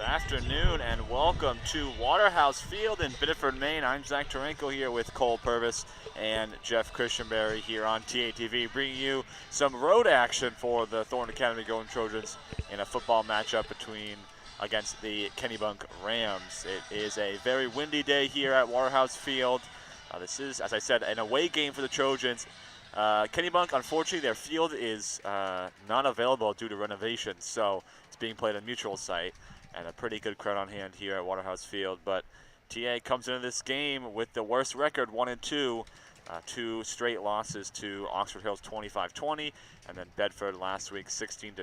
afternoon and welcome to Waterhouse Field in Biddeford, Maine. I'm Zach Tarenko here with Cole Purvis and Jeff Christianberry here on TATV, bringing you some road action for the Thornton Academy Golden Trojans in a football matchup against the Kennebunk Rams. It is a very windy day here at Waterhouse Field. This is, as I said, an away game for the Trojans. Kennebunk, unfortunately, their field is not available due to renovations, so it's being played at a neutral site, and a pretty good crowd on hand here at Waterhouse Field. But TA comes into this game with the worst record, 1-2, 2 straight losses to Oxford Hills 25-20, and then Bedford last week 16-10.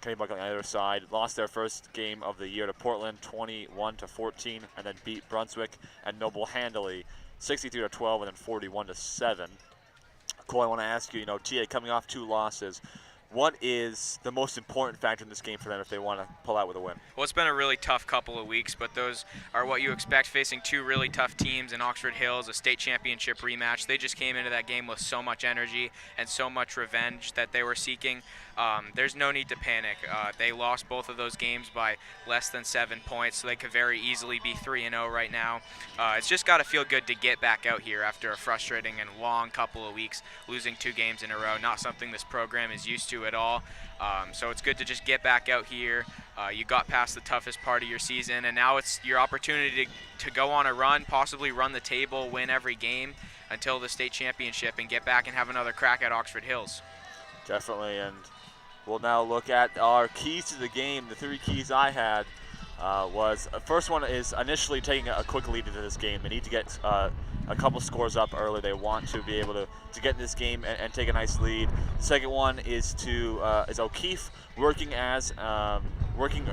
Kennebunk on the other side lost their first game of the year to Portland 21-14, and then beat Brunswick and Noble handily 63-12 and then 41-7. Cole, I want to ask you, TA coming off 2 losses, what is the most important factor in this game for them if they want to pull out with a win? Well, it's been a really tough couple of weeks, but those are what you expect facing 2 really tough teams in Oxford Hills, a state championship rematch. They just came into that game with so much energy and so much revenge that they were seeking. There's no need to panic. They lost both of those games by less than 7 points, so they could very easily be 3-0 right now. It's just got to feel good to get back out here after a frustrating and long couple of weeks, losing 2 games in a row, not something this program is used to at all. So it's good to just get back out here. You got past the toughest part of your season, and now it's your opportunity to go on a run, possibly run the table, win every game until the state championship, and get back and have another crack at Oxford Hills. Definitely, and we'll now look at our keys to the game. The 3 keys I had was, first one is initially taking a quick lead into this game. They need to get a couple scores up early. They want to be able to get in this game and take a nice lead. Second one is is O'Keefe working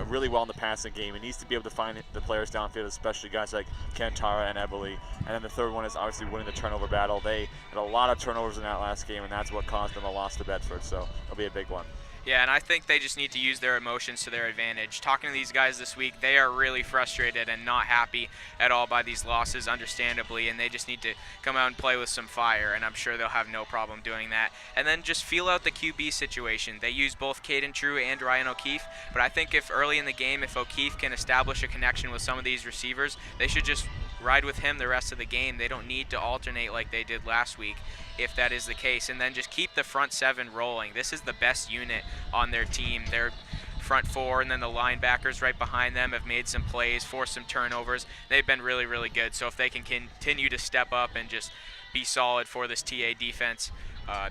really well in the passing game. He needs to be able to find the players downfield, especially guys like Kantara and Eberle. And then the third one is obviously winning the turnover battle. They had a lot of turnovers in that last game, and that's what caused them a loss to Bedford, so it'll be a big one. Yeah, and I think they just need to use their emotions to their advantage. Talking to these guys this week, they are really frustrated and not happy at all by these losses, understandably, and they just need to come out and play with some fire, and I'm sure they'll have no problem doing that. And then just feel out the QB situation. They use both Caden True and Ryan O'Keefe, but I think if early in the game, if O'Keefe can establish a connection with some of these receivers, they should just ride with him the rest of the game. They don't need to alternate like they did last week, if that is the case. And then just keep the front 7 rolling. This is the best unit on their team. Their front 4 and then the linebackers right behind them have made some plays, forced some turnovers. They've been really, really good. So if they can continue to step up and just be solid for this TA defense,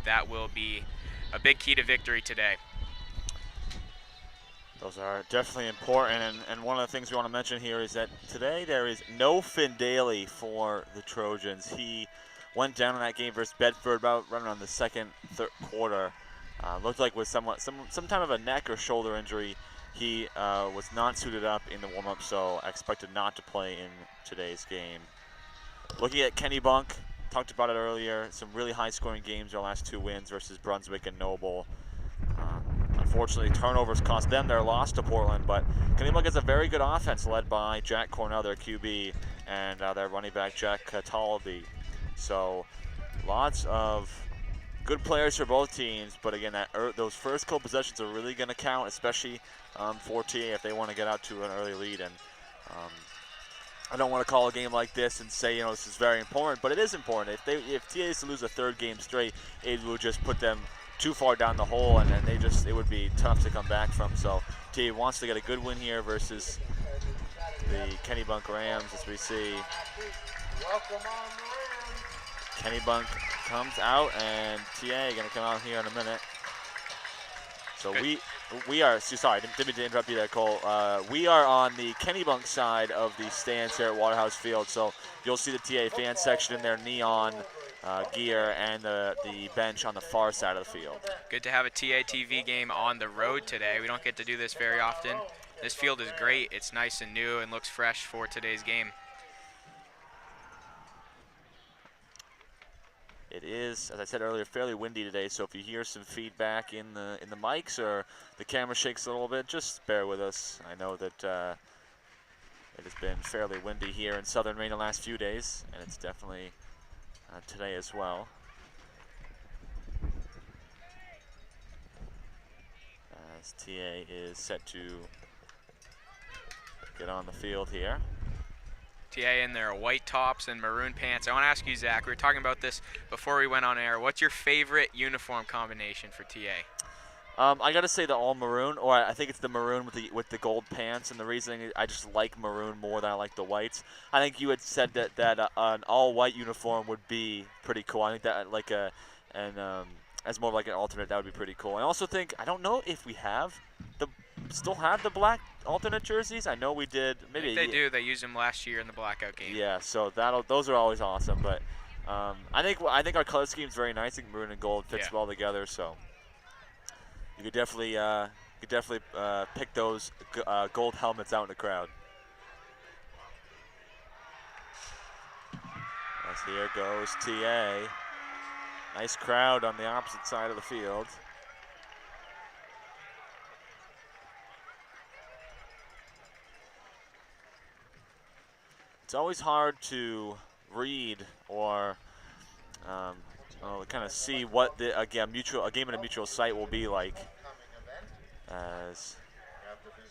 that will be a big key to victory today. Those are definitely important, and one of the things we want to mention here is that today there is no Finn Daly for the Trojans. He went down in that game versus Bedford about running on the second, third quarter. Looked like with some time of a neck or shoulder injury. He was not suited up in the warm-up, so expected not to play in today's game. Looking at Kennebunk, talked about it earlier, some really high-scoring games, their last 2 wins versus Brunswick and Noble. Unfortunately, turnovers cost them their loss to Portland, but Kennebunk has a very good offense led by Jack Cornell, their QB, and their running back, Jack Catalby. So lots of good players for both teams, but again, those first couple possessions are really going to count, especially for TA if they want to get out to an early lead. And I don't want to call a game like this and say, this is very important, but it is important. If TA is to lose a 3rd game straight, it would just put them too far down the hole, and it would be tough to come back from. So TA wants to get a good win here versus the Kennebunk Rams, as we see. Kennebunk comes out, and TA going to come out here in a minute. So we are, sorry, didn't mean to interrupt you there, Cole. We are on the Kennebunk side of the stands here at Waterhouse Field, so you'll see the TA fan section in their neon gear and the bench on the far side of the field. Good to have a TATV game on the road today. We don't get to do this very often. This field is great. It's nice and new and looks fresh for today's game. It is, as I said earlier, fairly windy today, so if you hear some feedback in the mics or the camera shakes a little bit, just bear with us. I know that it has been fairly windy here in southern Maine the last few days, and it's definitely today as well. As TA is set to get on the field here. TA in their white tops and maroon pants. I want to ask you, Zach, we were talking about this before we went on air. What's your favorite uniform combination for TA? I gotta say the all maroon, or I think it's the maroon with the gold pants. And the reason I just like maroon more than I like the whites. I think you had said that an all white uniform would be pretty cool. I think that as more of like an alternate, that would be pretty cool. I also think I don't know if we still have the black alternate jerseys. I know we did. Maybe I think they do. They used them last year in the blackout game. Yeah, so those are always awesome. But I think our color scheme is very nice. I think maroon and gold fits well together. So. You could definitely pick those gold helmets out in the crowd. As here goes TA. Nice crowd on the opposite side of the field. It's always hard to read or kind of see what a game in a mutual site will be like, as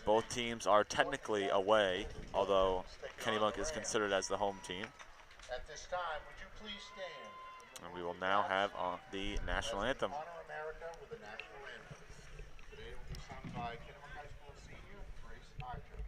both teams are technically away, although Kennebunk is considered as the home team. At this time, would you please stand? And we will now have the national anthem. Honor America with the national anthem. Today it will be sung by Kennebunk High School senior Grace Archer.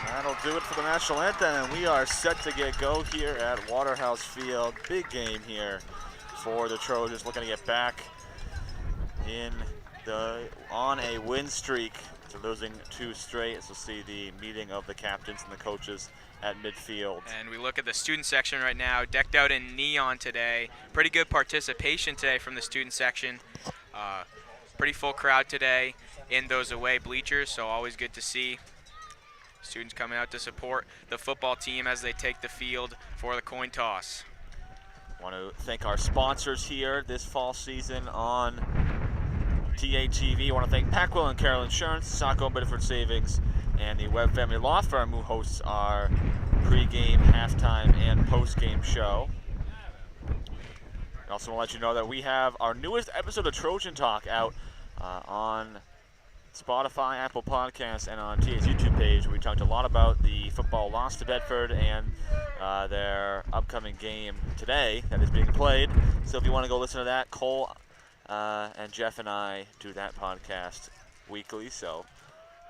That'll do it for the national anthem, and we are set to get go here at Waterhouse Field. Big game here for the Trojans, looking to get back on a win streak after losing 2 straight. As we'll see the meeting of the captains and the coaches at midfield. And we look at the student section right now, decked out in neon today. Pretty good participation today from the student section. Pretty full crowd today in those away bleachers, so always good to see. Students coming out to support the football team as they take the field for the coin toss. Want to thank our sponsors here this fall season on TATV. Want to thank Packwell and Carroll Insurance, Saco and Bedford Savings, and the Webb Family Law Firm, who hosts our pregame, halftime, and postgame show. I also want to let you know that we have our newest episode of Trojan Talk out on Spotify, Apple Podcasts, and on TA's YouTube page. We talked a lot about the football loss to Bedford and their upcoming game today that is being played. So if you want to go listen to that, Cole and Jeff and I do that podcast weekly. So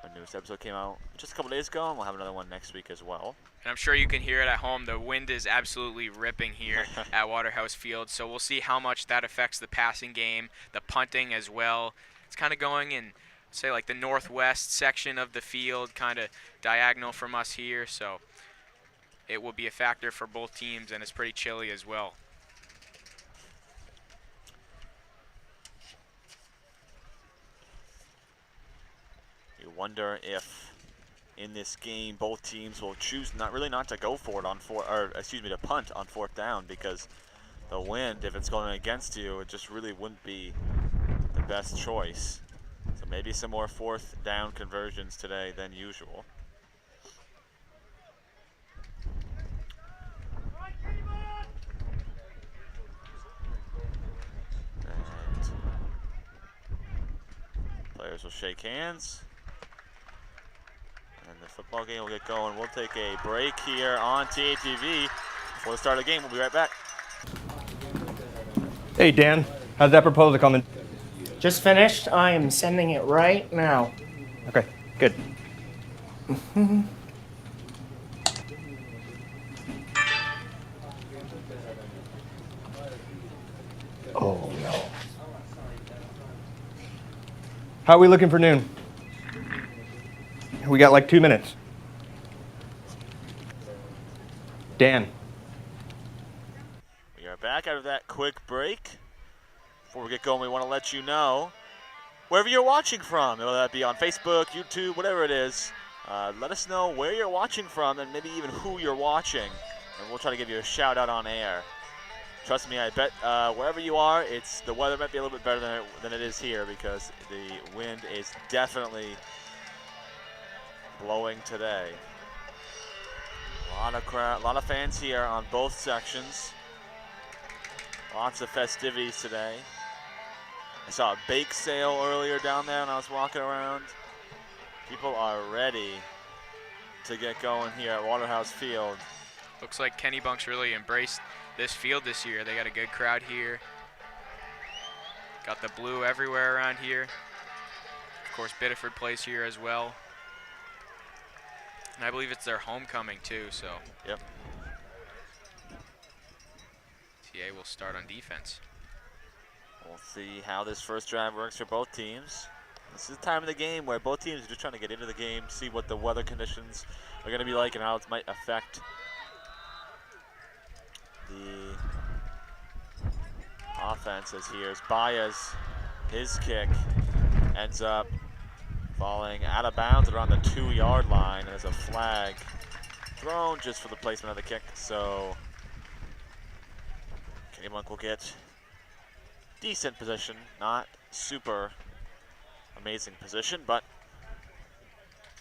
our newest episode came out just a couple days ago, and we'll have another one next week as well. And I'm sure you can hear it at home. The wind is absolutely ripping here at Waterhouse Field. So we'll see how much that affects the passing game, the punting as well. It's kind of going in, say, like the northwest section of the field, kind of diagonal from us here. So it will be a factor for both teams, and it's pretty chilly as well. You wonder if in this game. Both teams will choose not to go for it on to punt on 4th down, because the wind, if it's going against you, it just really wouldn't be the best choice. So maybe some more 4th down conversions today than usual. And players will shake hands. And the football game will get going. We'll take a break here on TATV before the start of the game. We'll be right back. Hey, Dan, how's that proposal coming? Just finished. I am sending it right now. Okay, good. Oh, no. How are we looking for noon? We got like 2 minutes. Dan. We are back out of that quick break. Before we get going, we want to let you know, wherever you're watching from, whether that be on Facebook, YouTube, whatever it is, let us know where you're watching from and maybe even who you're watching, and we'll try to give you a shout out on air. Trust me, I bet wherever you are, the weather might be a little bit better than it is here, because the wind is definitely blowing today. A lot of fans here on both sections. Lots of festivities today. I saw a bake sale earlier down there when I was walking around. People are ready to get going here at Waterhouse Field. Looks like Kennebunk's really embraced this field this year. They got a good crowd here. Got the blue everywhere around here. Of course, Biddeford plays here as well. And I believe it's their homecoming too, so. Yep. TA will start on defense. We'll see how this first drive works for both teams. This is the time of the game where both teams are just trying to get into the game, see what the weather conditions are going to be like and how it might affect the offenses here. As Baez, his kick ends up falling out of bounds around the 2-yard line, and there's a flag thrown just for the placement of the kick. So Kennebunk will get decent position, not super amazing position, but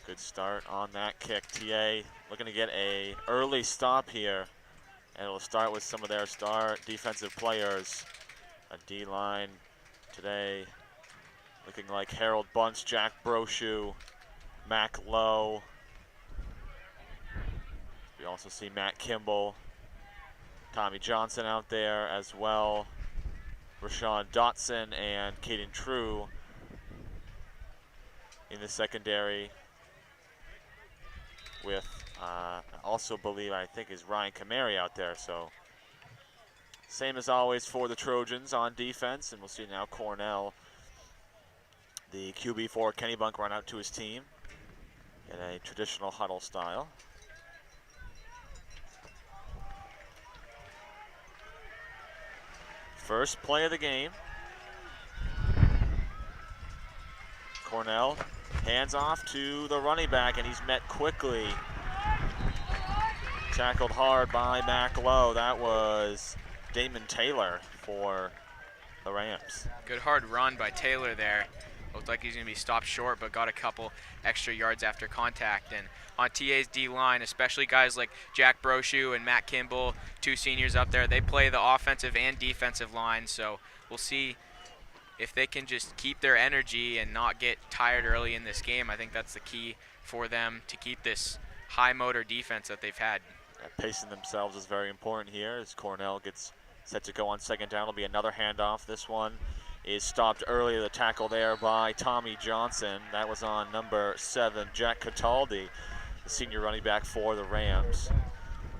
good start on that kick. TA looking to get a early stop here, and it'll start with some of their star defensive players. A D-line today looking like Harold Bunce, Jack Brochu, Mac Lowe. We also see Matt Kimball, Tommy Johnson out there as well. Rashawn Dotson and Caden True in the secondary, with also I think is Ryan Kamari out there. So same as always for the Trojans on defense, and we'll see now Cornell, the QB for Kennebunk, run out to his team in a traditional huddle style. First play of the game. Cornell hands off to the running back, and he's met quickly. Tackled hard by Mac Lowe. That was Damon Taylor for the Rams. Good hard run by Taylor there. Looked like he's going to be stopped short, but got a couple extra yards after contact. And on TA's D-line, especially guys like Jack Brochu and Matt Kimball, 2 seniors up there, they play the offensive and defensive line. So we'll see if they can just keep their energy and not get tired early in this game. I think that's the key for them to keep this high motor defense that they've had. Yeah, pacing themselves is very important here as Cornell gets set to go on second down. It'll be another handoff. This one is stopped early. The tackle there by Tommy Johnson. That was on number 7, Jack Cataldi, the senior running back for the Rams.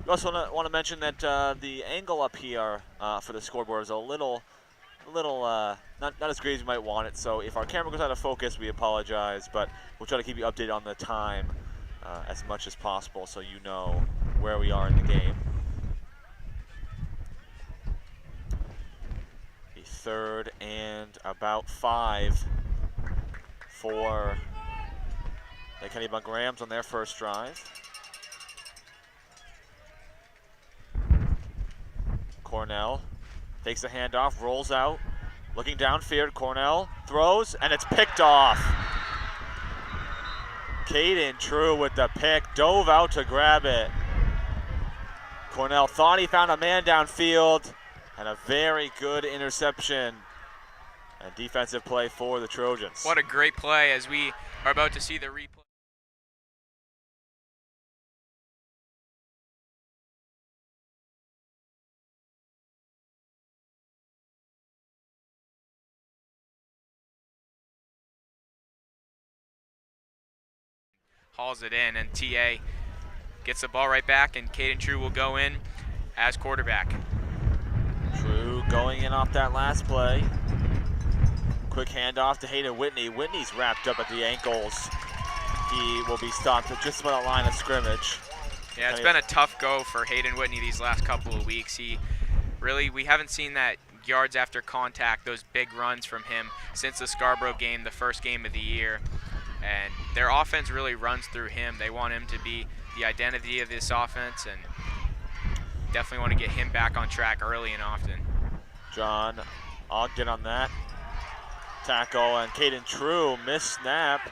We also want to mention that the angle up here for the scoreboard is a little not as great as you might want it. So if our camera goes out of focus, we apologize, but we'll try to keep you updated on the time as much as possible, so you know where we are in the game. The 3rd and about 5 for The Kennebunk Rams on their first drive. Cornell takes a handoff, rolls out, looking downfield. Cornell throws, and it's picked off. Caden True with the pick, dove out to grab it. Cornell thought he found a man downfield, and a very good interception and defensive play for the Trojans. What a great play as we are about to see the replay. Hauls it in, and TA gets the ball right back, and Caden True will go in as quarterback. True going in off that last play. Quick handoff to Hayden Whitney. Whitney's wrapped up at the ankles. He will be stopped at just about a line of scrimmage. Yeah, it's been a tough go for Hayden Whitney these last couple of weeks. We haven't seen that yards after contact, those big runs from him since the Scarborough game, the first game of the year. And their offense really runs through him. They want him to be the identity of this offense, and definitely want to get him back on track early and often. John Ogden on that tackle, and Caden True missed snap,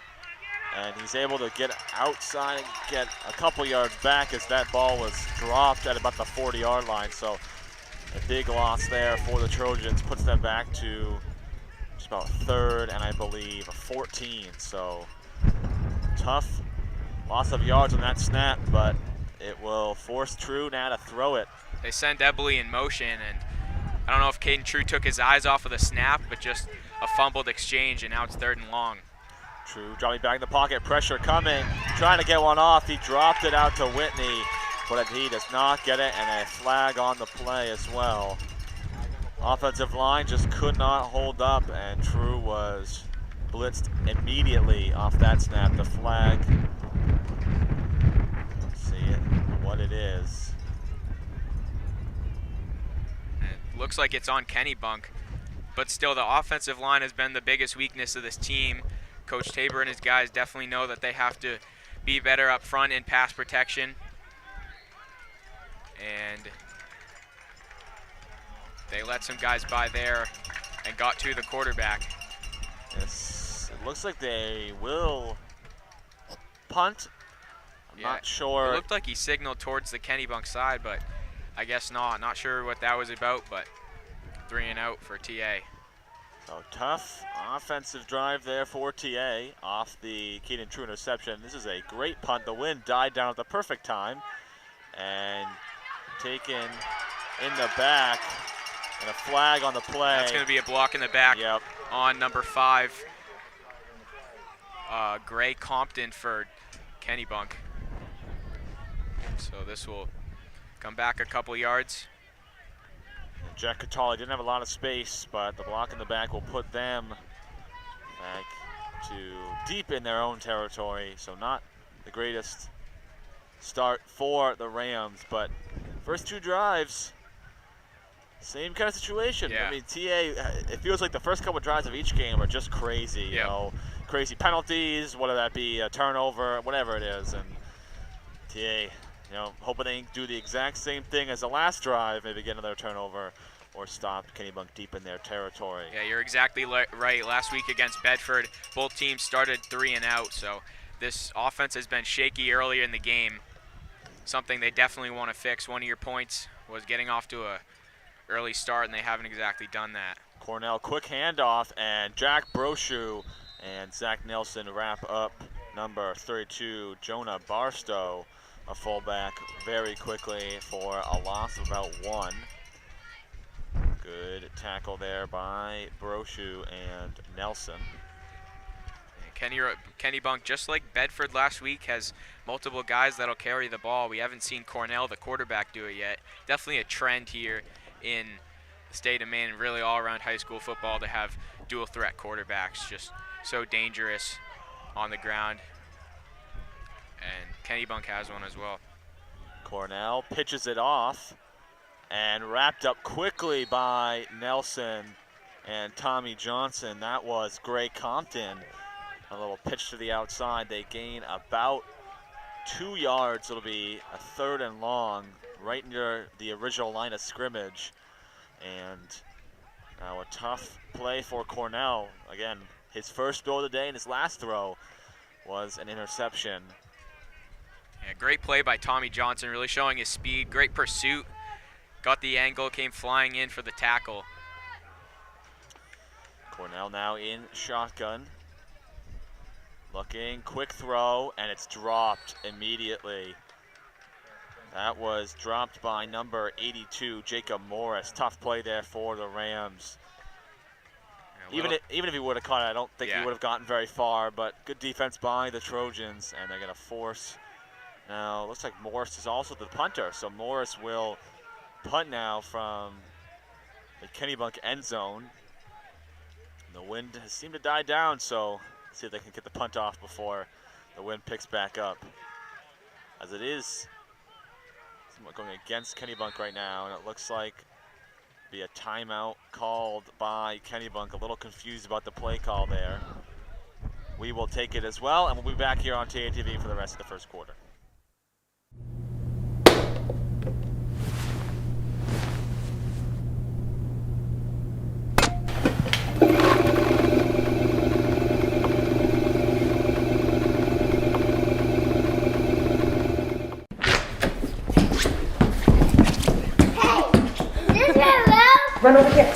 and he's able to get outside and get a couple yards back as that ball was dropped at about the 40-yard line. So a big loss there for the Trojans, puts them back to just about third and I believe a 14. So tough loss of yards on that snap, but it will force True now to throw it. They send Eberly in motion, and I don't know if Caden True took his eyes off of the snap, but just a fumbled exchange, and now it's 3rd and long. True dropping back in the pocket, pressure coming, trying to get one off. He dropped it out to Whitney, but he does not get it, and a flag on the play as well. Offensive line just could not hold up, and True was blitzed immediately off that snap. The flag, let's see what it is. It looks like it's on Kennebunk, but still the offensive line has been the biggest weakness of this team. Coach Tabor and his guys definitely know that they have to be better up front in pass protection. And they let some guys by there and got to the quarterback. Yes, it looks like they will punt. I'm not sure. It looked like he signaled towards the Kennebunk side, but I guess not. Not sure what that was about, but 3 and out for TA. So tough offensive drive there for TA off the Caden True interception. This is a great punt. The wind died down at the perfect time and taken in the back, and a flag on the play. That's going to be a block in the back on number 5, Gray Compton for Kennebunk. So this will come back a couple yards. Jack Catali didn't have a lot of space, but the block in the back will put them back to deep in their own territory. So not the greatest start for the Rams, but first 2 drives, same kind of situation. Yeah. I mean, TA, it feels like the first couple of drives of each game are just crazy, you know, crazy penalties, whether that be a turnover, whatever it is. And TA, you know, hoping they do the exact same thing as the last drive, maybe get another turnover or stop Kennebunk deep in their territory. Yeah, you're exactly right. Last week against Bedford, both teams started 3 and out, so this offense has been shaky earlier in the game. Something they definitely want to fix. One of your points was getting off to a early start, and they haven't exactly done that. Cornell, quick handoff, and Jack Brochu and Zach Nelson wrap up number 32, Jonah Barstow, a fullback, very quickly for a loss of about 1. Good tackle there by Brochu and Nelson. Kennebunk, just like Bedford last week, has multiple guys that'll carry the ball. We haven't seen Cornell, the quarterback, do it yet. Definitely a trend here in the state of Maine and really all around high school football to have dual threat quarterbacks, just so dangerous on the ground. And Kennebunk has one as well. Cornell pitches it off and wrapped up quickly by Nelson and Tommy Johnson. That was Gray Compton. A little pitch to the outside. They gain about 2 yards. It'll be a 3rd and long, right near the original line of scrimmage. And now a tough play for Cornell. Again, his first throw of the day and his last throw was an interception. Yeah, great play by Tommy Johnson, really showing his speed. Great pursuit. Got the angle, came flying in for the tackle. Cornell now in shotgun. Looking, quick throw, and it's dropped immediately. That was dropped by number 82, Jacob Morris. Tough play there for the Rams. Even if he would have caught it, I don't think he would have gotten very far, but good defense by the Trojans, and they're going to force. Now, looks like Morris is also the punter, so Morris will punt now from the Kennebunk end zone. The wind has seemed to die down, so let's see if they can get the punt off before the wind picks back up. As it is somewhat going against Kennebunk right now, and it looks like be a timeout called by Kennebunk. A little confused about the play call there. We will take it as well, and we'll be back here on TATV for the rest of the first quarter. Run over here.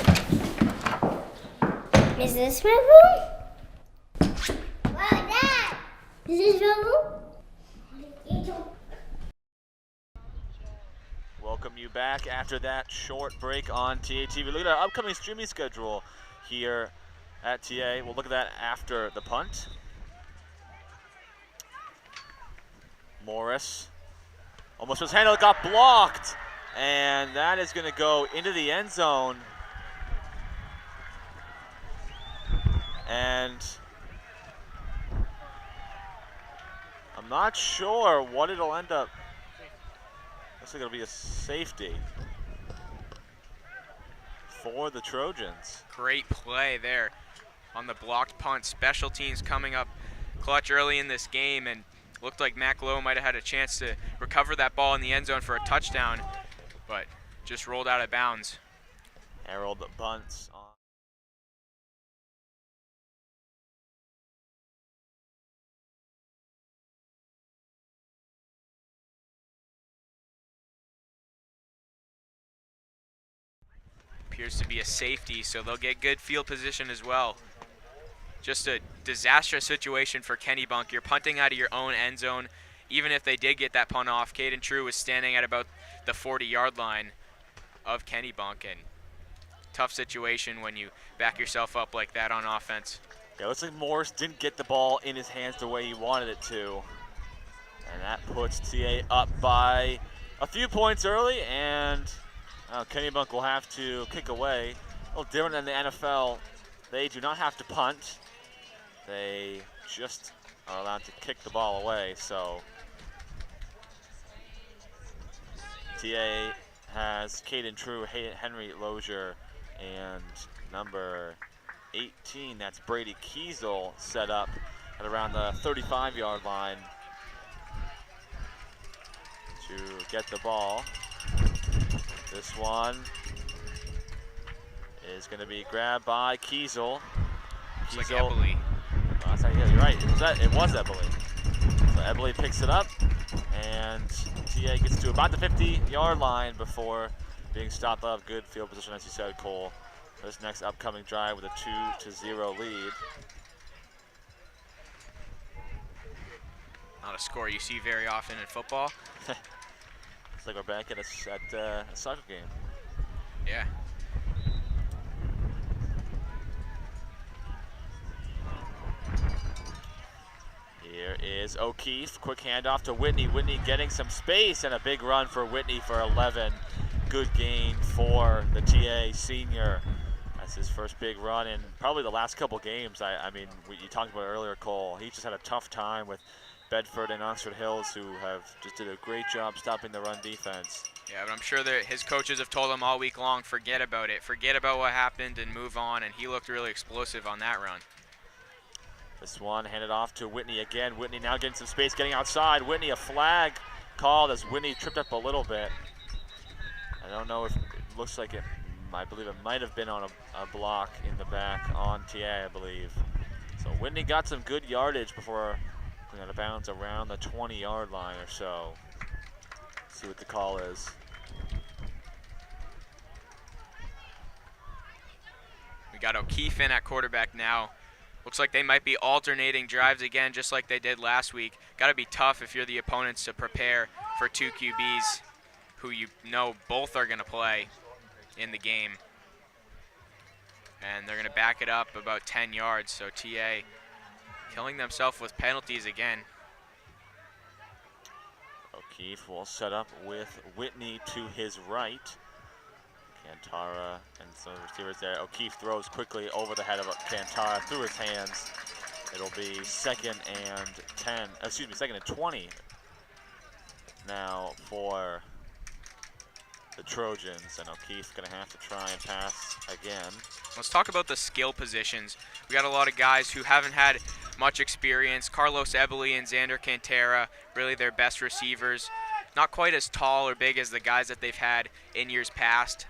Is this my room? Wow, Dad! Is this your room? Welcome you back after that short break on TATV. Look at our upcoming streaming schedule here at TA. We'll look at that after the punt. Morris almost was handled, got blocked. And that is going to go into the end zone. And I'm not sure what it'll end up. Looks like it'll be a safety for the Trojans. Great play there on the blocked punt. Special teams coming up clutch early in this game, and looked like Mac Lowe might have had a chance to recover that ball in the end zone for a touchdown, but just rolled out of bounds. Harold bunts on. Appears to be a safety, so they'll get good field position as well. Just a disastrous situation for Kennebunk. You're punting out of your own end zone. Even if they did get that punt off, Caden True was standing at about the 40-yard line of Kennebunk, and tough situation when you back yourself up like that on offense. Yeah, looks like Morris didn't get the ball in his hands the way he wanted it to. And that puts TA up by a few points early, and Kennebunk will have to kick away. A little different than the NFL. They do not have to punt. They just are allowed to kick the ball away, so TA has Caden True, Henry Lozier, and number 18, that's Brady Kiesel, set up at around the 35-yard line to get the ball. This one is going to be grabbed by Kiesel. It's like Eberle. Oh, that's how, yeah, you're right. It was Eberle. So Eberle picks it up, and TA gets to about the 50-yard line before being stopped up. Good field position, as you said, Cole. This next upcoming drive with a 2-0 lead. Not a score you see very often in football. It's like we're back at a soccer game. Yeah. Here is O'Keefe, quick handoff to Whitney. Whitney getting some space, and a big run for Whitney for 11. Good gain for the TA senior. That's his first big run in probably the last couple games. I mean, you talked about earlier, Cole. He just had a tough time with Bedford and Oxford Hills, who have just did a great job stopping the run defense. Yeah, but I'm sure that his coaches have told him all week long, forget about it. Forget about what happened and move on, and he looked really explosive on that run. This one handed off to Whitney again. Whitney now getting some space, getting outside. Whitney, a flag called as Whitney tripped up a little bit. I don't know if it looks like it, I believe it might have been on a block in the back on TA, I believe. So Whitney got some good yardage before going out of bounds around the 20-yard line or so. Let's see what the call is. We got O'Keefe in at quarterback now. Looks like they might be alternating drives again, just like they did last week. Got to be tough if you're the opponents to prepare for two QBs who you know both are going to play in the game. And they're going to back it up about 10 yards, so TA killing themselves with penalties again. O'Keefe will set up with Whitney to his right. Cantara and some receivers there. O'Keefe throws quickly over the head of Cantara through his hands. It'll be second and 20 now for the Trojans, and O'Keefe gonna have to try and pass again. Let's talk about the skill positions. We got a lot of guys who haven't had much experience. Carlos Ebele and Xander Cantara, really their best receivers. Not quite as tall or big as the guys that they've had in years past.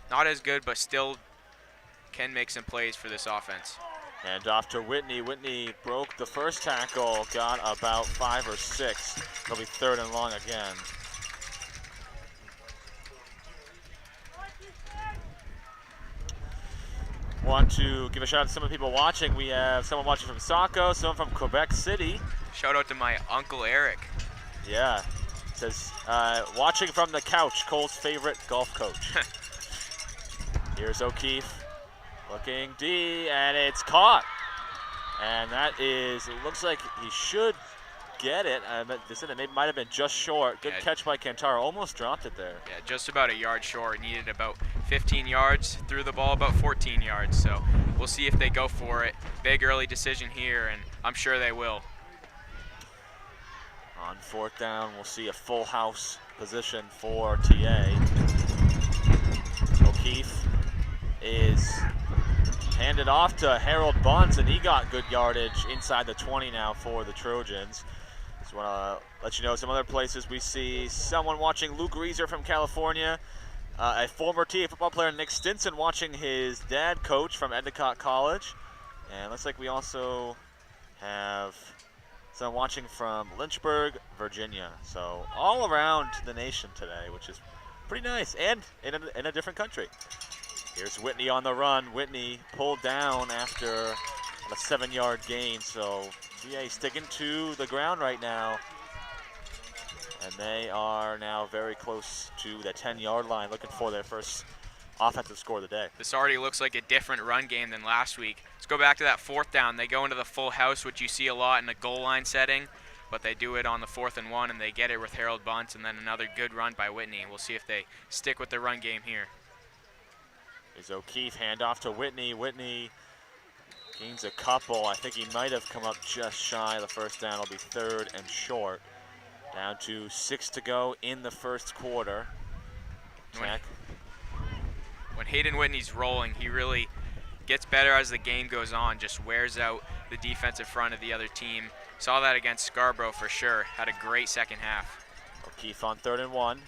Not as good, but still can make some plays for this offense. And off to Whitney. Whitney broke the first tackle, got about 5 or 6. It'll be third and long again. Want to give a shout out to some of the people watching. We have someone watching from Saco, someone from Quebec City. Shout out to my Uncle Eric. Yeah, it says, watching from the couch, Cole's favorite golf coach. Here's O'Keefe, looking D, and it's caught. And that is, it looks like he should get it. They said it might have been just short. Good catch by Cantara, almost dropped it there. Yeah, just about a yard short. Needed about 15 yards, threw the ball about 14 yards. So we'll see if they go for it. Big early decision here, and I'm sure they will. On fourth down, we'll see a full house position for TA. O'Keefe is handed off to Harold Bunce, and he got good yardage inside the 20 now for the Trojans. Just want to let you know some other places we see someone watching. Luke Reeser from California, a former TA football player, Nick Stinson, watching his dad coach from Endicott College. And looks like we also have someone watching from Lynchburg, Virginia. So all around the nation today, which is pretty nice, and in a different country. Here's Whitney on the run. Whitney pulled down after a 7-yard gain, so TA sticking to the ground right now. And they are now very close to the 10-yard line, looking for their first offensive score of the day. This already looks like a different run game than last week. Let's go back to that fourth down. They go into the full house, which you see a lot in a goal line setting, but they do it on the 4th and 1, and they get it with Harold Bunce, and then another good run by Whitney. We'll see if they stick with the run game here. Is O'Keefe, handoff to Whitney. Whitney gains a couple. I think he might have come up just shy of the first down. It'll be third and short. Down to 6 to go in the first quarter. When Hayden Whitney's rolling, he really gets better as the game goes on, just wears out the defensive front of the other team. Saw that against Scarborough for sure. Had a great second half. O'Keefe on 3rd and 1.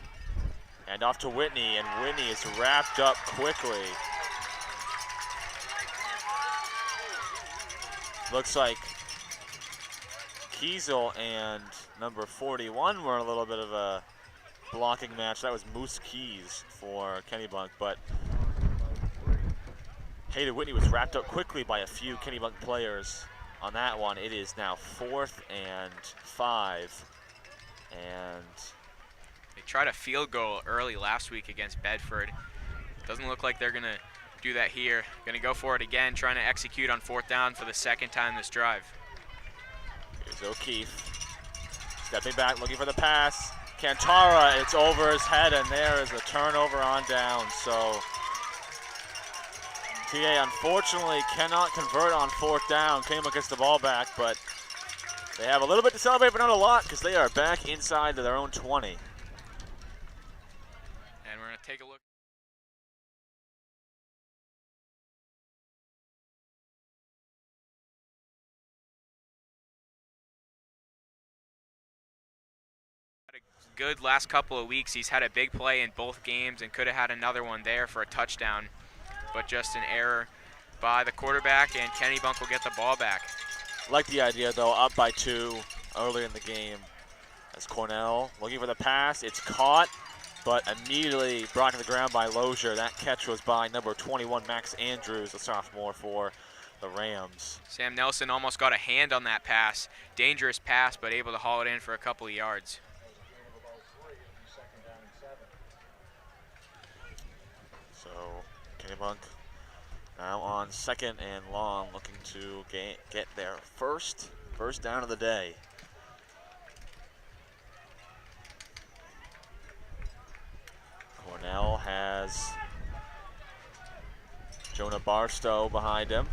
And off to Whitney, and Whitney is wrapped up quickly. Looks like Kiesel and number 41 were in a little bit of a blocking match. That was Moose Keys for Kennebunk, but Hayden Whitney was wrapped up quickly by a few Kennebunk players on that one. It is now 4th and 5, and they tried a field goal early last week against Bedford. Doesn't look like they're gonna do that here. Gonna go for it again, trying to execute on 4th down for the second time this drive. Here's O'Keefe, stepping back, looking for the pass. Cantara, it's over his head, and there is a turnover on down. So TA unfortunately cannot convert on 4th down. Kennebunk gets the ball back, but they have a little bit to celebrate, but not a lot, because they are back inside to their own 20. And we're gonna take a look. good last couple of weeks. He's had a big play in both games and could have had another one there for a touchdown, but just an error by the quarterback, and Kennebunk will get the ball back. I like the idea, though, up by 2 early in the game. As Cornell looking for the pass, it's caught, but immediately brought to the ground by Lozier. That catch was by number 21, Max Andrews, a sophomore for the Rams. Sam Nelson almost got a hand on that pass. Dangerous pass, but able to haul it in for a couple of yards. So Kennebunk now on 2nd and long, looking to get their first down of the day. Cornell has Jonah Barstow behind him.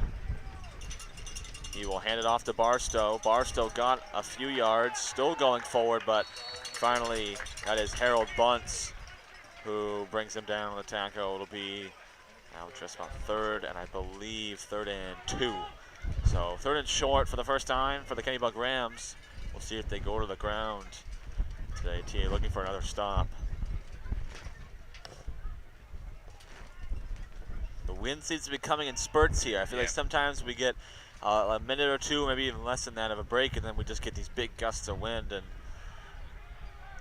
He will hand it off to Barstow. Barstow got a few yards, still going forward, but finally got his Harold Bunce, who brings him down on the tackle. It'll be now just about 3rd, and I believe 3rd and 2. So 3rd and short for the first time for the Kennebunk Rams. We'll see if they go to the ground today. TA looking for another stop. The wind seems to be coming in spurts here. I feel like sometimes we get a minute or two, maybe even less than that of a break, and then we just get these big gusts of wind. And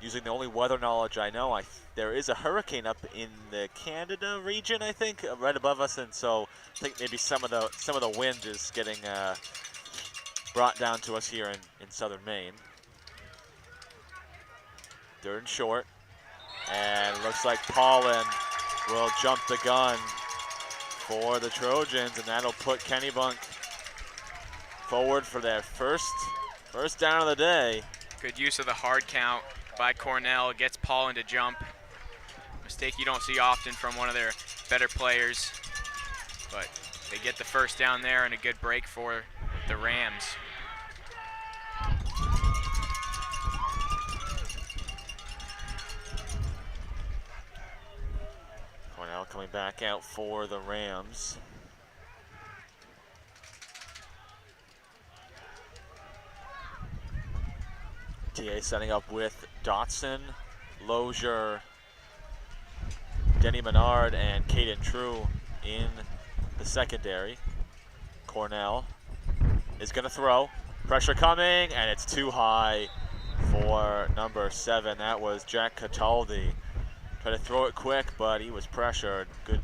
using the only weather knowledge I know, there is a hurricane up in the Canada region, I think, right above us, and so I think maybe some of the wind is getting brought down to us here in southern Maine. 3rd and short, and looks like Paulin will jump the gun for the Trojans, and that'll put Kennebunk forward for their first down of the day. Good use of the hard count by Cornell. Gets Paulin to jump. Mistake you don't see often from one of their better players, but they get the first down there and a good break for the Rams. Cornell coming back out for the Rams. TA setting up with Dotson, Lozier, Denny Menard, and Caden True in the secondary. Cornell is going to throw. Pressure coming, and it's too high for number 7. That was Jack Cataldi. Tried to throw it quick, but he was pressured. Good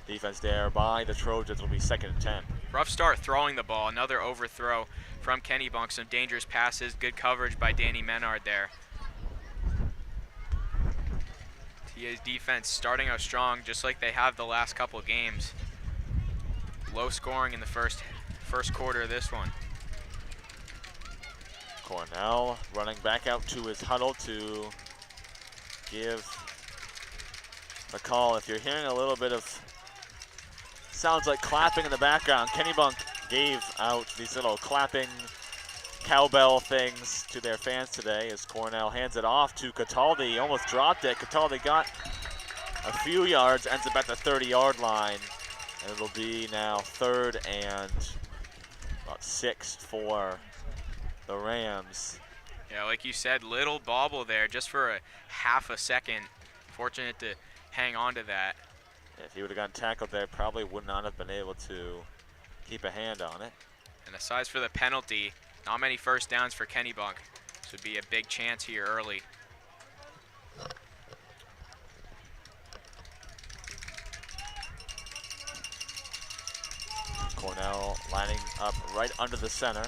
defense there by the Trojans. Will be 2nd and 10. Rough start throwing the ball. Another overthrow from Kennebunk. Some dangerous passes. Good coverage by Danny Menard there. TA's defense starting out strong, just like they have the last couple of games. Low scoring in the first quarter of this one. Cornell running back out to his huddle to give the call. If you're hearing a little bit of sounds like clapping in the background, Kennebunk gave out these little clapping cowbell things to their fans today as Cornell hands it off to Cataldi. He almost dropped it. Cataldi got a few yards, ends up at the 30-yard line, and it'll be now 3rd and about 6 for the Rams. Yeah, like you said, little bobble there just for a half a second. Fortunate to hang on to that. If he would have gotten tackled there, probably would not have been able to keep a hand on it. And aside for the penalty, not many first downs for Kennebunk. This would be a big chance here early. Cornell lining up right under the center.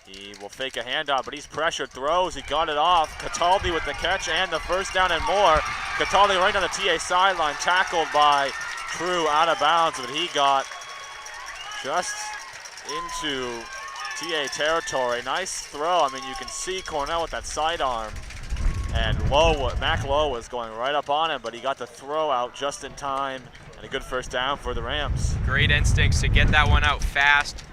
He will fake a handoff, but he's pressured, throws, he got it off. Cataldi with the catch and the first down and more. Cataldi right on the TA sideline, tackled by True out of bounds, but he got just into TA territory. Nice throw. I mean, you can see Cornell with that sidearm, and Mac Lowe was going right up on him, but he got the throw out just in time, and a good first down for the Rams. Great instincts to get that one out fast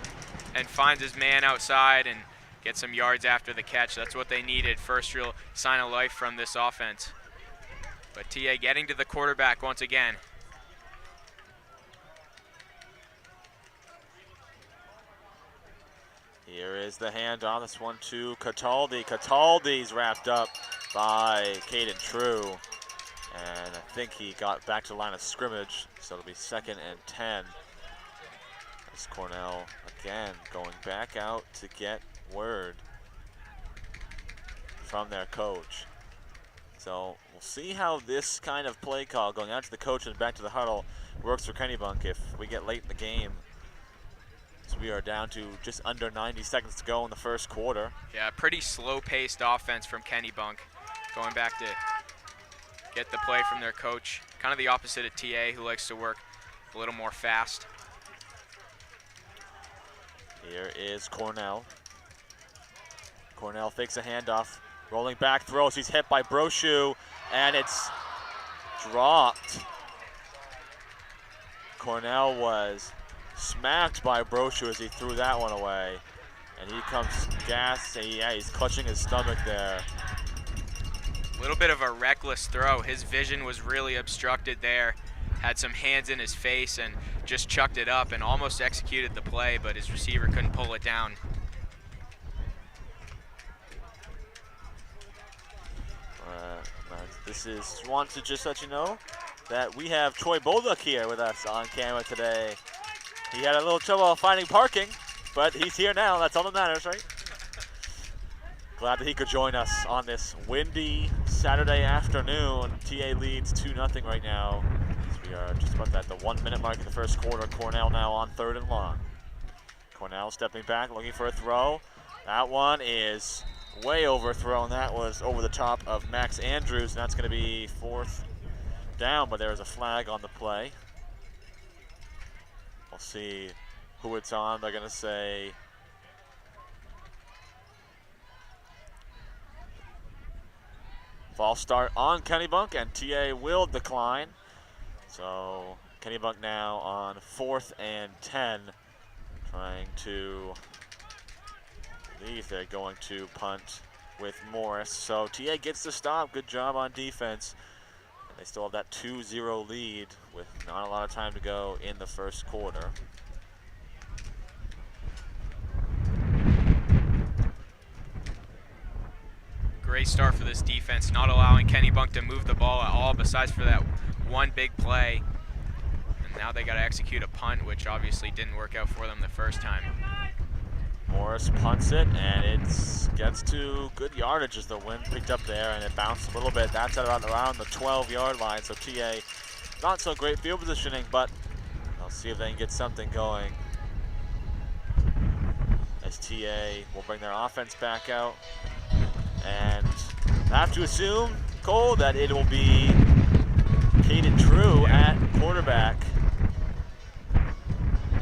and finds his man outside and get some yards after the catch. That's what they needed. First real sign of life from this offense. But TA getting to the quarterback once again. Here is the handoff. This one to Cataldi. Cataldi's wrapped up by Caden True. And I think he got back to the line of scrimmage, so it'll be 2nd and 10. As Cornell, again, going back out to get word from their coach. So we'll see how this kind of play call, going out to the coach and back to the huddle, works for Kennebunk if we get late in the game. So we are down to just under 90 seconds to go in the first quarter. Yeah, pretty slow-paced offense from Kennebunk, going back to get the play from their coach. Kind of the opposite of TA, who likes to work a little more fast. Here is Cornell. Cornell fakes a handoff, rolling back, throws. He's hit by Brochu, and it's dropped. Cornell was smacked by Brochu as he threw that one away. And he comes gassed, and he's clutching his stomach there. A little bit of a reckless throw. His vision was really obstructed there. Had some hands in his face and just chucked it up and almost executed the play, but his receiver couldn't pull it down. This is, want to just let you know that we have Troy Bolduc here with us on camera today. He had a little trouble finding parking, but he's here now. That's all that matters, right? Glad that he could join us on this windy Saturday afternoon. TA leads 2-0 right now. As we are just about at the 1 minute mark in the first quarter. Cornell now on 3rd and long. Cornell stepping back, looking for a throw. That one is way overthrown. That was over the top of Max Andrews, and that's going to be 4th down, but there's a flag on the play. We'll see who it's on. They're going to say false start on Kennebunk, and TA will decline. So Kennebunk now on 4th and 10, trying to believe they're going to punt with Morris. So TA gets the stop. Good job on defense. And they still have that 2-0 lead with not a lot of time to go in the first quarter. Great start for this defense, not allowing Kennebunk to move the ball at all besides for that one big play. And now they got to execute a punt, which obviously didn't work out for them the first time. Morris punts it, and it gets to good yardage as the wind picked up there, and it bounced a little bit. That's at around the 12-yard line, so TA not so great field positioning, but I'll see if they can get something going. As TA will bring their offense back out, and I have to assume, Cole, that it will be Caden True at quarterback.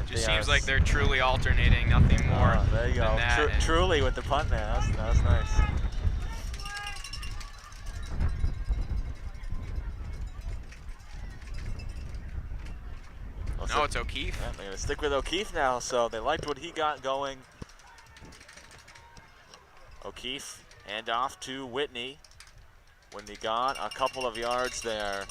Just seems like they're truly alternating, nothing more. There you go. Truly with the punt there. That was nice. No, it's O'Keefe. Yeah, they're going to stick with O'Keefe now, so they liked what he got going. O'Keefe, hand off to Whitney. Whitney got a couple of yards there.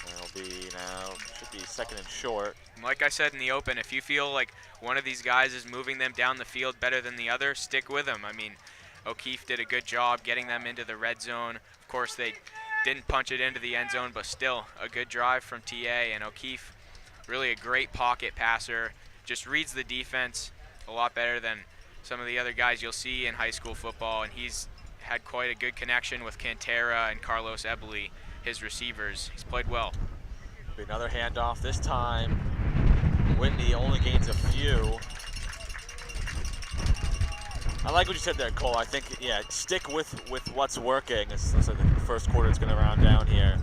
It'll be now, should be 2nd and short. Like I said in the open, if you feel like one of these guys is moving them down the field better than the other, stick with them. I mean, O'Keefe did a good job getting them into the red zone. Of course, they didn't punch it into the end zone, but still a good drive from TA. And O'Keefe, really a great pocket passer, just reads the defense a lot better than some of the other guys you'll see in high school football. And he's had quite a good connection with Cantera and Carlos Ebley, his receivers. He's played well. Be another handoff this time. Whitney only gains a few. I like what you said there, Cole. I think, yeah, stick with what's working. It's like the first quarter is going to round down here.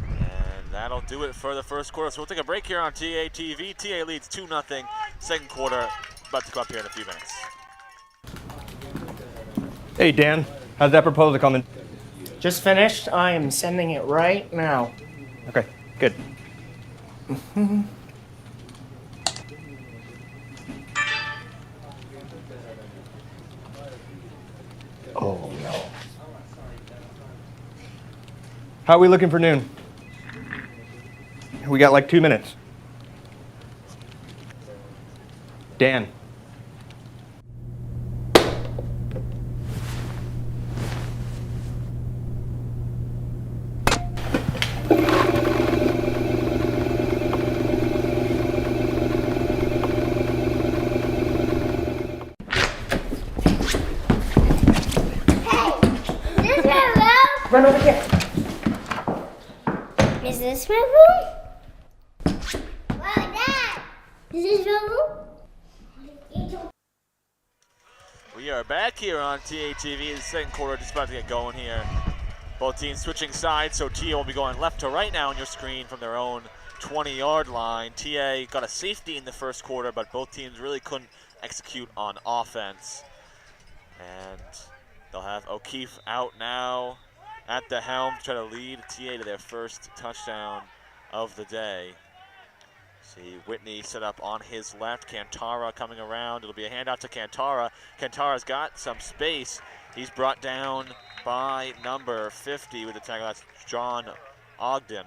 And that'll do it for the first quarter. So we'll take a break here on TA TV. TA leads 2-0. Second quarter about to come up here in a few minutes. Hey, Dan. How's that proposal coming? Just finished. I am sending it right now. Okay, good. Oh, no. How are we looking for noon? We got like 2 minutes. Dan, this my room? Wow, Dad! This is your room? We are back here on TATV. The second quarter just about to get going here. Both teams switching sides, so TA will be going left to right now on your screen from their own 20-yard line. TA got a safety in the first quarter, but both teams really couldn't execute on offense. And they'll have O'Keefe out now at the helm to try to lead TA to their first touchdown of the day. See Whitney set up on his left, Cantara coming around. It'll be a handout to Cantara. Cantara's got some space. He's brought down by number 50 with the tackle. That's John Ogden.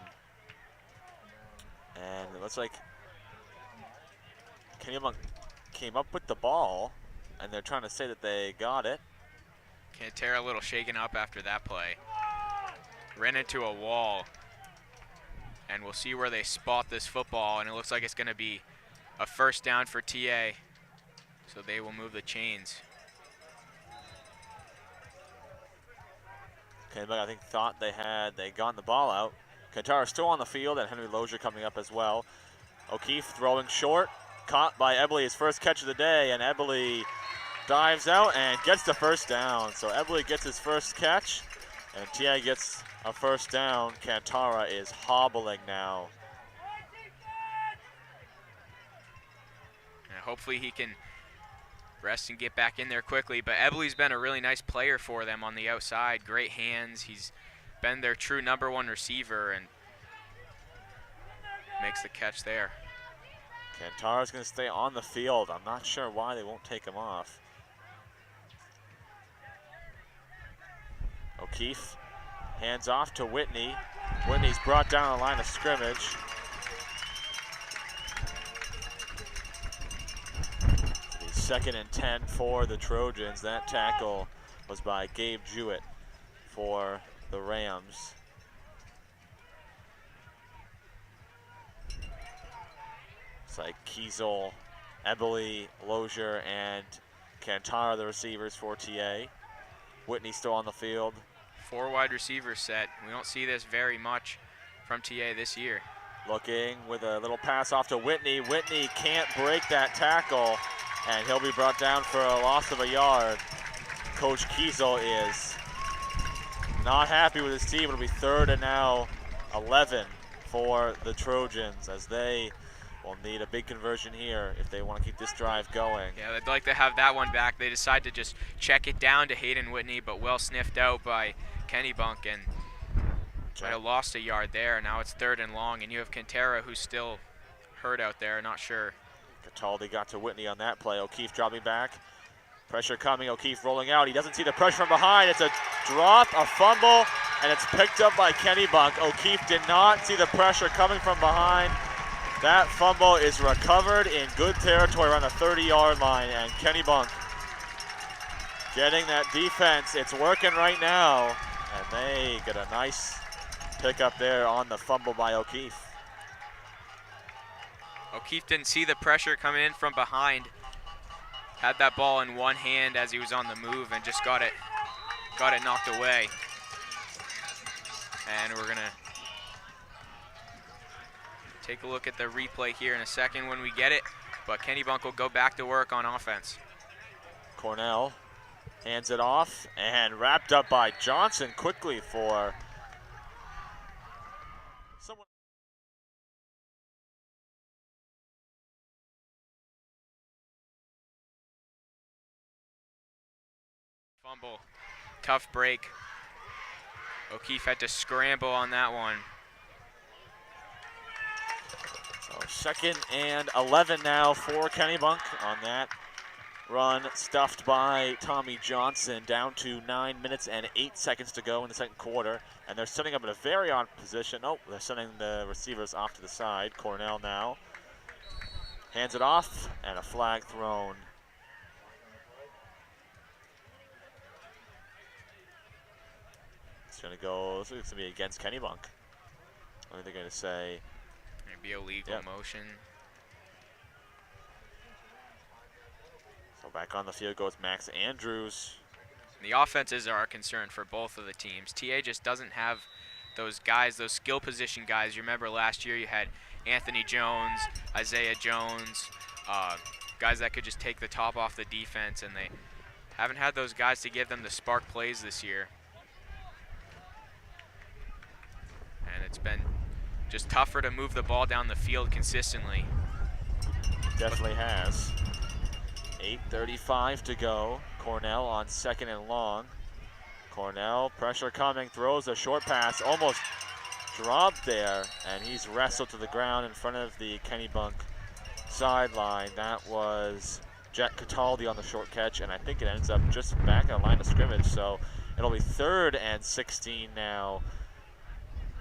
And it looks like Kennebunk came up with the ball, and they're trying to say that they got it. Cantara a little shaken up after that play. Ran into a wall. And we'll see where they spot this football, and it looks like it's going to be a first down for TA. So they will move the chains. Kennebunk, I think, thought they gotten the ball out. Cantara still on the field, and Henry Lozier coming up as well. O'Keefe throwing short, caught by Eberle, his first catch of the day, and Eberle dives out and gets the first down. So Eberle gets his first catch, and TA gets a first down. Cantara is hobbling now. And hopefully he can rest and get back in there quickly. But Eberle's been a really nice player for them on the outside. Great hands. He's been their true #1 receiver and makes the catch there. Cantara's going to stay on the field. I'm not sure why they won't take him off. O'Keefe hands off to Whitney. Whitney's brought down the line of scrimmage. It's 2nd and 10 for the Trojans. That tackle was by Gabe Jewett for the Rams. It's like Kiesel, Eberle, Lozier, and Cantara, the receivers for TA. Whitney still on the field. 4 wide receiver set. We don't see this very much from TA this year. Looking with a little pass off to Whitney. Whitney can't break that tackle, and he'll be brought down for a loss of a yard. Coach Kiesel is not happy with his team. It'll be 3rd and now 11 for the Trojans, as they will need a big conversion here if they want to keep this drive going. Yeah, they'd like to have that one back. They decide to just check it down to Hayden Whitney, but well sniffed out by Kennebunk, and might have lost a yard there. Now it's 3rd and long, and you have Cantara, who's still hurt out there, not sure. Cataldi got to Whitney on that play. O'Keefe dropping back. Pressure coming, O'Keefe rolling out. He doesn't see the pressure from behind. It's a drop, a fumble, and it's picked up by Kennebunk. O'Keefe did not see the pressure coming from behind. That fumble is recovered in good territory around the 30-yard line, and Kennebunk getting that defense. It's working right now, and they get a nice pickup there on the fumble by O'Keefe. O'Keefe didn't see the pressure coming in from behind. Had that ball in one hand as he was on the move and just got it knocked away. And we're gonna take a look at the replay here in a second when we get it, but Kennebunk will go back to work on offense. Cornell hands it off and wrapped up by Johnson quickly for someone. Fumble, tough break. O'Keefe had to scramble on that one. So 2nd and 11 now for Kennebunk on that run, stuffed by Tommy Johnson, down to 9 minutes and 8 seconds to go in the second quarter. And they're setting up in a very odd position. Oh, they're sending the receivers off to the side. Cornell now hands it off, and a flag thrown. It's going to go, it's going to be against Kennebunk. What are they going to say? Maybe illegal motion. So back on the field goes Max Andrews. The offenses are a concern for both of the teams. TA just doesn't have those guys, those skill position guys. You remember last year you had Anthony Jones, Isaiah Jones, guys that could just take the top off the defense, and they haven't had those guys to give them the spark plays this year. And it's been just tougher to move the ball down the field consistently. Definitely has. 8:35 to go. Cornell on 2nd and long. Cornell, pressure coming, throws a short pass, almost dropped there, and he's wrestled to the ground in front of the Kennebunk sideline. That was Jack Cataldi on the short catch, and I think it ends up just back at the line of scrimmage, so it'll be 3rd and 16 now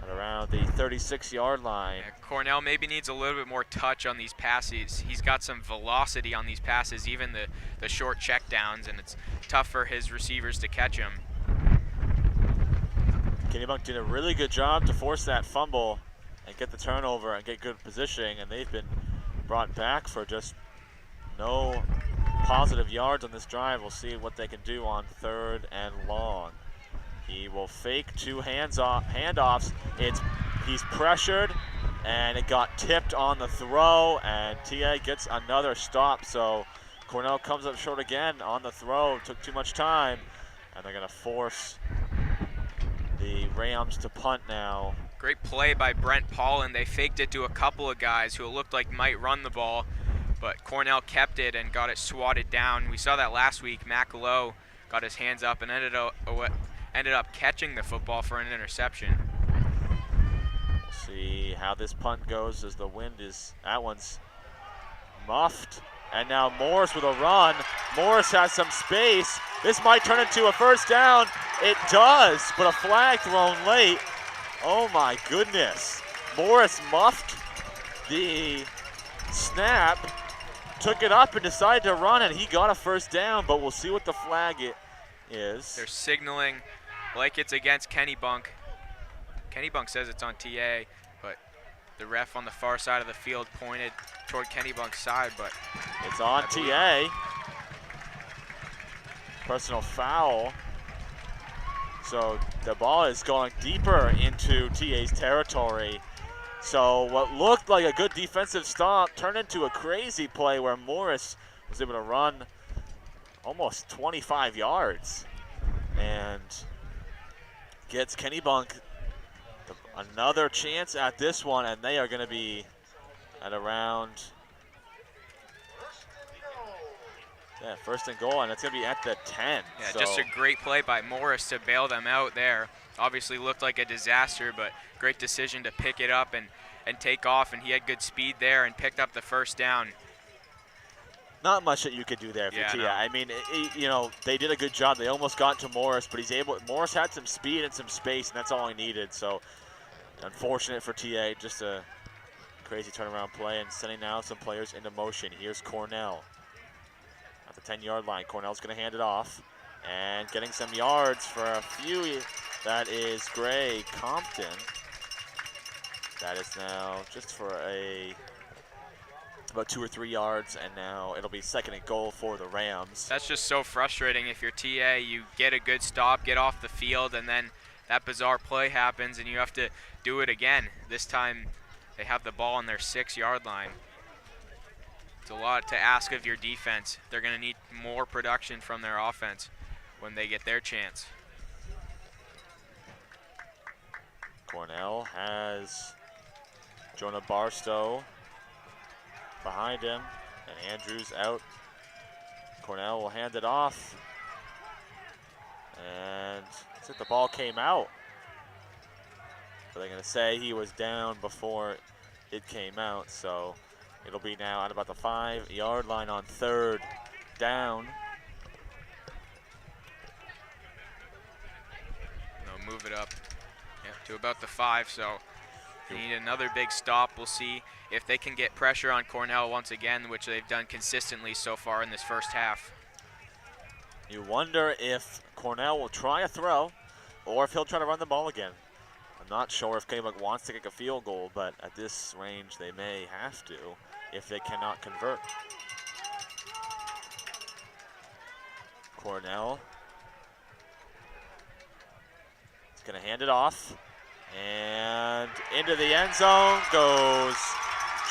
at around the 36-yard line. Yeah, Cornell maybe needs a little bit more touch on these passes. He's got some velocity on these passes, even the short check downs, and it's tough for his receivers to catch him. Kennebunk did a really good job to force that fumble and get the turnover and get good positioning, and they've been brought back for just no positive yards on this drive. We'll see what they can do on 3rd and long. He will fake 2 handoffs. He's pressured, and it got tipped on the throw, and TA gets another stop. So Cornell comes up short again on the throw. Took too much time, and they're going to force the Rams to punt now. Great play by Brent Paulin. They faked it to a couple of guys who it looked like might run the ball, but Cornell kept it and got it swatted down. We saw that last week. Mac Lowe got his hands up and ended up catching the football for an interception. We'll see how this punt goes as the wind is, that one's muffed. And now Morris with a run. Morris has some space. This might turn into a first down. It does, but a flag thrown late. Oh my goodness. Morris muffed the snap, took it up and decided to run, and he got a first down, but we'll see what the flag is. They're signaling like it's against Kennebunk. Kennebunk says it's on TA, but the ref on the far side of the field pointed toward Kennebunk's side, but it's on TA. Personal foul. So the ball is going deeper into TA's territory. So what looked like a good defensive stop turned into a crazy play where Morris was able to run almost 25 yards and gets Kennebunk another chance at this one, and they are going to be at around 1st and goal, and it's going to be at the 10. Yeah, so just a great play by Morris to bail them out there. Obviously looked like a disaster, but great decision to pick it up and take off, and he had good speed there and picked up the first down. Not much that you could do there for Tia. No. I mean, you know, they did a good job. They almost got to Morris, but Morris had some speed and some space, and that's all he needed. So unfortunate for TA, just a crazy turnaround play, and sending now some players into motion. Here's Cornell at the 10-yard line. Cornell's going to hand it off, and getting some yards for a few. That is Gray Compton. That is now just for about 2 or 3 yards, and now it'll be 2nd and goal for the Rams. That's just so frustrating. If you're TA, you get a good stop, get off the field, and then that bizarre play happens and you have to do it again. This time they have the ball on their 6-yard line. It's a lot to ask of your defense. They're going to need more production from their offense when they get their chance. Cornell has Jonah Barstow behind him, and Andrews out. Cornell will hand it off, and looks like the ball came out. But they're going to say he was down before it came out, so it'll be now at about the 5-yard line on 3rd down. They'll move it up to about the 5, so they need another big stop. We'll see if they can get pressure on Cornell once again, which they've done consistently so far in this first half. You wonder if Cornell will try a throw or if he'll try to run the ball again. I'm not sure if Kennebunk wants to kick a field goal, but at this range they may have to if they cannot convert. Cornell is going to hand it off, And into the end zone goes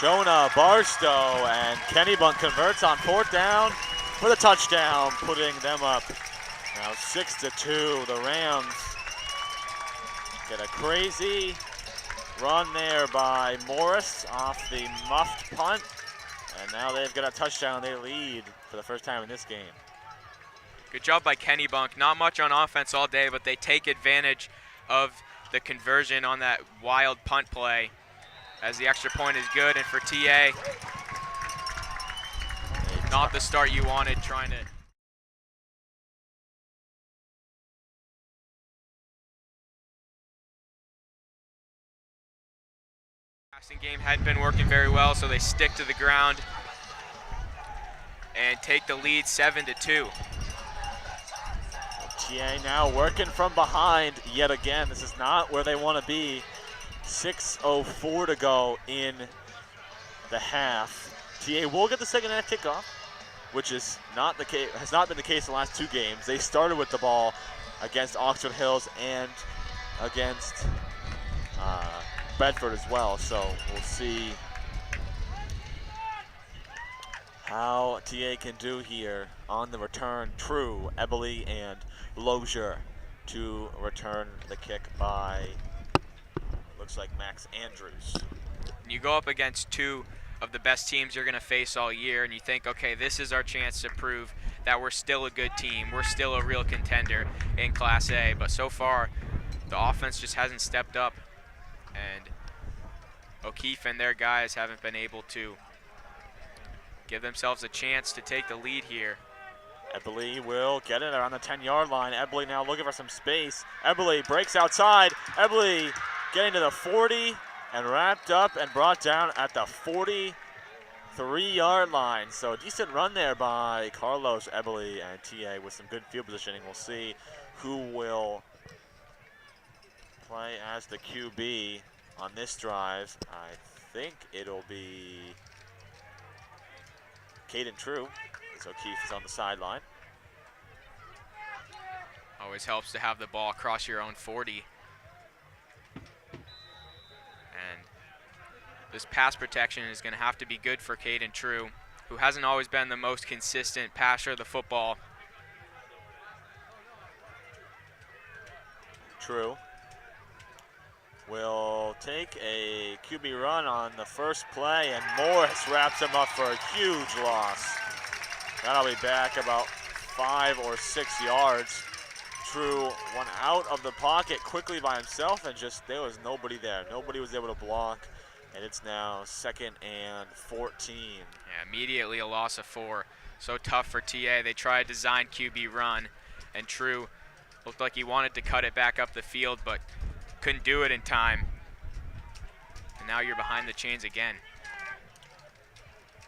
Jonah Barstow, and Kennebunk converts on 4th down for the touchdown, putting them up now 6-2. The Rams get a crazy run there by Morris off the muffed punt, and now they've got a touchdown. They lead for the first time in this game. Good job by Kennebunk. Not much on offense all day, but they take advantage of the conversion on that wild punt play, as the extra point is good. And for TA, not the start you wanted, trying to passing game hadn't been working very well, so they stick to the ground and take the lead 7-2. TA now working from behind yet again. This is not where they want to be. 6:04 to go in the half. TA will get the second half kickoff, which is not the case, has not been the case the last 2 games. They started with the ball against Oxford Hills and against Bedford as well. So we'll see how TA can do here on the return. True, Eberly, and Lozier to return the kick by, looks like, Max Andrews. You go up against 2 of the best teams you're going to face all year, and you think, okay, this is our chance to prove that we're still a good team. We're still a real contender in Class A. But so far, the offense just hasn't stepped up, and O'Keefe and their guys haven't been able to give themselves a chance to take the lead here. Eberly will get it around the 10-yard line. Eberly now looking for some space. Eberly breaks outside. Eberly getting to the 40 and wrapped up and brought down at the 43-yard line. So a decent run there by Carlos Eberly and TA with some good field positioning. We'll see who will play as the QB on this drive. I think it'll be Caden True. So O'Keefe is on the sideline. Always helps to have the ball across your own 40. And this pass protection is going to have to be good for Caden True, who hasn't always been the most consistent passer of the football. True will take a QB run on the first play, and Morris wraps him up for a huge loss. That'll be back about 5 or 6 yards. True went out of the pocket quickly by himself, and just there was nobody there. Nobody was able to block, and it's now 2nd and 14. Yeah, immediately a loss of 4. So tough for TA. They tried to design QB run, and True looked like he wanted to cut it back up the field, but couldn't do it in time. And now you're behind the chains again.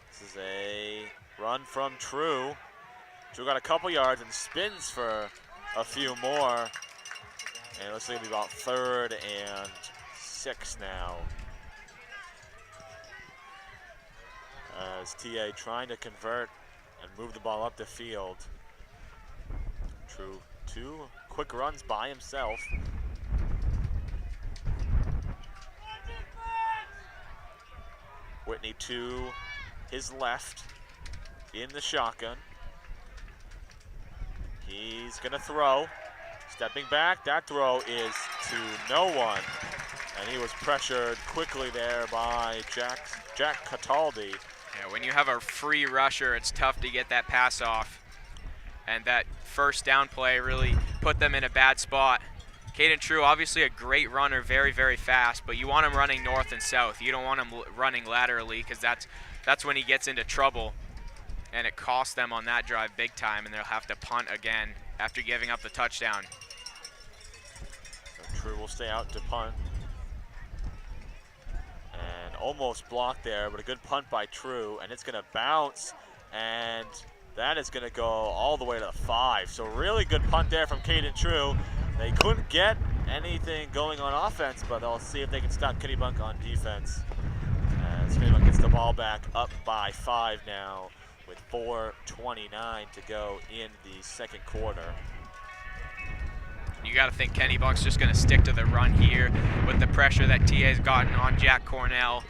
This is a run from True. True got a couple yards and spins for a few more. And it looks like it'll be about 3rd and 6 now. As TA trying to convert and move the ball up the field. True, 2 quick runs by himself. Whitney to his left in the shotgun. He's gonna throw. Stepping back, that throw is to no one. And he was pressured quickly there by Jack Cataldi. Yeah, when you have a free rusher, it's tough to get that pass off. And that first down play really put them in a bad spot. Caden True, obviously a great runner, very, very fast, but you want him running north and south. You don't want him running laterally, because that's when he gets into trouble. And it cost them on that drive big time, and they'll have to punt again after giving up the touchdown. So True will stay out to punt. And almost blocked there, but a good punt by True, and it's gonna bounce, and that is gonna go all the way to the 5. So really good punt there from Caden True. They couldn't get anything going on offense, but they'll see if they can stop Kennebunk on defense. As Kennebunk gets the ball back up by 5 now, with 4:29 to go in the second quarter. You got to think Kennebunk's just going to stick to the run here with the pressure that TA's gotten on Jack Cornell.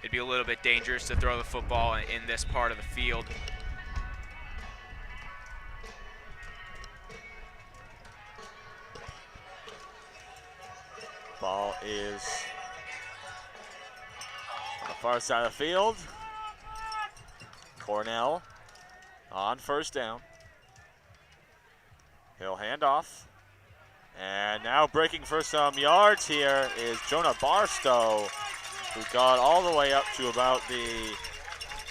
It'd be a little bit dangerous to throw the football in this part of the field. Ball is on the far side of the field. Cornell on first down. He'll hand off. And now breaking for some yards here is Jonah Barstow, who got all the way up to about the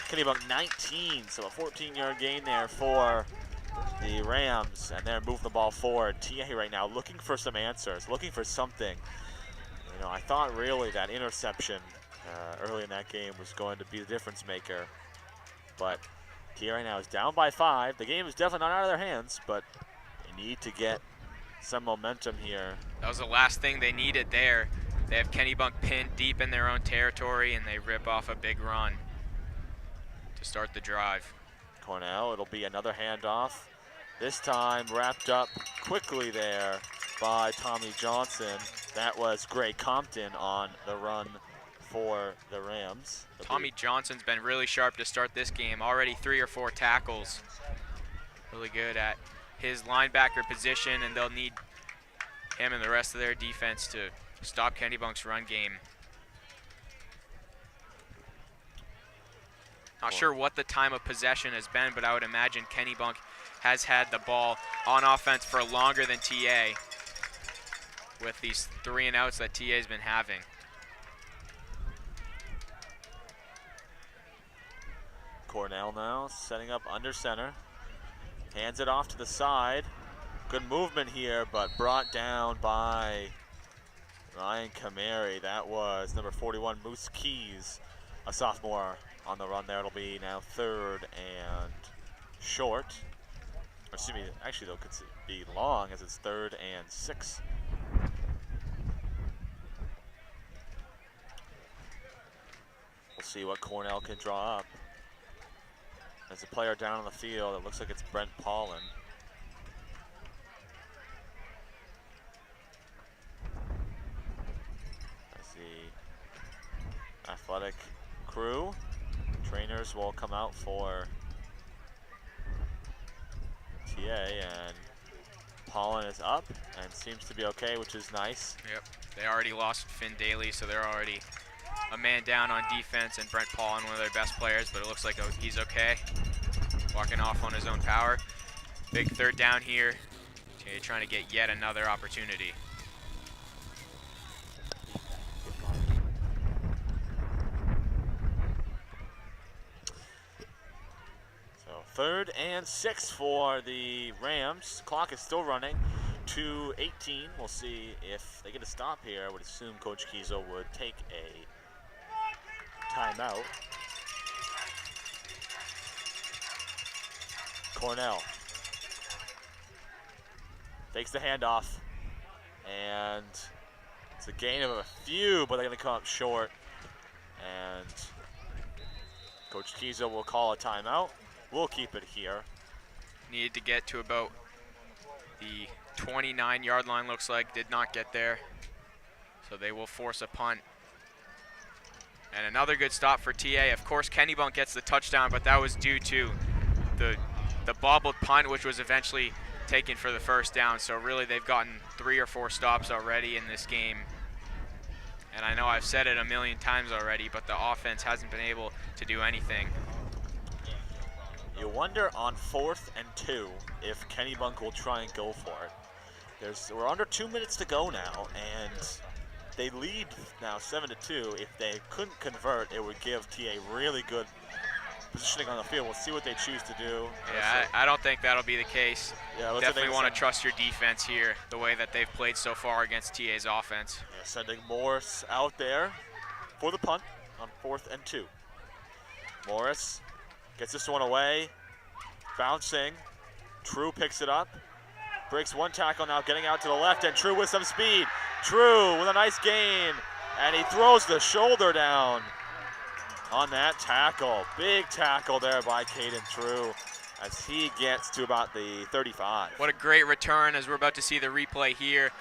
Kennebunk 19, so a 14-yard gain there for the Rams, and they're moving the ball forward. TA right now looking for some answers, looking for something. You know, I thought really that interception early in that game was going to be the difference maker, but TA right now is down by 5. The game is definitely not out of their hands, but they need to get some momentum here. That was the last thing they needed there. They have Kennebunk pinned deep in their own territory, and they rip off a big run to start the drive. Cornell, it'll be another handoff. This time wrapped up quickly there by Tommy Johnson. That was Gray Compton on the run for the Rams. Tommy Johnson's been really sharp to start this game. Already 3 or 4 tackles. Really good at his linebacker position, and they'll need him and the rest of their defense to stop Kennebunk's run game. Not sure what the time of possession has been, but I would imagine Kennebunk has had the ball on offense for longer than TA with these 3 and outs that TA's been having. Cornell now setting up under center. Hands it off to the side. Good movement here, but brought down by Ryan Kamari. That was number 41, Moose Keys, a sophomore on the run there. It'll be now 3rd and short. Or excuse me, actually though, could be long as it's 3rd and 6. We'll see what Cornell can draw up. There's a player down on the field. It looks like it's Brent Paulin. As the athletic crew, trainers will come out for TA, and Paulin is up and seems to be okay, which is nice. Yep, they already lost Finn Daly, so they're already a man down on defense, and Brent Paulin, one of their best players, but it looks like he's okay. Walking off on his own power. Big 3rd down here. TA trying to get yet another opportunity. So 3rd and 6 for the Rams. Clock is still running. 2:18. We'll see if they get a stop here. I would assume Coach Kiesel would take a timeout. Cornell takes the handoff, and it's a gain of a few, but they're going to come up short. And Coach Kiesel will call a timeout. We'll keep it here. Needed to get to about the 29-yard line, looks like. Did not get there, so they will force a punt. And another good stop for TA. Of course, Kennebunk gets the touchdown, but that was due to the bobbled punt, which was eventually taken for the 1st down. So really, they've gotten 3 or 4 stops already in this game. And I know I've said it a million times already, but the offense hasn't been able to do anything. You wonder on 4th and 2 if Kennebunk will try and go for it. We're under 2 minutes to go now, and they lead now 7-2. If they couldn't convert, it would give TA really good positioning on the field. We'll see what they choose to do. Yeah, I don't think that'll be the case. Yeah, definitely want to trust your defense here, the way that they've played so far against TA's offense. Yeah, sending Morris out there for the punt on 4th and 2. Morris gets this one away, bouncing. True picks it up, breaks 1 tackle now, getting out to the left, and True with some speed. True with a nice gain, and he throws the shoulder down on that tackle. Big tackle there by Caden True. as he gets to about the 35. What a great return, as we're about to see the replay here.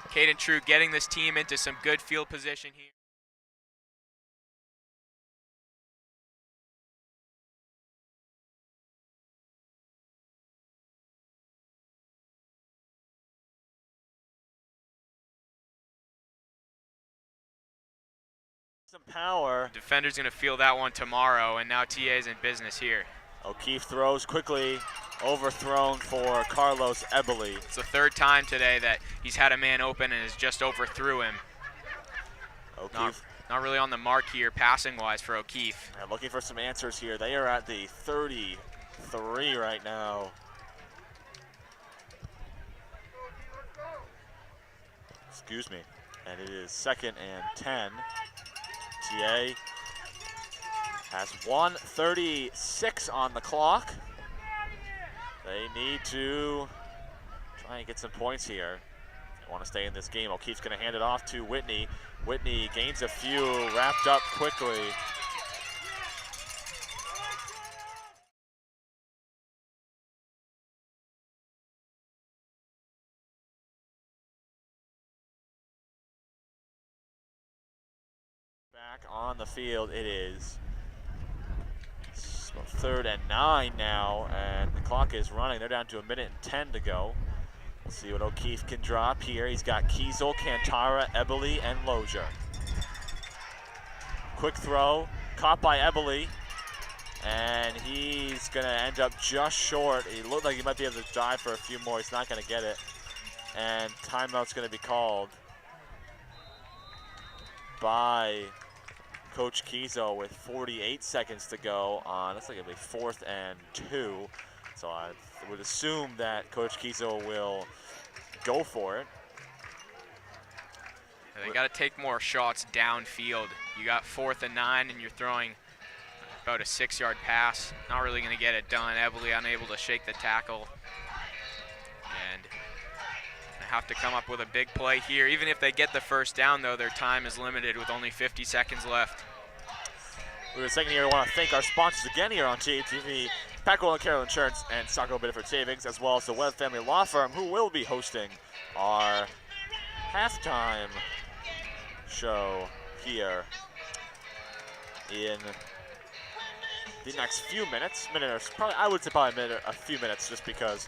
Caden True getting this team into some good field position here. Some power. Defender's going to feel that one tomorrow, and now TA's in business here. O'Keefe throws quickly, overthrown for Carlos Ebele. It's the third time today that he's had a man open and has just overthrew him. O'Keefe Not really on the mark here passing-wise for O'Keefe. looking for some answers here. They are at the 33 right now. Excuse me. And it is 2nd and 10. TA has 1:36 on the clock. They need to try and get some points here. They want to stay in this game. O'Keefe's going to hand it off to Whitney. Whitney gains a few, wrapped up quickly. Back on the field, it is 3rd and 9 now, and the clock is running. They're down to 1:10 to go. We'll see what O'Keefe can drop here. He's got Kiesel, Cantara, Ebele, and Lozier. Quick throw, caught by Ebele, and he's going to end up just short. He looked like he might be able to dive for a few more. He's not going to get it, and timeout's going to be called by Coach Kiesel with 48 seconds to go on, looks like it'll be 4th and 2. So I would assume that Coach Kiesel will go for it. They got to take more shots downfield. You got 4th and 9, and you're throwing about a 6-yard pass. Not really going to get it done. Ebele unable to shake the tackle. And they have to come up with a big play here. Even if they get the first down, though, their time is limited with only 50 seconds left. We're second here. I want to thank our sponsors again here on TATV, Paco and Carroll Insurance and Saco Benefit Savings, as well as the Webb Family Law Firm, who will be hosting our halftime show here in the next few minutes. I would say probably a few minutes, just because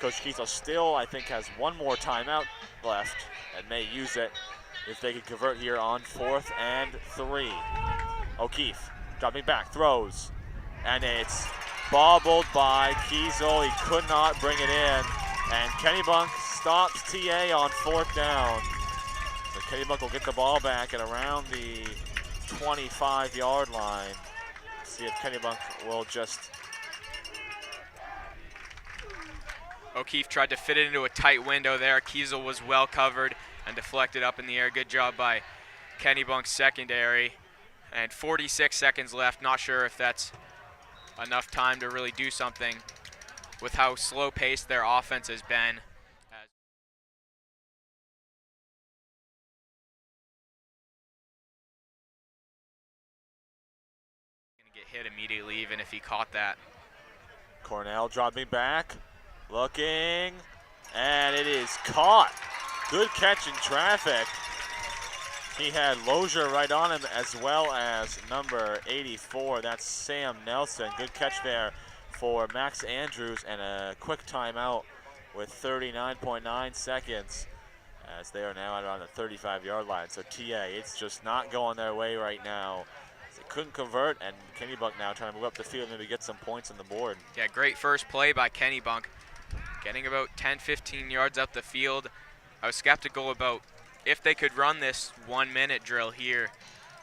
Coach Kiesel still, I think, has one more timeout left and may use it if they can convert here on 4th and 3. O'Keefe dropping back, throws, and it's bobbled by Kiesel. He could not bring it in, and Kennebunk stops TA on 4th down. So Kennebunk will get the ball back at around the 25-yard line. See if Kennebunk will just... O'Keefe tried to fit it into a tight window there. Kiesel was well covered and deflected up in the air. Good job by Kennebunk's secondary. And 46 seconds left. Not sure if that's enough time to really do something with how slow-paced their offense has been. Gonna get hit immediately, even if he caught that. Cornell dropping back, looking, and it is caught. Good catch in traffic. He had Lozier right on him, as well as number 84. That's Sam Nelson. Good catch there for Max Andrews, and a quick timeout with 39.9 seconds, as they are now at around the 35-yard line. So TA, it's just not going their way right now. They couldn't convert, and Kennebunk now trying to move up the field and maybe get some points on the board. Yeah, great first play by Kennebunk. Getting about 10, 15 yards up the field. I was skeptical about if they could run this 1-minute drill here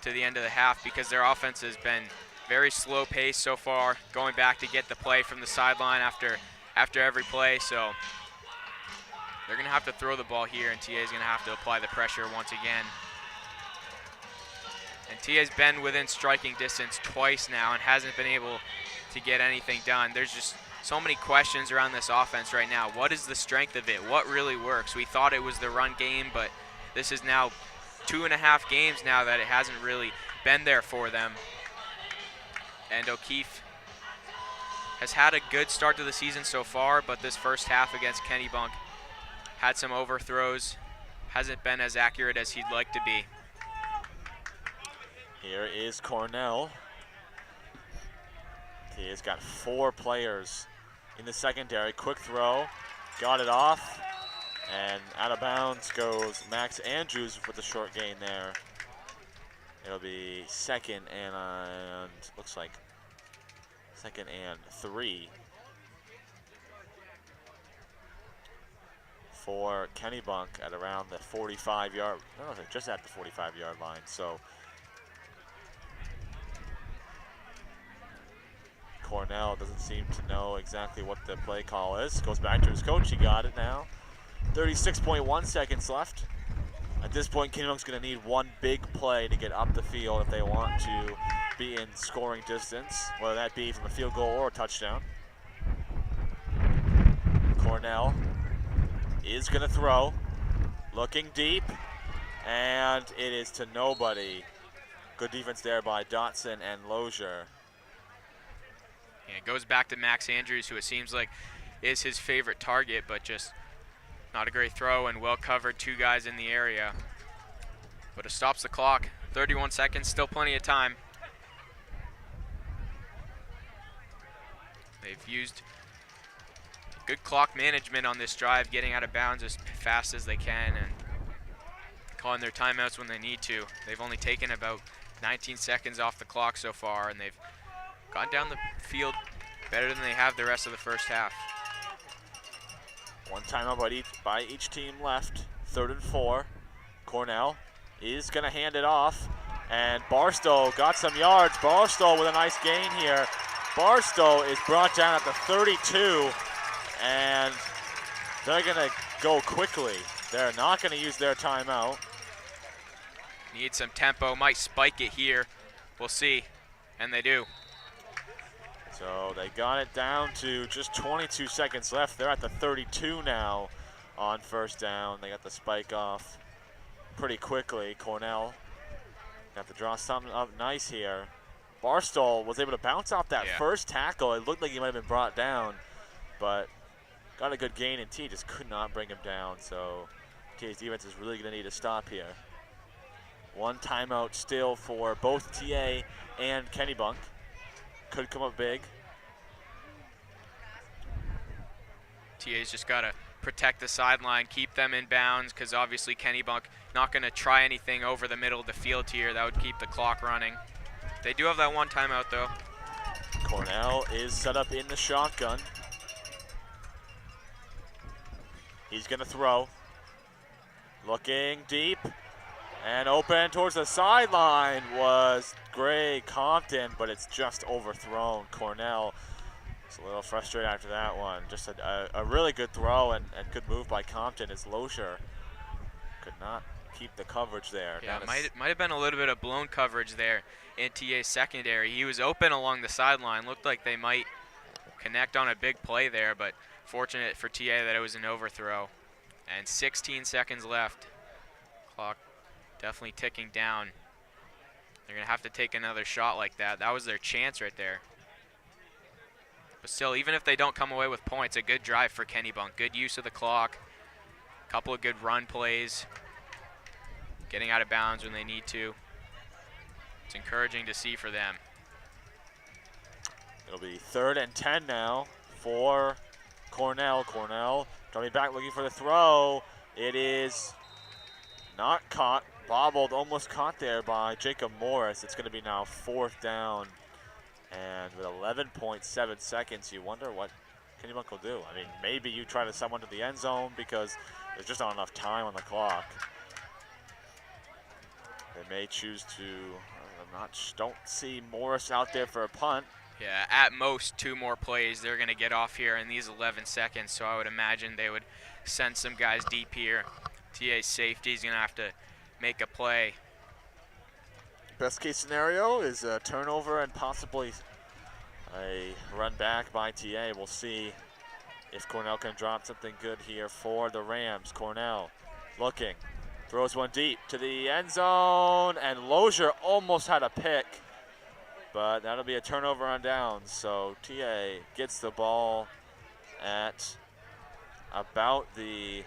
to the end of the half, because their offense has been very slow paced so far, going back to get the play from the sideline after every play. So they're going to have to throw the ball here, and TA is going to have to apply the pressure once again. And TA's been within striking distance twice now and hasn't been able to get anything done. There's just so many questions around this offense right now. What is the strength of it? What really works? We thought it was the run game, but this is now 2.5 games now that it hasn't really been there for them. And O'Keefe has had a good start to the season so far, but this first half against Kennebunk had some overthrows. Hasn't been as accurate as he'd like to be. Here is Cornell. He has got 4 players in the secondary. Quick throw, got it off, and out of bounds goes Max Andrews with the short gain there. It'll be second and looks like 2nd and 3 for Kennebunk at around the 45-yard, no, just at the 45-yard line. So Cornell doesn't seem to know exactly what the play call is. Goes back to his coach, he got it now. 36.1 seconds left. At this point, Kennebunk's gonna need one big play to get up the field if they want to be in scoring distance, whether that be from a field goal or a touchdown. Cornell is gonna throw, looking deep, and it is to nobody. Good defense there by Dotson and Lozier. Yeah, it goes back to Max Andrews, who it seems like is his favorite target, but just not a great throw and well covered, 2 guys in the area. But it stops the clock. 31 seconds, still plenty of time. They've used good clock management on this drive, getting out of bounds as fast as they can and calling their timeouts when they need to. They've only taken about 19 seconds off the clock so far, and they've gone down the field better than they have the rest of the first half. One timeout by each team left. 3rd and 4. Cornell is gonna hand it off, and Barstow got some yards. Barstow with a nice gain here. Barstow is brought down at the 32, and they're gonna go quickly. They're not gonna use their timeout. Need some tempo, might spike it here. We'll see, and they do. So they got it down to just 22 seconds left. They're at the 32 now on 1st down. They got the spike off pretty quickly. Cornell got to draw something up nice here. Barstow was able to bounce off that first tackle. It looked like he might have been brought down, but got a good gain, and T just could not bring him down. So TA's defense is really going to need to stop here. One timeout still for both TA and Kennebunk. Could come up big. TA's just got to protect the sideline, keep them in bounds, because obviously Kennebunk not going to try anything over the middle of the field here. That would keep the clock running. They do have that one timeout, though. Cornell is set up in the shotgun. He's going to throw. Looking deep. And open towards the sideline was Greg Compton, but it's just overthrown. Cornell is a little frustrated after that one. Just a really good throw and good move by Compton as Lozier could not keep the coverage there. Yeah, might have been a little bit of blown coverage there in TA's secondary. He was open along the sideline. Looked like they might connect on a big play there, but fortunate for TA that it was an overthrow. And 16 seconds left. Clock definitely ticking down. They're going to have to take another shot like that. That was their chance right there. But still, even if they don't come away with points, a good drive for Kennebunk. Good use of the clock. Couple of good run plays. Getting out of bounds when they need to. It's encouraging to see for them. It'll be 3rd and 10 now for Cornell. Cornell coming back looking for the throw. It is not caught. Bobbled, almost caught there by Jacob Morris. It's going to be now 4th down. And with 11.7 seconds, you wonder what Kennebunk will do. I mean, maybe you try to someone to the end zone because there's just not enough time on the clock. They may choose to, don't see Morris out there for a punt. Yeah, at most 2 more plays. They're going to get off here in these 11 seconds. So I would imagine they would send some guys deep here. TA's safety is going to have to make a play. Best case scenario is a turnover and possibly a run back by TA. We'll see if Cornell can drop something good here for the Rams. Cornell looking, throws one deep to the end zone, and Lozier almost had a pick. but that'll be a turnover on downs. So TA gets the ball at about the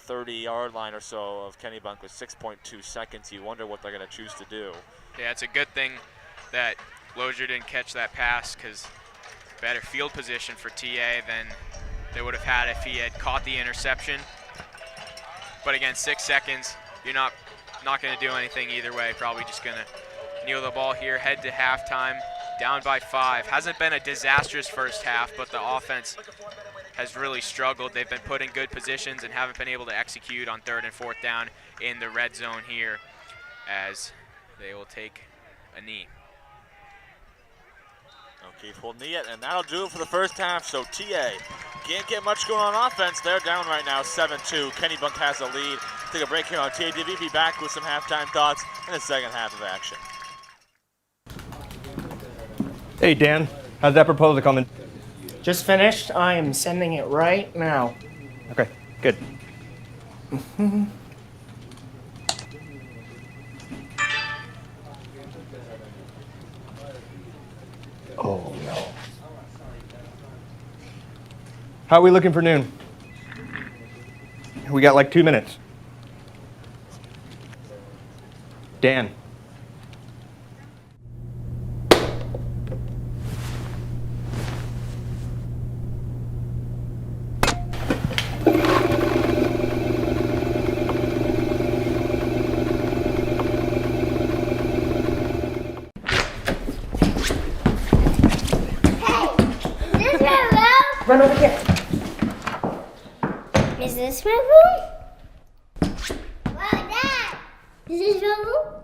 30-yard line or so of Kennebunk with 6.2 seconds. You wonder what they're going to choose to do. Yeah, it's a good thing that Lozier didn't catch that pass, because better field position for TA than they would have had if he had caught the interception. But again, 6 seconds, you're not going to do anything either way. Probably just going to kneel the ball here, head to halftime, down by 5. Hasn't been a disastrous first half, but the offense has really struggled. They've been put in good positions and haven't been able to execute on 3rd and 4th down in the red zone here, as they will take a knee. O'Keefe will knee it, and that'll do it for the first half. So TA can't get much going on offense. They're down right now, 7-2. Kennebunk has the lead. Take a break here on TATV. Be back with some halftime thoughts in the second half of action. Hey, Dan, how's that proposal coming? Just finished. I am sending it right now. Okay, good. Oh, no. How are we looking for noon? We got like 2 minutes. Dan. Run over here. Is this my room? Wow, Dad! Is this your room?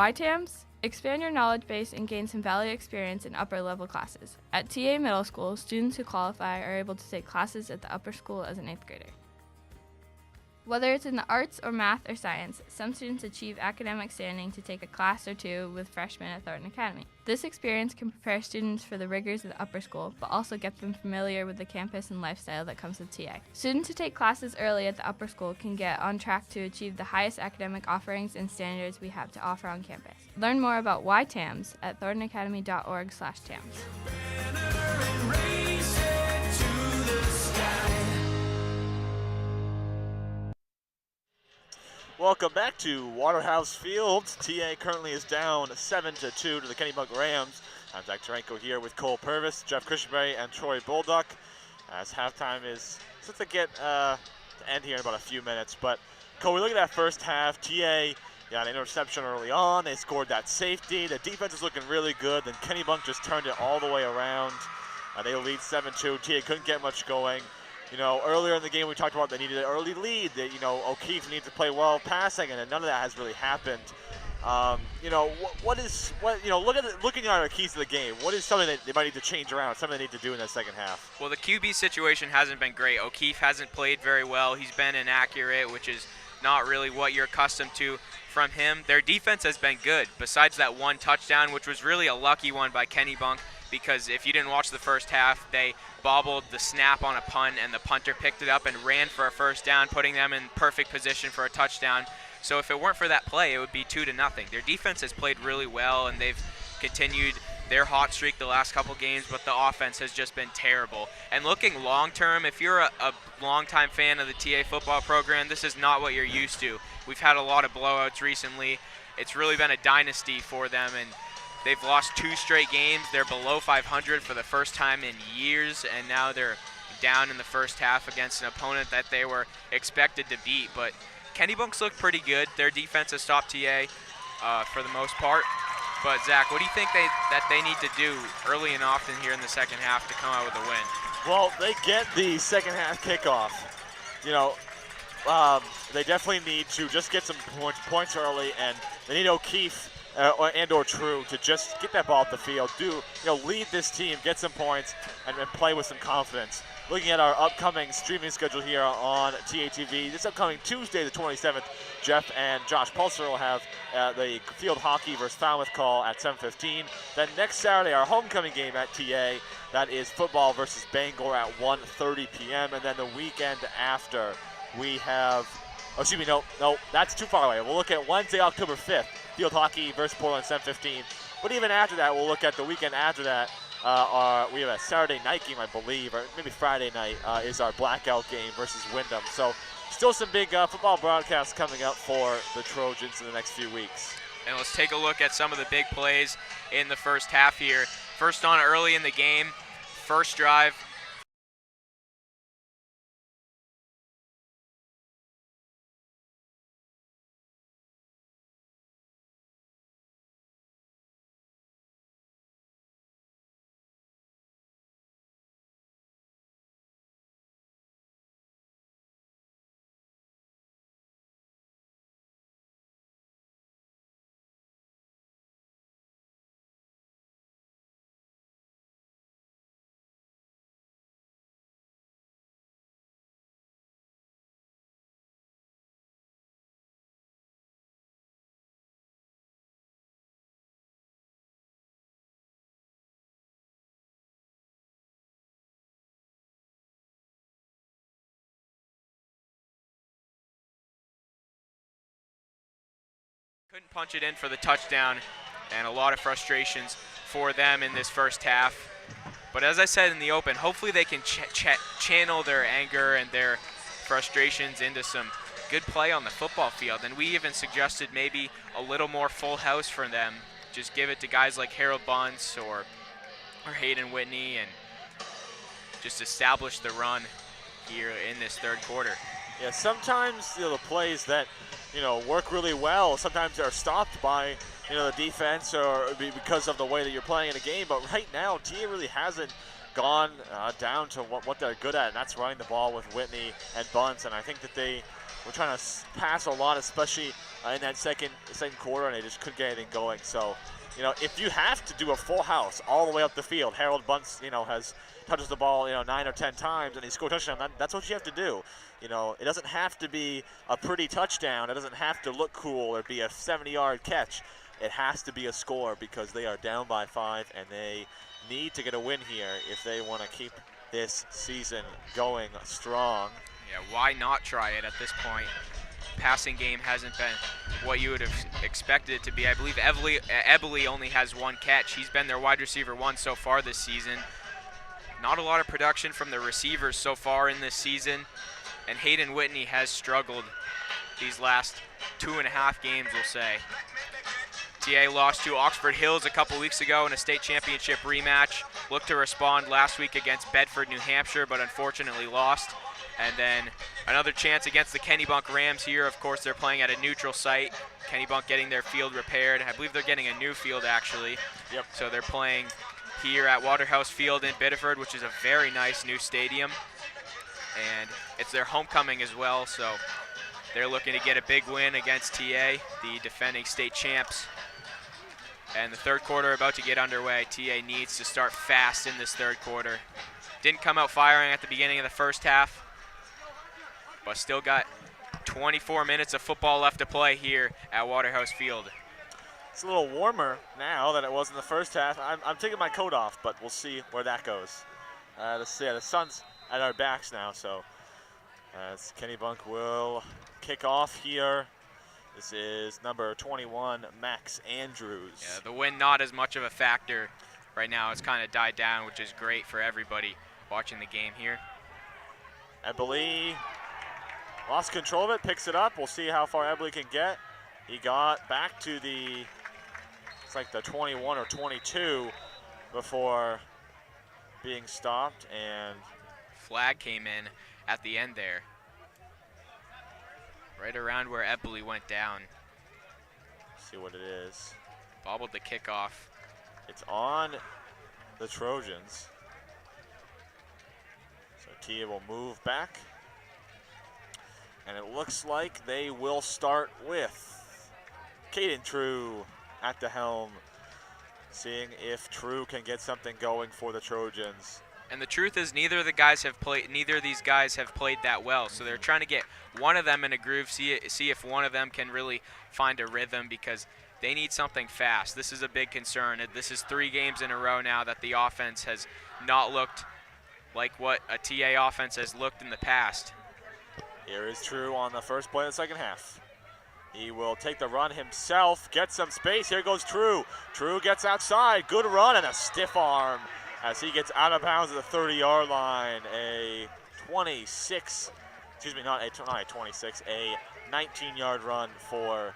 YTAMs? Expand your knowledge base and gain some valuable experience in upper level classes. At TA Middle School, students who qualify are able to take classes at the upper school as an 8th grader. Whether it's in the arts or math or science, some students achieve academic standing to take a class or two with freshmen at Thornton Academy. This experience can prepare students for the rigors of the upper school, but also get them familiar with the campus and lifestyle that comes with TA. Students who take classes early at the upper school can get on track to achieve the highest academic offerings and standards we have to offer on campus. Learn more about YTAMs at thorntonacademy.org/TAMs. Welcome back to Waterhouse Field. TA currently is down 7-2 to the Kennebunk Rams. I'm Zach Tarenko here with Cole Purvis, Jeff Christenberry, and Troy Bolduck. As halftime is set to get to end here in about a few minutes. But Cole, we look at that first half. TA got an interception early on. They scored that safety. The defense is looking really good. Then Kennebunk just turned it all the way around. They lead 7-2. TA couldn't get much going. You know, earlier in the game we talked about they needed an early lead. That, you know, O'Keefe needs to play well passing, and none of that has really happened. You know, looking at our keys to the game, what is something that they might need to change around, something they need to do in that second half? Well, the QB situation hasn't been great. O'Keefe hasn't played very well. He's been inaccurate, which is not really what you're accustomed to from him. Their defense has been good, besides that one touchdown, which was really a lucky one by Kennebunk, because if you didn't watch the first half, they bobbled the snap on a punt, and the punter picked it up and ran for a first down, putting them in perfect position for a touchdown. So if it weren't for that play, it would be 2-0. Their defense has played really well, and they've continued their hot streak the last couple games, but the offense has just been terrible. And looking long-term, if you're a long-time fan of the TA football program, this is not what you're used to. We've had a lot of blowouts recently. It's really been a dynasty for them, and they've lost 2 straight games. They're below 500 for the first time in years, and now they're down in the first half against an opponent that they were expected to beat. But Kennebunk's look pretty good. Their defense has stopped TA for the most part. But Zach, what do you think that they need to do early and often here in the second half to come out with a win? Well, they get the second half kickoff. You know, they definitely need to just get some points early, and they need O'Keefe or True to just get that ball up the field, lead this team, get some points, and play with some confidence. Looking at our upcoming streaming schedule here on TATV, this upcoming Tuesday, the 27th, Jeff and Josh Pulser will have the field hockey versus Falmouth call at 7:15. Then next Saturday, our homecoming game at TA, that is football versus Bangor at 1:30 p.m. And then the weekend after, we have, no, that's too far away. We'll look at Wednesday, October 5th, field hockey versus Portland 7:15. But even after that, we'll look at the weekend after that. We have a Saturday night game, I believe, or maybe Friday night is our blackout game versus Wyndham. So still some big football broadcasts coming up for the Trojans in the next few weeks. And let's take a look at some of the big plays in the first half here. First on early in the game, first drive. Couldn't punch it in for the touchdown, and a lot of frustrations for them in this first half. But as I said in the open, hopefully they can channel their anger and their frustrations into some good play on the football field. And we even suggested maybe a little more full house for them. Just give it to guys like Harold Bunce or Hayden Whitney and just establish the run here in this third quarter. Yeah, sometimes the plays that work really well, sometimes they're stopped by the defense or because of the way that you're playing in a game. But right now, TA really hasn't gone down to what they're good at, and that's running the ball with Whitney and Bunce. And I think that they were trying to pass a lot, especially in that second quarter, and they just couldn't get anything going. So, you know, if you have to do a full house all the way up the field, Harold Bunce, you know, touches the ball, you know, 9 or 10 times, and he scored a touchdown. That's what you have to do. You know, it doesn't have to be a pretty touchdown. It doesn't have to look cool or be a 70-yard catch. It has to be a score because they are down by 5, and they need to get a win here if they want to keep this season going strong. Yeah, why not try it at this point? Passing game hasn't been what you would have expected it to be. I believe Eberle only has 1 catch. He's been their wide receiver 1 so far this season. Not a lot of production from the receivers so far in this season, and Hayden Whitney has struggled these last 2.5 games, we'll say. TA lost to Oxford Hills a couple weeks ago in a state championship rematch. Looked to respond last week against Bedford, New Hampshire, but unfortunately lost. And then another chance against the Kennebunk Rams here. Of course, they're playing at a neutral site. Kennebunk getting their field repaired. I believe they're getting a new field, actually. Yep. So they're playing here at Waterhouse Field in Biddeford, which is a very nice new stadium. And it's their homecoming as well, so they're looking to get a big win against TA, the defending state champs. And the third quarter about to get underway. TA needs to start fast in this third quarter. Didn't come out firing at the beginning of the first half, but still got 24 minutes of football left to play here at Waterhouse Field. It's a little warmer now than it was in the first half. I'm taking my coat off, but we'll see where that goes. Let's see, the sun's at our backs now, so as Kennebunk will kick off here. This is number 21, Max Andrews. Yeah, the wind not as much of a factor right now. It's kind of died down, which is great for everybody watching the game here. Eberle lost control of it, picks it up. We'll see how far Eberle can get. He got back to it's like the 21 or 22 before being stopped, and flag came in at the end there, right around where Eberle went down. See what it is. Bobbled the kickoff. It's on the Trojans. So Tia will move back. And it looks like they will start with Caden True at the helm, seeing if True can get something going for the Trojans. And the truth is, neither of these guys have played that well. So they're trying to get one of them in a groove, see if one of them can really find a rhythm, because they need something fast. This is a big concern. This is 3 games in a row now that the offense has not looked like what a TA offense has looked in the past. Here is True on the first play of the second half. He will take the run himself, get some space. Here goes True. True gets outside. Good run and a stiff arm as he gets out of bounds at the 30-yard line. A 26, excuse me, not a 26, a 19-yard run for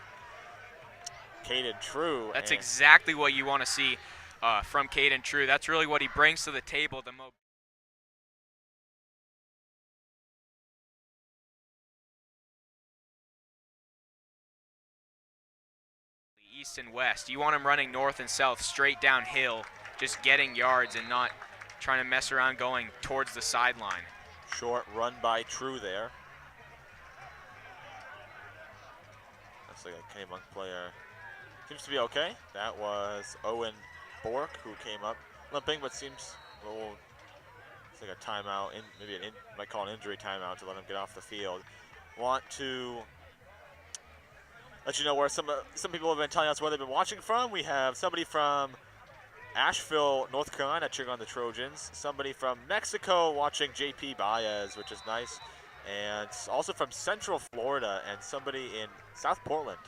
Caden True. That's exactly what you want to see from Caden True. That's really what he brings to the table. East and west. You want him running north and south, straight downhill, just getting yards and not trying to mess around going towards the sideline. Short run by True there. That's like a Kennebunk player. Seems to be okay. That was Owen Bork who came up limping, but seems a little, it's like a timeout, might call an injury timeout to let him get off the field. Want to let you know where some people have been telling us where they've been watching from. We have somebody from Asheville, North Carolina cheering on the Trojans, somebody from Mexico watching JP Baez, which is nice, and also from Central Florida, and somebody in South Portland.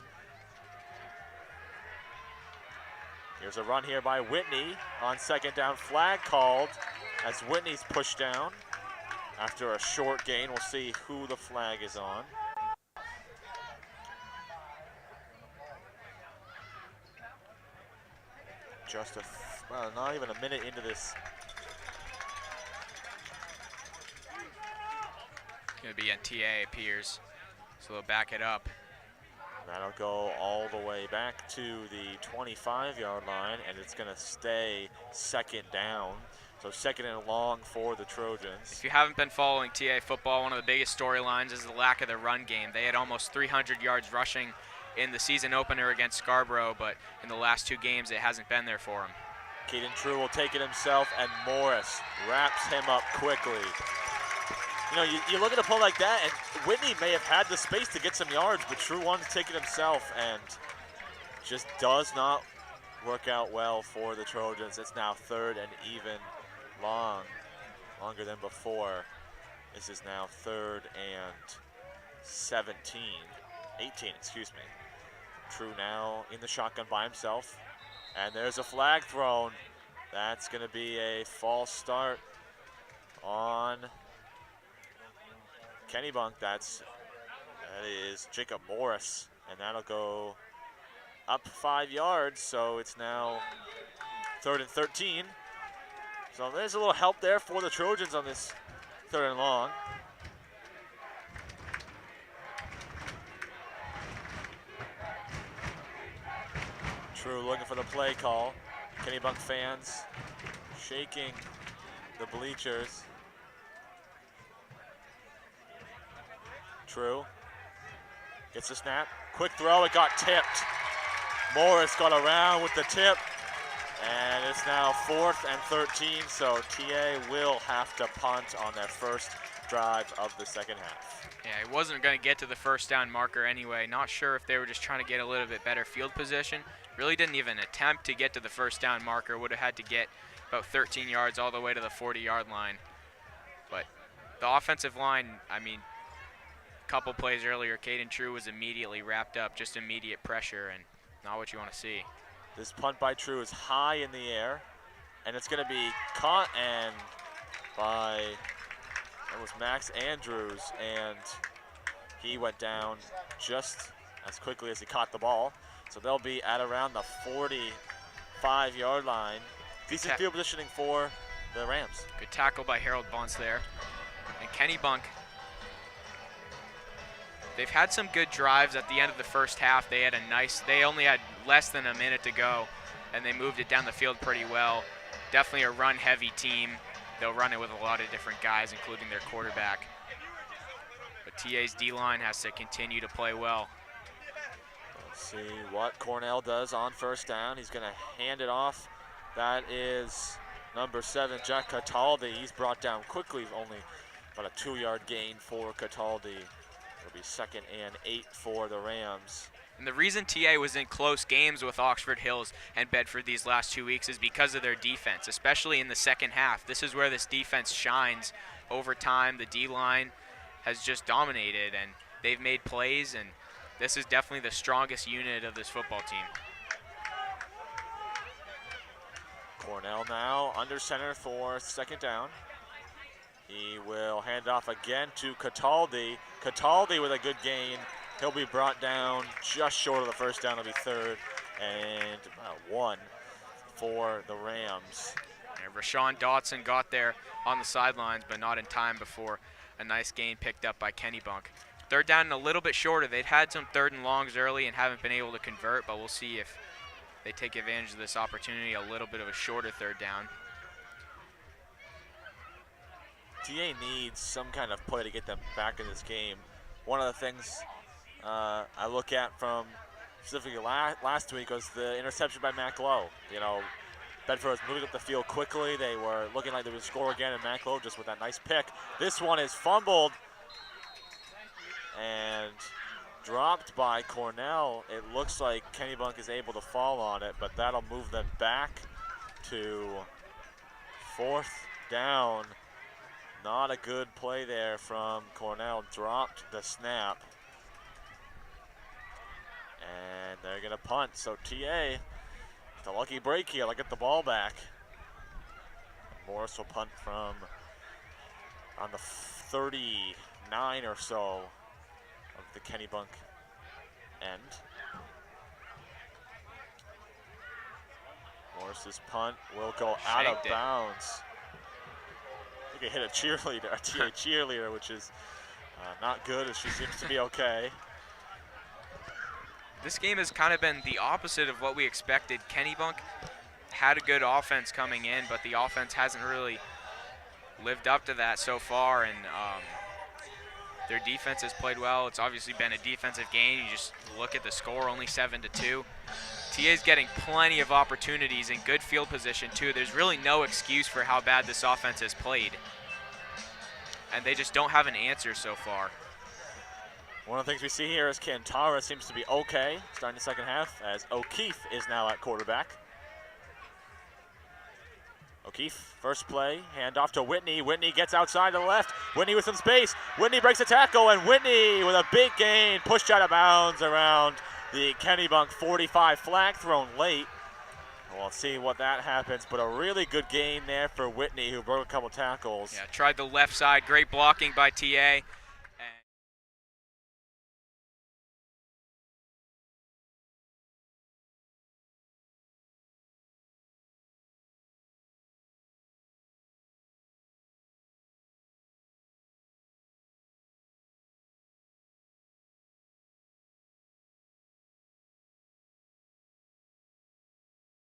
Here's a run here by Whitney on second down, flag called as Whitney's pushed down after a short gain. We'll see who the flag is on. Just well, not even a minute into this. Going to be on TA, appears, so they'll back it up. That'll go all the way back to the 25-yard line, and it's going to stay second down. So 2nd and long for the Trojans. If you haven't been following TA football, one of the biggest storylines is the lack of the run game. They had almost 300 yards rushing in the season opener against Scarborough, but in the last 2 games it hasn't been there for them. Caden True will take it himself, and Morris wraps him up quickly. You know, you look at a play like that, and Whitney may have had the space to get some yards, but True wanted to take it himself, and just does not work out well for the Trojans. It's now 3rd and even longer than before. This is now 3rd and 18, excuse me. True now in the shotgun by himself, and there's a flag thrown. That's going to be a false start on Kennebunk. That is Jacob Morris, and that'll go up 5 yards, so it's now 3rd and 13. So there's a little help there for the Trojans on this 3rd and long. True looking for the play call. Kennebunk fans shaking the bleachers. True gets the snap. Quick throw, it got tipped. Morris got around with the tip, and it's now 4th and 13, so TA will have to punt on their first drive of the 2nd half. Yeah, he wasn't going to get to the first down marker anyway. Not sure if they were just trying to get a little bit better field position. Really didn't even attempt to get to the first down marker. Would have had to get about 13 yards all the way to the 40-yard line. But the offensive line, I mean, a couple plays earlier, Caden True was immediately wrapped up, just immediate pressure, and not what you want to see. This punt by True is high in the air, and it's going to be caught and by, that was Max Andrews, and he went down just as quickly as he caught the ball. So they'll be at around the 45-yard line. Decent field positioning for the Rams. Good tackle by Harold Bunce there. And Kennebunk, they've had some good drives at the end of the first half. They only had less than a minute to go, and they moved it down the field pretty well. Definitely a run-heavy team. They'll run it with a lot of different guys, including their quarterback. But TA's D-line has to continue to play well. Let's see what Cornell does on first down. He's going to hand it off. That is number 7, Jack Cataldi. He's brought down quickly, only about a 2-yard gain for Cataldi. It'll be 2nd and 8 for the Rams. And the reason TA was in close games with Oxford Hills and Bedford these last 2 weeks is because of their defense, especially in the second half. This is where this defense shines. Over time, the D-line has just dominated, and they've made plays, and this is definitely the strongest unit of this football team. Cornell now under center for 2nd down. He will hand off again to Cataldi. Cataldi with a good gain. He'll be brought down just short of the first down. It'll be 3rd and 1 for the Rams. And Rashawn Dotson got there on the sidelines, but not in time before a nice gain picked up by Kennebunk. 3rd down and a little bit shorter. They'd had some 3rd and longs early and haven't been able to convert, but we'll see if they take advantage of this opportunity, a little bit of a shorter 3rd down. TA needs some kind of play to get them back in this game. One of the things I look at from specifically last week was the interception by Mac Lowe. You know, Bedford was moving up the field quickly. They were looking like they would score again, and Mac Lowe just with that nice pick. This one is fumbled and dropped by Cornell. It looks like Kennebunk is able to fall on it, but that'll move them back to 4th down. Not a good play there from Cornell. Dropped the snap. And they're going to punt. So TA, it's a lucky break here. They'll get the ball back. Morris will punt from on the 39 or so of the Kennebunk end. Morris's punt will go out of bounds. I think it hit a cheerleader, a TA cheerleader, which is not good, as she seems to be okay. This game has kind of been the opposite of what we expected. Kennebunk had a good offense coming in, but the offense hasn't really lived up to that so far, and their defense has played well. It's obviously been a defensive game. You just look at the score, only 7-2. TA's getting plenty of opportunities in good field position too. There's really no excuse for how bad this offense has played, and they just don't have an answer so far. One of the things we see here is Kantara seems to be okay starting the second half, as O'Keefe is now at quarterback. O'Keefe, first play, handoff to Whitney. Whitney gets outside to the left. Whitney with some space. Whitney breaks a tackle, and Whitney with a big gain, pushed out of bounds around the Kennebunk 45, flag thrown late. We'll see what that happens, but a really good gain there for Whitney, who broke a couple tackles. Yeah, tried the left side. Great blocking by TA.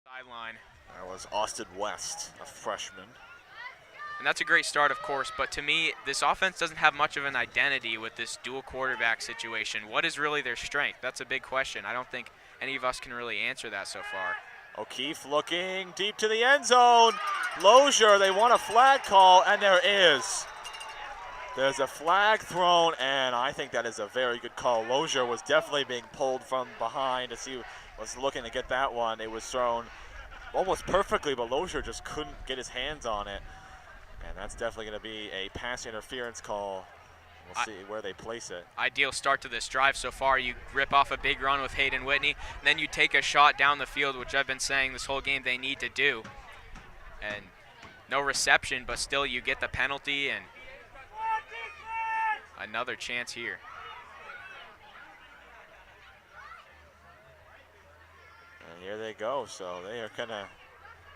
Sideline. That was Austin West, a freshman. And that's a great start, of course, but to me, this offense doesn't have much of an identity with this dual quarterback situation. What is really their strength? That's a big question. I don't think any of us can really answer that so far. O'Keefe looking deep to the end zone. Lozier, they want a flag call, and there is. There's a flag thrown, and I think that is a very good call. Lozier was definitely being pulled from behind to see, was looking to get that one. It was thrown almost perfectly, but Lozier just couldn't get his hands on it. And that's definitely going to be a pass interference call. We'll see where they place it. Ideal start to this drive so far. You rip off a big run with Hayden Whitney, and then you take a shot down the field, which I've been saying this whole game they need to do. And no reception, but still you get the penalty, and another chance here. And here they go. So they are kind of,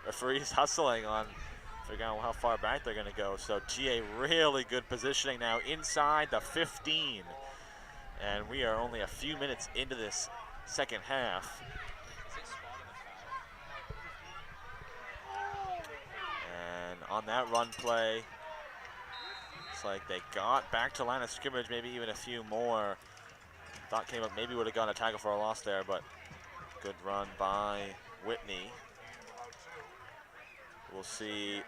referees hustling on figuring out how far back they're going to go. So TA really good positioning now inside the 15. And we are only a few minutes into this second half. And on that run play, it's like they got back to line of scrimmage, maybe even a few more. Thought came up, maybe would have gone a tackle for a loss there, but good run by Whitney. We'll see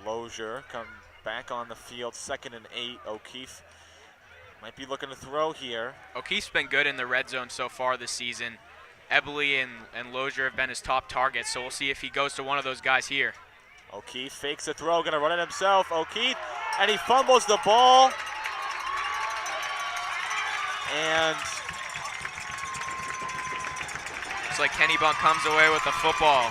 Lozier come back on the field, 2nd and 8. O'Keefe might be looking to throw here. O'Keefe's been good in the red zone so far this season. Eberle and Lozier have been his top targets, so we'll see if he goes to one of those guys here. O'Keefe fakes a throw, gonna run it himself. O'Keefe, and he fumbles the ball. And it's like Kennebunk comes away with the football.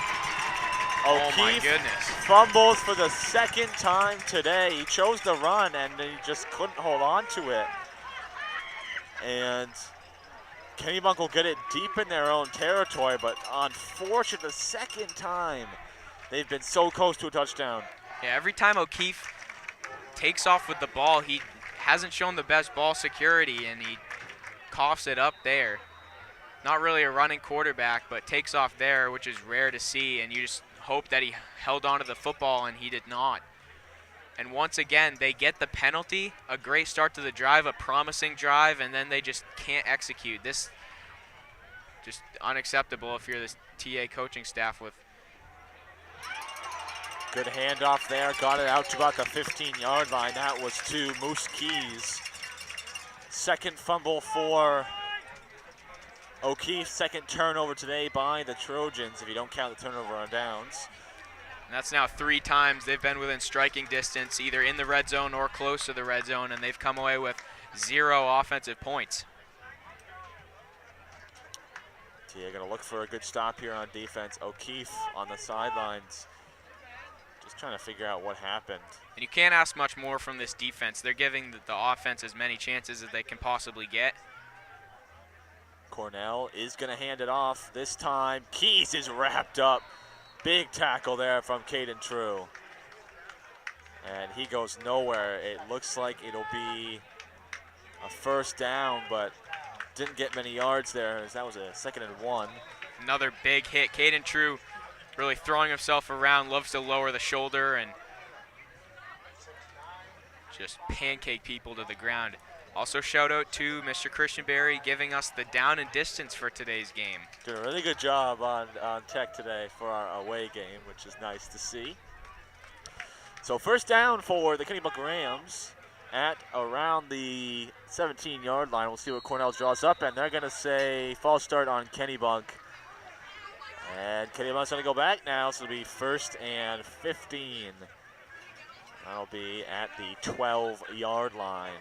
O'Keefe, oh my goodness, fumbles for the 2nd time today. He chose to run and he just couldn't hold on to it. And Kennebunk will get it deep in their own territory, but unfortunate, the 2nd time they've been so close to a touchdown. Yeah, every time O'Keefe takes off with the ball, he hasn't shown the best ball security, and he coughs it up there. Not really a running quarterback, but takes off there, which is rare to see, and you just hope that he held onto the football, and he did not. And once again, they get the penalty, a great start to the drive, a promising drive, and then they just can't execute. This just unacceptable if you're the TA coaching staff. With good handoff there, got it out to about the 15-yard line. That was to Moose Keys. 2nd fumble for O'Keefe, 2nd turnover today by the Trojans, if you don't count the turnover on downs. And that's now 3 times they've been within striking distance, either in the red zone or close to the red zone, and they've come away with 0 offensive points. TA gonna look for a good stop here on defense. O'Keefe on the sidelines, just trying to figure out what happened. And you can't ask much more from this defense. They're giving the offense as many chances as they can possibly get. Cornell is gonna hand it off this time. Keys is wrapped up. Big tackle there from Caden True. And he goes nowhere. It looks like it'll be a 1st down, but didn't get many yards there, as that was a 2nd and 1. Another big hit. Caden True really throwing himself around, loves to lower the shoulder and just pancake people to the ground. Also shout out to Mr. Christian Berry giving us the down and distance for today's game. Did a really good job on tech today for our away game, which is nice to see. So first down for the Kennebunk Rams at around the 17-yard line. We'll see what Cornell draws up, and they're going to say false start on Kennebunk. And Kennebunk's going to go back now, so it'll be 1st and 15. That'll be at the 12-yard line.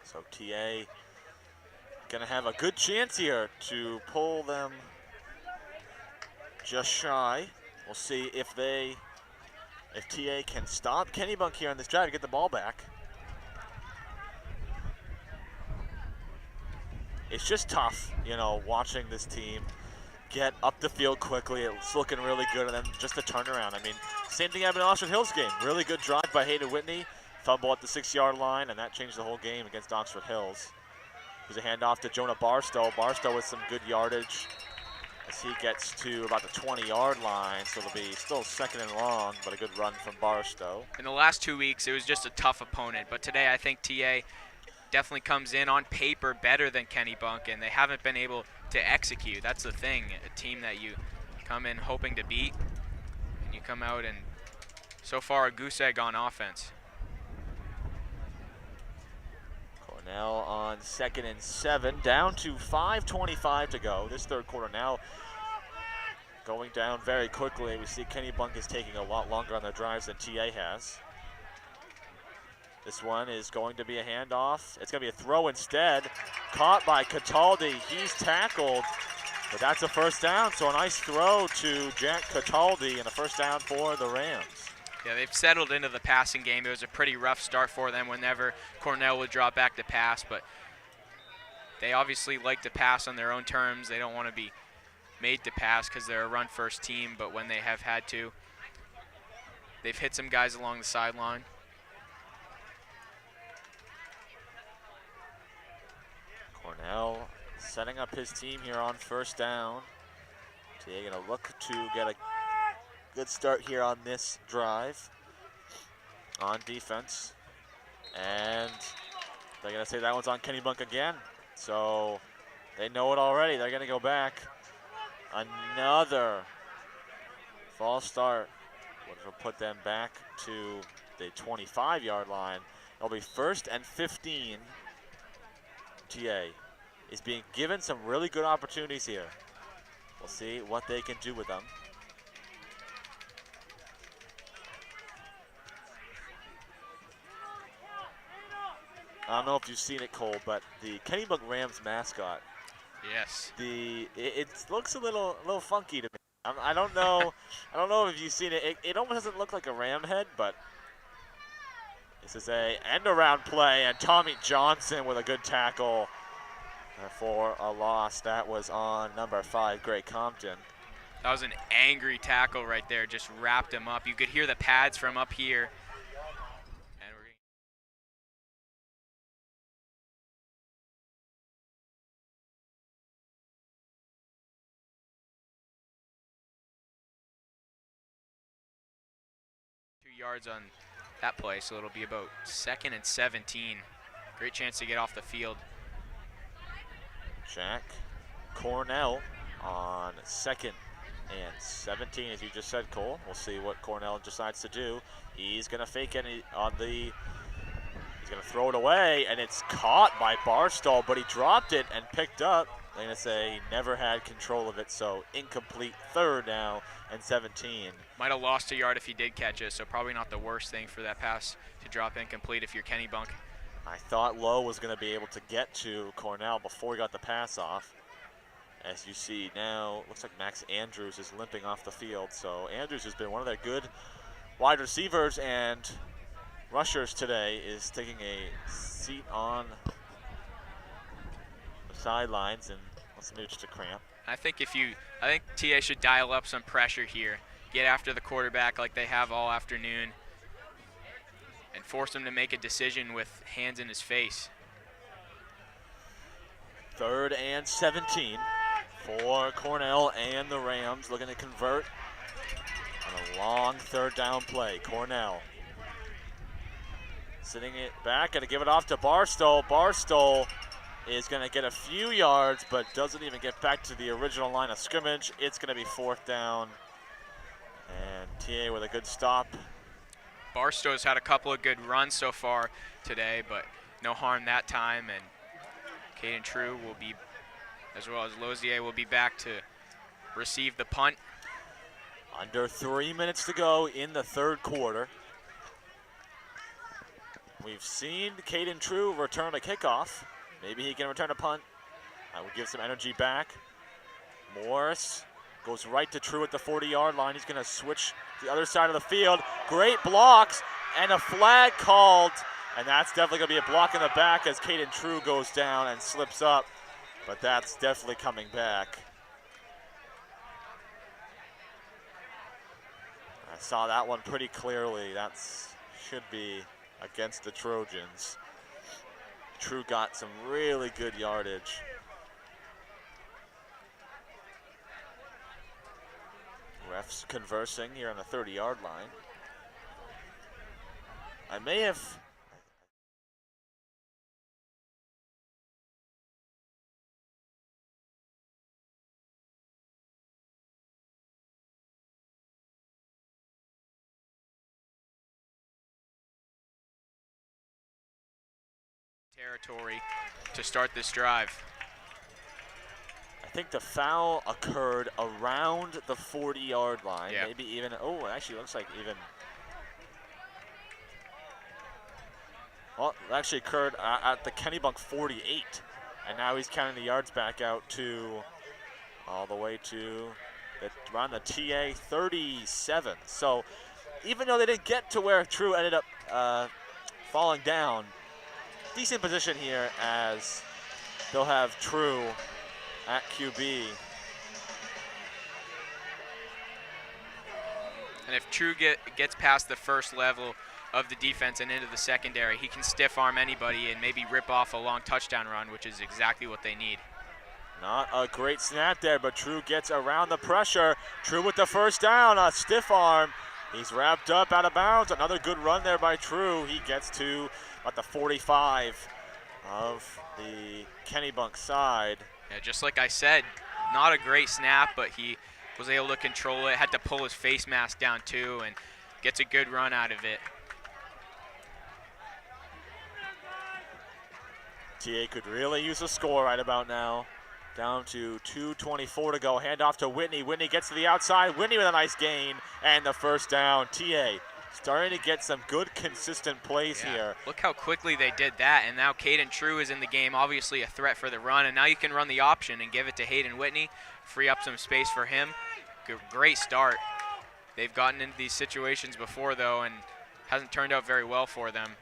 So TA going to have a good chance here to pull them just shy. We'll see if TA can stop Kennebunk here on this drive to get the ball back. It's just tough, you know, watching this team get up the field quickly. It's looking really good, and then just the turnaround. I mean, same thing happened in Oxford Hills game. Really good drive by Hayden Whitney. Fumble at the 6-yard line, and that changed the whole game against Oxford Hills. There's a handoff to Jonah Barstow. Barstow with some good yardage as he gets to about the 20-yard line, so it'll be still 2nd and long, but a good run from Barstow. In the last 2 weeks, it was just a tough opponent, but today I think TA definitely comes in on paper better than Kennebunk, and they haven't been able to execute. That's the thing, a team that you come in hoping to beat, and you come out and so far a goose egg on offense. Cornell on 2nd and 7, down to 5:25 to go. This third quarter now going down very quickly. We see Kennebunk is taking a lot longer on their drives than TA has. This one is going to be a handoff. It's going to be a throw instead. Caught by Cataldi. He's tackled, but that's a first down. So a nice throw to Jack Cataldi and a first down for the Rams. Yeah, they've settled into the passing game. It was a pretty rough start for them whenever Cornell would drop back to pass, but they obviously like to pass on their own terms. They don't want to be made to pass because they're a run-first team, but when they have had to, they've hit some guys along the sideline. Cornell setting up his team here on first down. They're going to look to get a good start here on this drive on defense. And they're going to say that one's on Kennebunk again. So they know it already. They're going to go back. Another false start, which will put them back to the 25-yard line. It'll be 1st and 15. TA is being given some really good opportunities here. We'll see what they can do with them. I don't know if you've seen it, Cole, but the Kennebunk Rams mascot. Yes. It looks a little funky to me. I don't know. I don't know if you've seen it. It almost doesn't look like a ram head, but this is a end-around play, and Tommy Johnson with a good tackle for a loss. That was on number 5, Gray Compton. That was an angry tackle right there. Just wrapped him up. You could hear the pads from up here. And we're 2 yards on that play, so it'll be about 2nd and 17. Great chance to get off the field. Jack Cornell on 2nd and 17, as you just said, Cole. We'll see what Cornell decides to do. He's going to fake it on the, he's going to throw it away, and it's caught by Barstow, but he dropped it and picked up. They're going to say he never had control of it, so incomplete. 3rd now and 17. Might have lost a yard if he did catch it, so probably not the worst thing for that pass to drop incomplete if you're Kennebunk. I thought Lowe was going to be able to get to Cornell before he got the pass off. As you see now, looks like Max Andrews is limping off the field. So Andrews has been one of their good wide receivers and rushers today, is taking a seat on the sidelines and wants maybe just a cramp. I think TA should dial up some pressure here. Get after the quarterback like they have all afternoon and force him to make a decision with hands in his face. 3rd and 17 for Cornell and the Rams, looking to convert on a long third down play. Cornell sitting it back, going to give it off to Barstow. Barstow is going to get a few yards, but doesn't even get back to the original line of scrimmage. It's going to be fourth down, and TA with a good stop. Barstow's had a couple of good runs so far today, but no harm that time, and Caden True will be, as well as Lozier, will be back to receive the punt. Under 3 minutes to go in the third quarter. We've seen Caden True return a kickoff. Maybe he can return a punt. I will give some energy back. Morris goes right to True at the 40-yard line. He's going to switch to the other side of the field. Great blocks and a flag called. And that's definitely going to be a block in the back as Caden True goes down and slips up. But that's definitely coming back. I saw that one pretty clearly. That should be against the Trojans. True got some really good yardage. Refs conversing here on the 30-yard line. I may have... territory to start this drive. I think the foul occurred around the 40-yard line. Yeah. Maybe even, oh, it actually looks like even, well, it actually occurred at the Kennebunk 48. And now he's counting the yards back out to, all the way to around the TA 37. So even though they didn't get to where True ended up falling down, decent position here as they'll have True at QB. And if True gets past the first level of the defense and into the secondary, he can stiff arm anybody and maybe rip off a long touchdown run, which is exactly what they need. Not a great snap there, but True gets around the pressure. True with the first down, a stiff arm. He's wrapped up out of bounds. Another good run there by True. He gets to about the 45 of the Kennebunk side. Yeah, just like I said, not a great snap, but he was able to control it, had to pull his face mask down too, and gets a good run out of it. TA could really use a score right about now. Down to 2:24 to go. Hand off to Whitney. Whitney gets to the outside. Whitney with a nice gain and the first down. TA starting to get some good consistent plays here. Look how quickly they did that, and now Caden True is in the game, obviously a threat for the run, and now you can run the option and give it to Hayden Whitney, free up some space for him. Great start. They've gotten into these situations before, though, and hasn't turned out very well for them.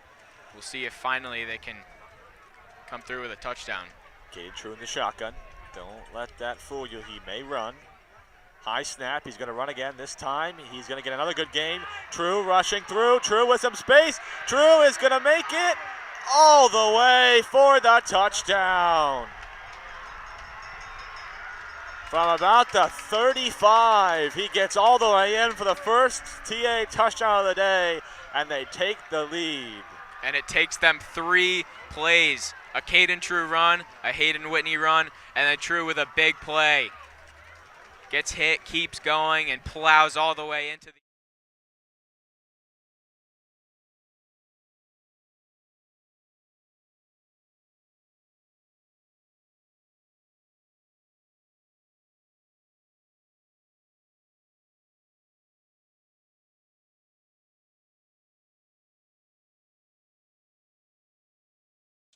We'll see if finally they can come through with a touchdown. Caden True in the shotgun. Don't let that fool you. He may run. High snap. He's going to run again this time. He's going to get another good gain. True rushing through. True with some space. True is going to make it all the way for the touchdown. From about the 35, he gets all the way in for the first TA touchdown of the day, and they take the lead. And it takes them 3 plays. A Caden True run, a Hayden Whitney run, and then True with a big play. Gets hit, keeps going, and plows all the way into the...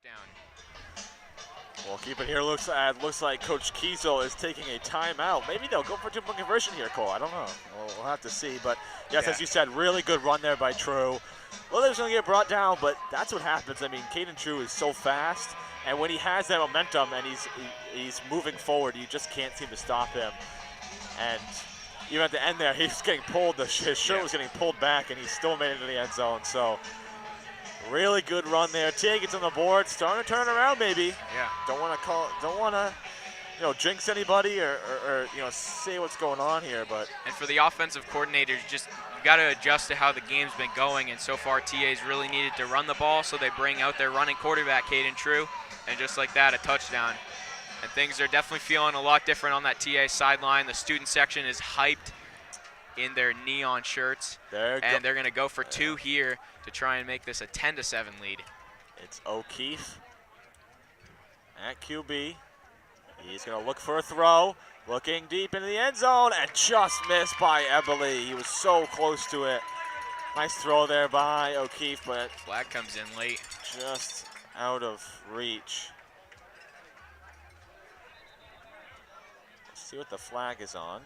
down. Well, keep it here. Looks like Coach Kiesel is taking a timeout. Maybe they'll go for two-point conversion here, Cole. I don't know. We'll have to see. But, yes, as you said, really good run there by True. Well, they're going to get brought down, but that's what happens. I mean, Caden True is so fast, and when he has that momentum and he's moving forward, you just can't seem to stop him. And even at the end there, he's getting pulled. His shirt was getting pulled back, and he still made it into the end zone. So, really good run there. TA gets on the board, starting to turn around maybe. Yeah. Don't want to jinx anybody or say what's going on here, but And for the offensive coordinators, just you got to adjust to how the game's been going. And so far, TA's really needed to run the ball, so they bring out their running quarterback, Caden True, and just like that, a touchdown. And things are definitely feeling a lot different on that TA sideline. The student section is hyped in their neon shirts, and they're going to go for 2 here to try and make this a 10-7 lead. It's O'Keefe at QB. He's going to look for a throw, looking deep into the end zone, and just missed by Eberle. He was so close to it. Nice throw there by O'Keefe, but Flag comes in late. Just out of reach. Let's see what the flag is on.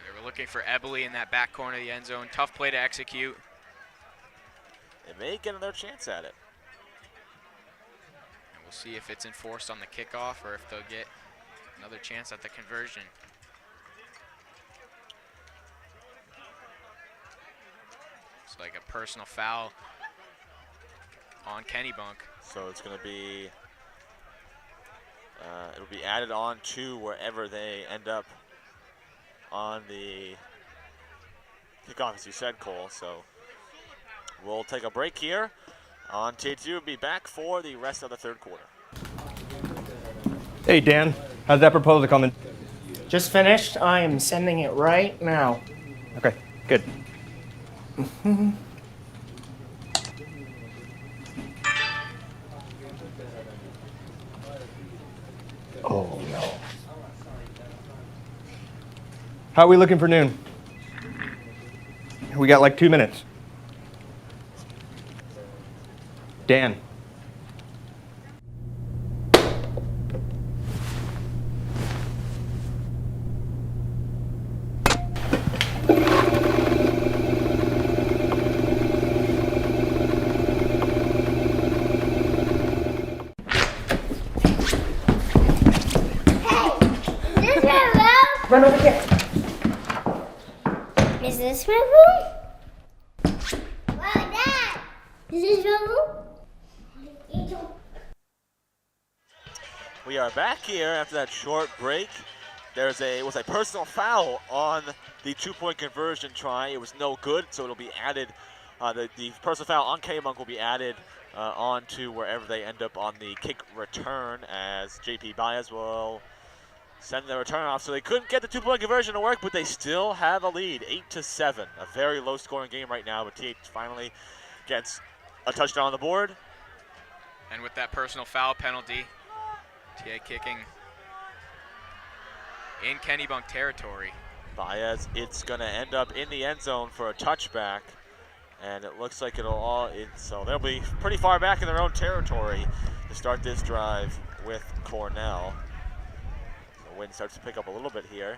They were looking for Eberle in that back corner of the end zone. Tough play to execute. They may get another chance at it. And we'll see if it's enforced on the kickoff or if they'll get another chance at the conversion. It's like a personal foul on Kennebunk. So it's going to be, it'll be added on to wherever they end up on the kickoff, as you said, Cole. So we'll take a break here on T2. We'll be back for the rest of the third quarter. Hey, Dan, how's that proposal coming? Just finished. I am sending it right now. Okay, good. Oh, no. How are we looking for noon? We got like 2 minutes. Dan. Run over here. Is this my room? Wow, Dad! Is this your room? We are back here after that short break. Was a personal foul on the 2-point conversion try. It was no good, so it'll be added. The personal foul on Kennebunk will be added on to wherever they end up on the kick return, as JP Baez will send the return off. So they couldn't get the 2-point conversion to work, but they still have a lead, 8-7. A very low-scoring game right now, but TA finally gets a touchdown on the board. And with that personal foul penalty, TA kicking in Kennebunk territory. Baez, it's going to end up in the end zone for a touchback, and it looks like so they'll be pretty far back in their own territory to start this drive with Cornell. The wind starts to pick up a little bit here.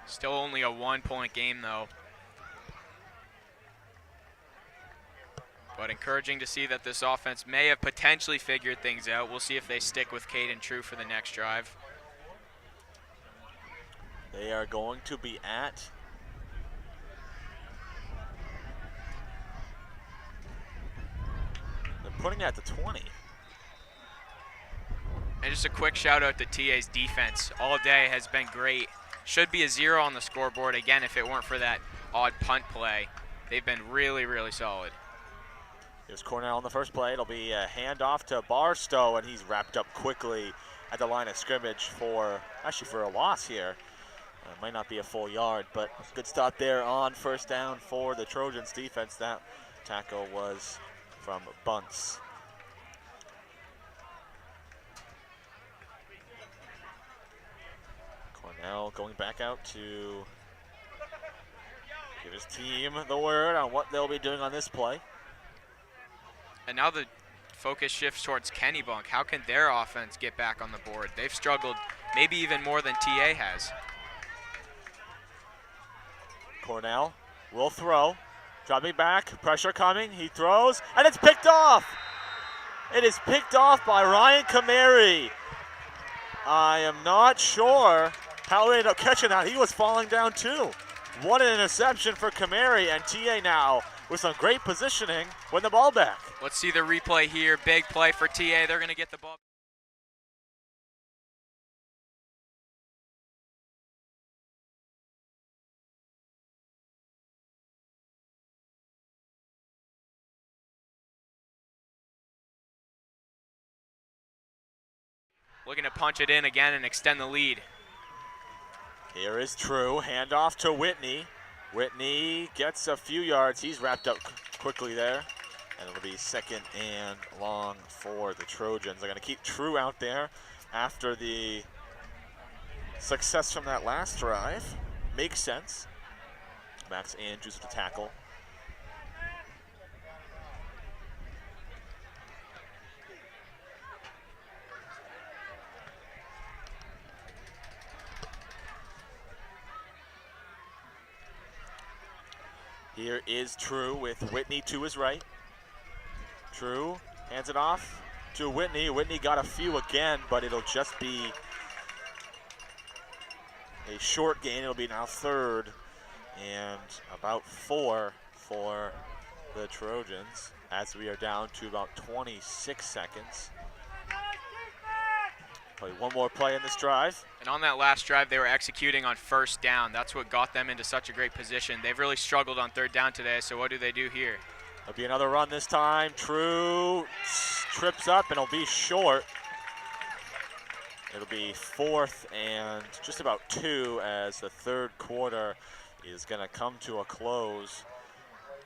Still only a 1-point game, though. But encouraging to see that this offense may have potentially figured things out. We'll see if they stick with Caden True for the next drive. They are going to be at they're putting it at the 20. And just a quick shout out to TA's defense. All day has been great. Should be a 0 on the scoreboard again if it weren't for that odd punt play. They've been really, really solid. Here's Cornell on the first play. It'll be a handoff to Barstow, and he's wrapped up quickly at the line of scrimmage for a loss here. Might not be a full yard, but good stop there on first down for the Trojans defense. That tackle was from Bunce. Cornell going back out to give his team the word on what they'll be doing on this play. And now the focus shifts towards Kennebunk. How can their offense get back on the board? They've struggled maybe even more than TA has. Cornell will throw, dropping back, pressure coming, he throws, and it's picked off! It is picked off by Ryan Kamari. I am not sure how he ended up catching that. He was falling down too. What an interception for Kamari, and TA now with some great positioning with the ball back. Let's see the replay here. Big play for TA. They're going to get the ball. looking to punch it in again and extend the lead. Here is True, handoff to Whitney. Whitney gets a few yards. He's wrapped up quickly there. And it'll be 2nd and long for the Trojans. They're going to keep True out there after the success from that last drive. Makes sense. Max Andrews with the tackle. Here is True with Whitney to his right. True hands it off to Whitney. Whitney got a few again, but it'll just be a short gain. It'll be now 3rd and about 4 for the Trojans as we are down to about 26 seconds. Play one more play in this drive. And on that last drive, they were executing on 1st down. That's what got them into such a great position. They've really struggled on 3rd down today, so what do they do here? There'll be another run this time. True trips up and it'll be short. It'll be 4th and just about 2 as the 3rd quarter is going to come to a close.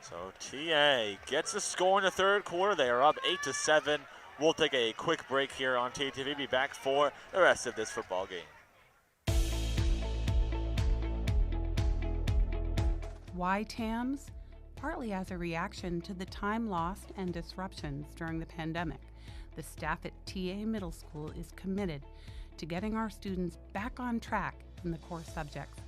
So TA gets the score in the 3rd quarter. They are up 8-7. We'll take a quick break here on TTV. Be back for the rest of this football game. Why TAMS? Partly as a reaction to the time lost and disruptions during the pandemic, the staff at TA Middle School is committed to getting our students back on track in the core subjects.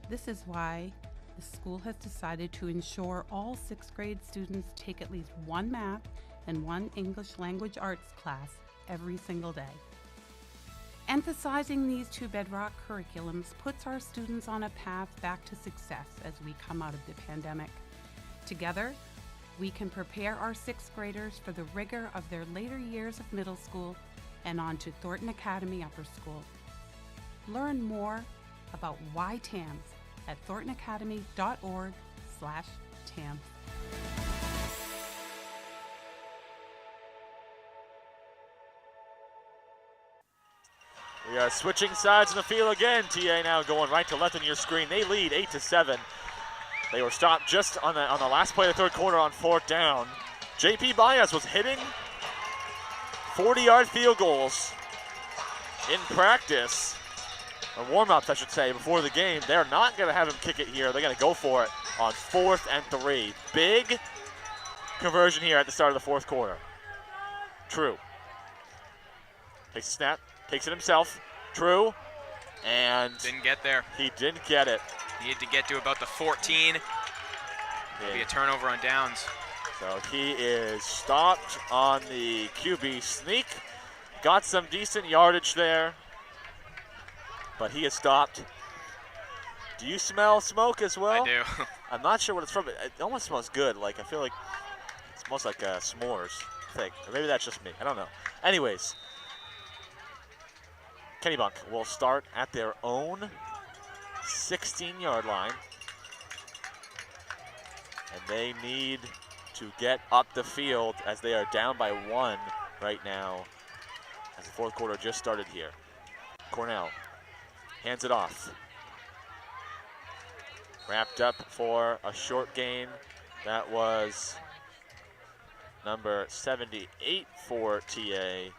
This is why the school has decided to ensure all 6th grade students take at least one math and one English language arts class every single day. Emphasizing these 2 bedrock curriculums puts our students on a path back to success as we come out of the pandemic. Together, we can prepare our 6th graders for the rigor of their later years of middle school and on to Thornton Academy Upper School. Learn more about why TAMS at thorntonacademy.org/TAMS. We are switching sides in the field again. TA now going right to left on your screen. They lead 8-7. They were stopped just on the last play of the 3rd quarter on 4th down. JP Baez was hitting 40-yard field goals in practice, or warm-ups I should say, before the game. They're not going to have him kick it here. They're going to go for it on 4th and 3. Big conversion here at the start of the 4th quarter. True. Takes a snap, takes it himself. True, and Didn't get there. he didn't get it. Needed to get to about the 14. It'll be a turnover on downs. So he is stopped on the QB sneak. Got some decent yardage there, but he is stopped. Do you smell smoke as well? I do. I'm not sure what it's from. It almost smells good. Like, I feel like it smells like s'mores thing. Or maybe that's just me. I don't know. Anyways, Kennebunk will start at their own 16-yard line. And they need to get up the field as they are down by 1 right now as the 4th quarter just started here. Cornell hands it off. Wrapped up for a short gain. That was number 78 for TA.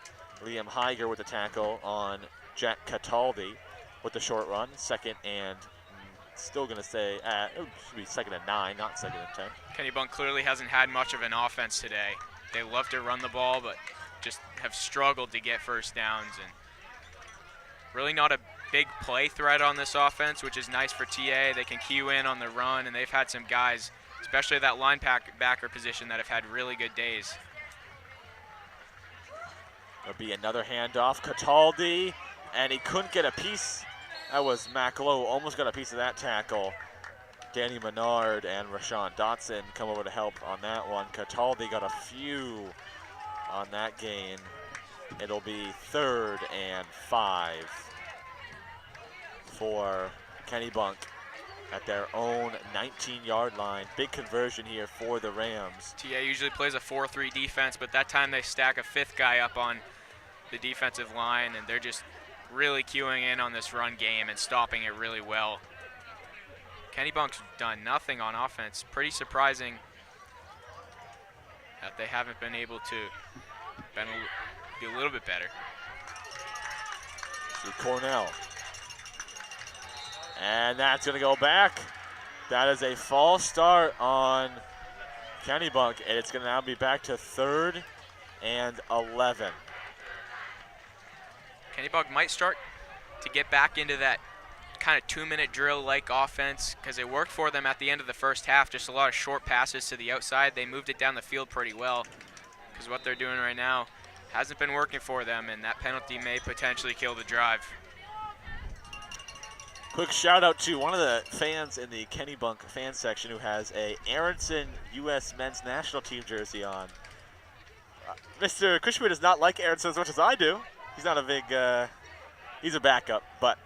Liam Heiger with the tackle on Jack Cataldi with the short run. 2nd and still going to say, it should be 2nd and 9, not 2nd and 10. Kennebunk clearly hasn't had much of an offense today. They love to run the ball, but just have struggled to get 1st downs. And really not a big play threat on this offense, which is nice for TA. They can cue in on the run, and they've had some guys, especially that linebacker position, that have had really good days. There'll be another handoff. Cataldi, and he couldn't get a piece. That was Mac Lowe, almost got a piece of that tackle. Danny Menard and Rashawn Dotson come over to help on that one. Cataldi got a few on that gain. It'll be 3rd and 5 for Kennebunk at their own 19-yard line. Big conversion here for the Rams. TA usually plays a 4-3 defense, but that time they stack a 5th guy up on the defensive line, and they're just really queuing in on this run game and stopping it really well. Kennebunk's done nothing on offense. Pretty surprising that they haven't been able to be a little bit better. To Cornell. And that's going to go back. That is a false start on Kennebunk, and it's going to now be back to 3rd and 11. Kennebunk might start to get back into that kind of 2-minute drill-like offense because it worked for them at the end of the first half. Just a lot of short passes to the outside. They moved it down the field pretty well because what they're doing right now hasn't been working for them, and that penalty may potentially kill the drive. Quick shout out to one of the fans in the Kennebunk fan section who has a Aronson U.S. men's national team jersey on. Mr. Cushman does not like Aronson as much as I do. He's not a big, he's a backup, but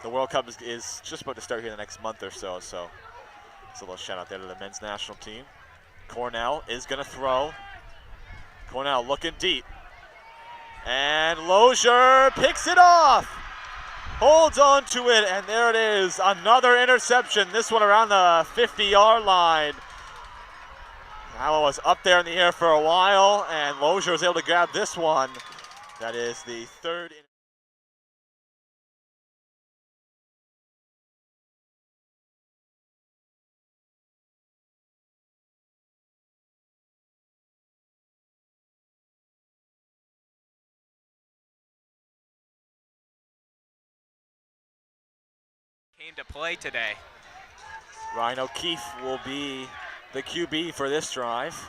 the World Cup is just about to start here in the next month or so, so it's a little shout out there to the men's national team. Cornell is going to throw. Cornell looking deep. And Lozier picks it off. Holds on to it, and there it is. Another interception, this one around the 50-yard line. That one was up there in the air for a while, and Lozier was able to grab this one. That is the 3rd. Came to play today. Ryan O'Keefe will be the QB for this drive.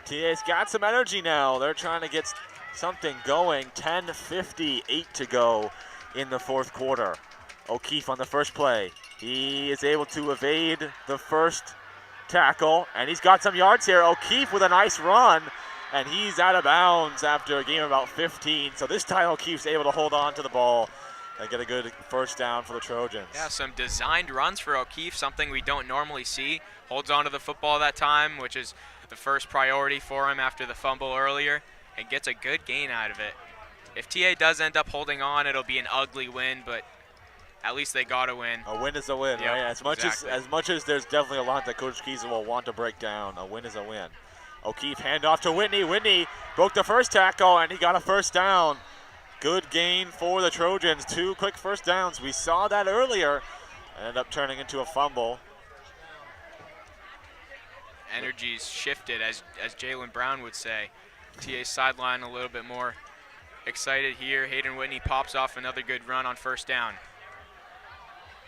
TA's got some energy now. They're trying to get something going. 10:58 to go in the 4th quarter. O'Keefe on the first play. He is able to evade the first tackle, and he's got some yards here. O'Keefe with a nice run, and he's out of bounds after a game of about 15. So this time O'Keefe's able to hold on to the ball and get a good first down for the Trojans. Yeah, some designed runs for O'Keefe, something we don't normally see. Holds on to the football that time, which is the first priority for him after the fumble earlier, and gets a good gain out of it. If TA does end up holding on, it'll be an ugly win, but at least they got to win. A win is a win, Yep, right? As much as there's definitely a lot that Coach Keezer will want to break down, a win is a win. O'Keefe handoff to Whitney. Whitney broke the first tackle, and he got a first down. Good gain for the Trojans. 2 quick first downs. We saw that earlier. Ended up turning into a fumble. Energy's shifted, as Jalen Brown would say. TA's sideline a little bit more excited here. Hayden Whitney pops off another good run on first down.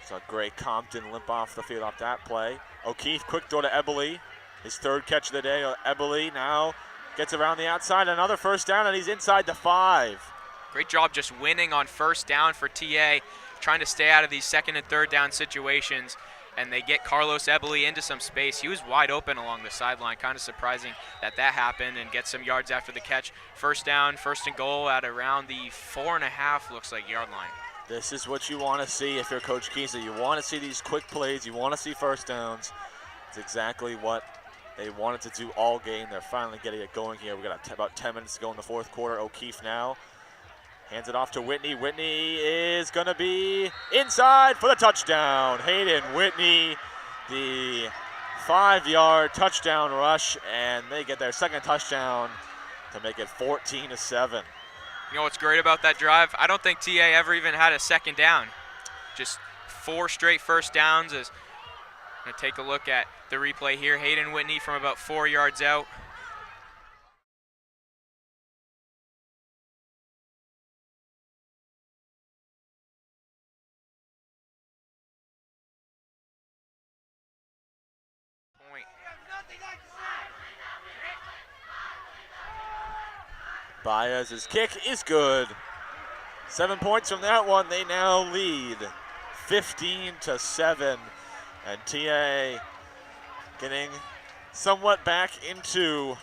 So great Compton limp off the field off that play. O'Keefe, quick throw to Eberle. His 3rd catch of the day. Eberle now gets around the outside. Another first down, and he's inside the 5. Great job just winning on first down for TA, trying to stay out of these 2nd and 3rd down situations, and they get Carlos Eberle into some space. He was wide open along the sideline. Kind of surprising that happened, and get some yards after the catch. First down, 1st and goal at around the 4.5, looks like, yard line. This is what you want to see if you're Coach Keezer. You want to see these quick plays. You want to see first downs. It's exactly what they wanted to do all game. They're finally getting it going here. We've got about 10 minutes to go in the 4th quarter. O'Keefe now hands it off to Whitney. Whitney is going to be inside for the touchdown. Hayden Whitney, the 5-yard touchdown rush, and they get their 2nd touchdown to make it 14-7. You know what's great about that drive? I don't think TA ever even had a 2nd down. Just 4 straight first downs. I'm going to take a look at the replay here. Hayden Whitney from about 4 yards out. Baez's kick is good. 7 points from that one. They now lead 15-7. And TA getting somewhat back into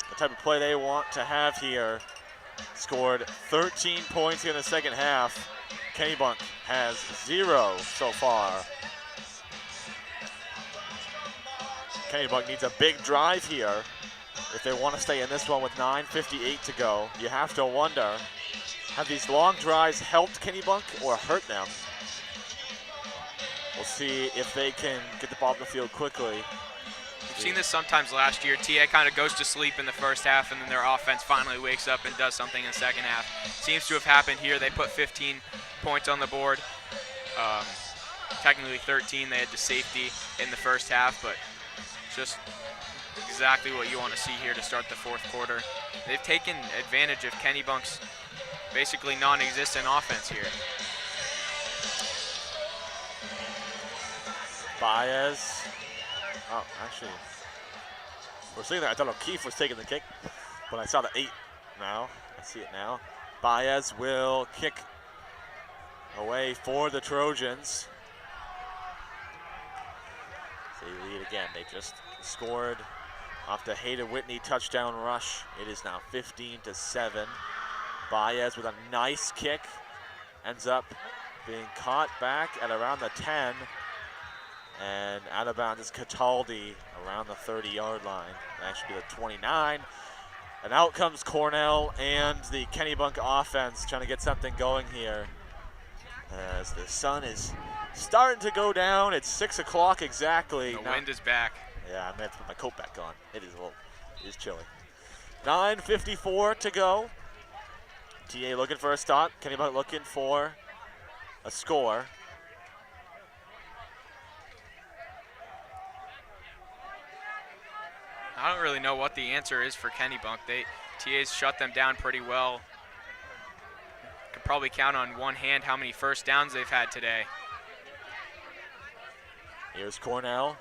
the type of play they want to have here. Scored 13 points here in the 2nd half. Kennebunk has 0 so far. Kennebunk needs a big drive here. if they want to stay in this one with 9:58 to go. You have to wonder, have these long drives helped Kennebunk or hurt them? We'll see if they can get the ball up the field quickly. We've seen this sometimes last year. TA kind of goes to sleep in the first half, and then their offense finally wakes up and does something in the second half. Seems to have happened here. They put 15 points on the board. Technically 13. They had the safety in the first half, but just exactly what you want to see here to start the fourth quarter. They've taken advantage of Kennebunk's basically non-existent offense here. Baez. Oh, actually, we're seeing that. I thought O'Keefe was taking the kick, but I saw the 8 now. I see it now. Baez will kick away for the Trojans. They lead again. They just scored off the Hayden Whitney touchdown rush. It is now 15-7. Baez with a nice kick. Ends up being caught back at around the 10. And out of bounds is Cataldi around the 30-yard line. That should be the 29. And out comes Cornell and the Kennebunk offense trying to get something going here. As the sun is starting to go down. It's 6 o'clock exactly. The wind is back. Yeah, I meant to put my coat back on. It is chilly. 9:54 to go. TA looking for a stop. Kennebunk looking for a score. I don't really know what the answer is for Kennebunk. TA's shut them down pretty well. Could probably count on one hand how many first downs they've had today. Here's Cornell.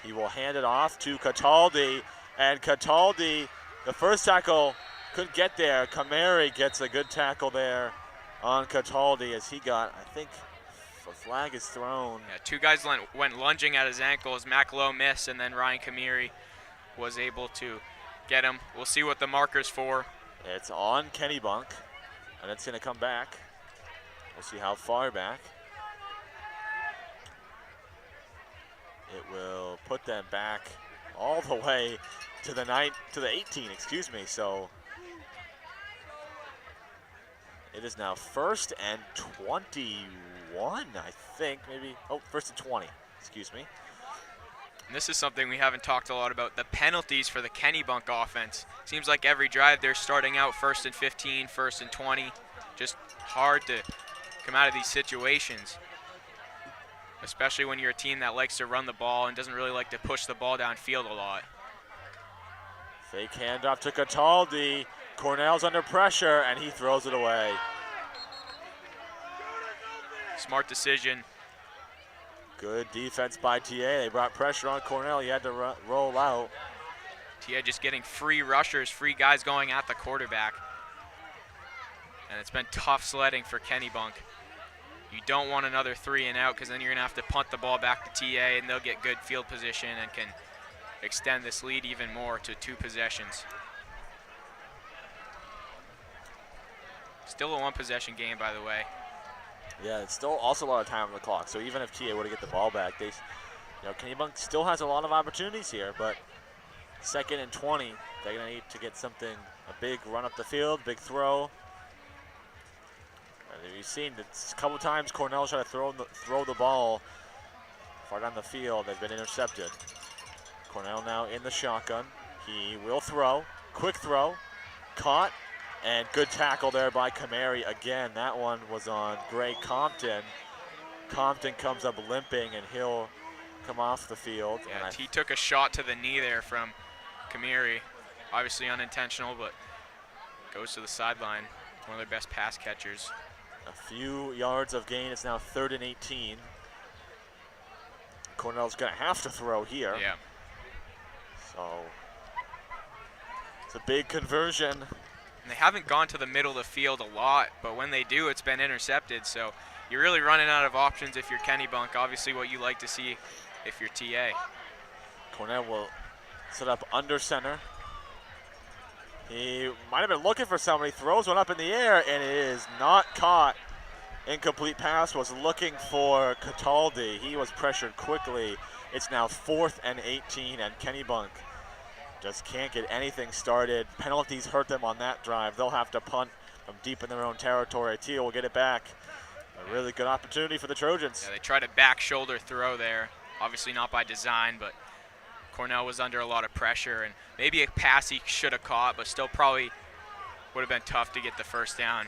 He will hand it off to Cataldi. And Cataldi, the first tackle, couldn't get there. Kamari gets a good tackle there on Cataldi as he got, I think, a flag is thrown. Yeah, two guys went lunging at his ankles. Mac Lowe missed, and then Ryan Kamiri was able to get him. We'll see what the marker's for. It's on Kennebunk, and it's going to come back. We'll see how far back. It will put them back all the way to the 18, excuse me. So it is now 1st and 21, I think, maybe. Oh, 1st and 20, excuse me. And this is something we haven't talked a lot about, the penalties for the Kennebunk offense. Seems like every drive they're starting out 1st and 15, 1st and 20. Just hard to come out of these situations, especially when you're a team that likes to run the ball and doesn't really like to push the ball downfield a lot. Fake handoff to Cataldi. Cornell's under pressure, and he throws it away. Smart decision. Good defense by TA. They brought pressure on Cornell. He had to roll out. TA just getting free rushers, free guys going at the quarterback. And it's been tough sledding for Kennebunk. You don't want another 3 and out, because then you're going to have to punt the ball back to TA, and they'll get good field position and can extend this lead even more to 2 possessions. Still a 1-possession game, by the way. Yeah, it's still also a lot of time on the clock. So even if TA were to get the ball back, Kennebunk still has a lot of opportunities here. But 2nd and 20, they're going to need to get something, a big run up the field, big throw. You've seen a couple times Cornell try to throw the ball far down the field. They've been intercepted. Cornell now in the shotgun. He will throw. Quick throw. Caught. And good tackle there by Kamari. Again, that one was on Gray Compton. Compton comes up limping, and he'll come off the field. Yeah, he took a shot to the knee there from Kamari. Obviously unintentional, but goes to the sideline. One of their best pass catchers. A few yards of gain. It's now 3rd and 18. Cornell's going to have to throw here. Yeah. So it's a big conversion. And they haven't gone to the middle of the field a lot, but when they do, it's been intercepted. So you're really running out of options if you're Kennebunk. Obviously what you like to see if you're TA. Cornell will set up under center. He might have been looking for somebody, throws one up in the air, and it is not caught. Incomplete pass, was looking for Cataldi. He was pressured quickly. It's now 4th and 18, and Kennebunk just can't get anything started. Penalties hurt them on that drive. They'll have to punt from deep in their own territory. Teal will get it back. A really good opportunity for the Trojans. Yeah, they tried a back shoulder throw there. Obviously not by design, but Cornell was under a lot of pressure, and maybe a pass he should have caught, but still probably would have been tough to get the first down.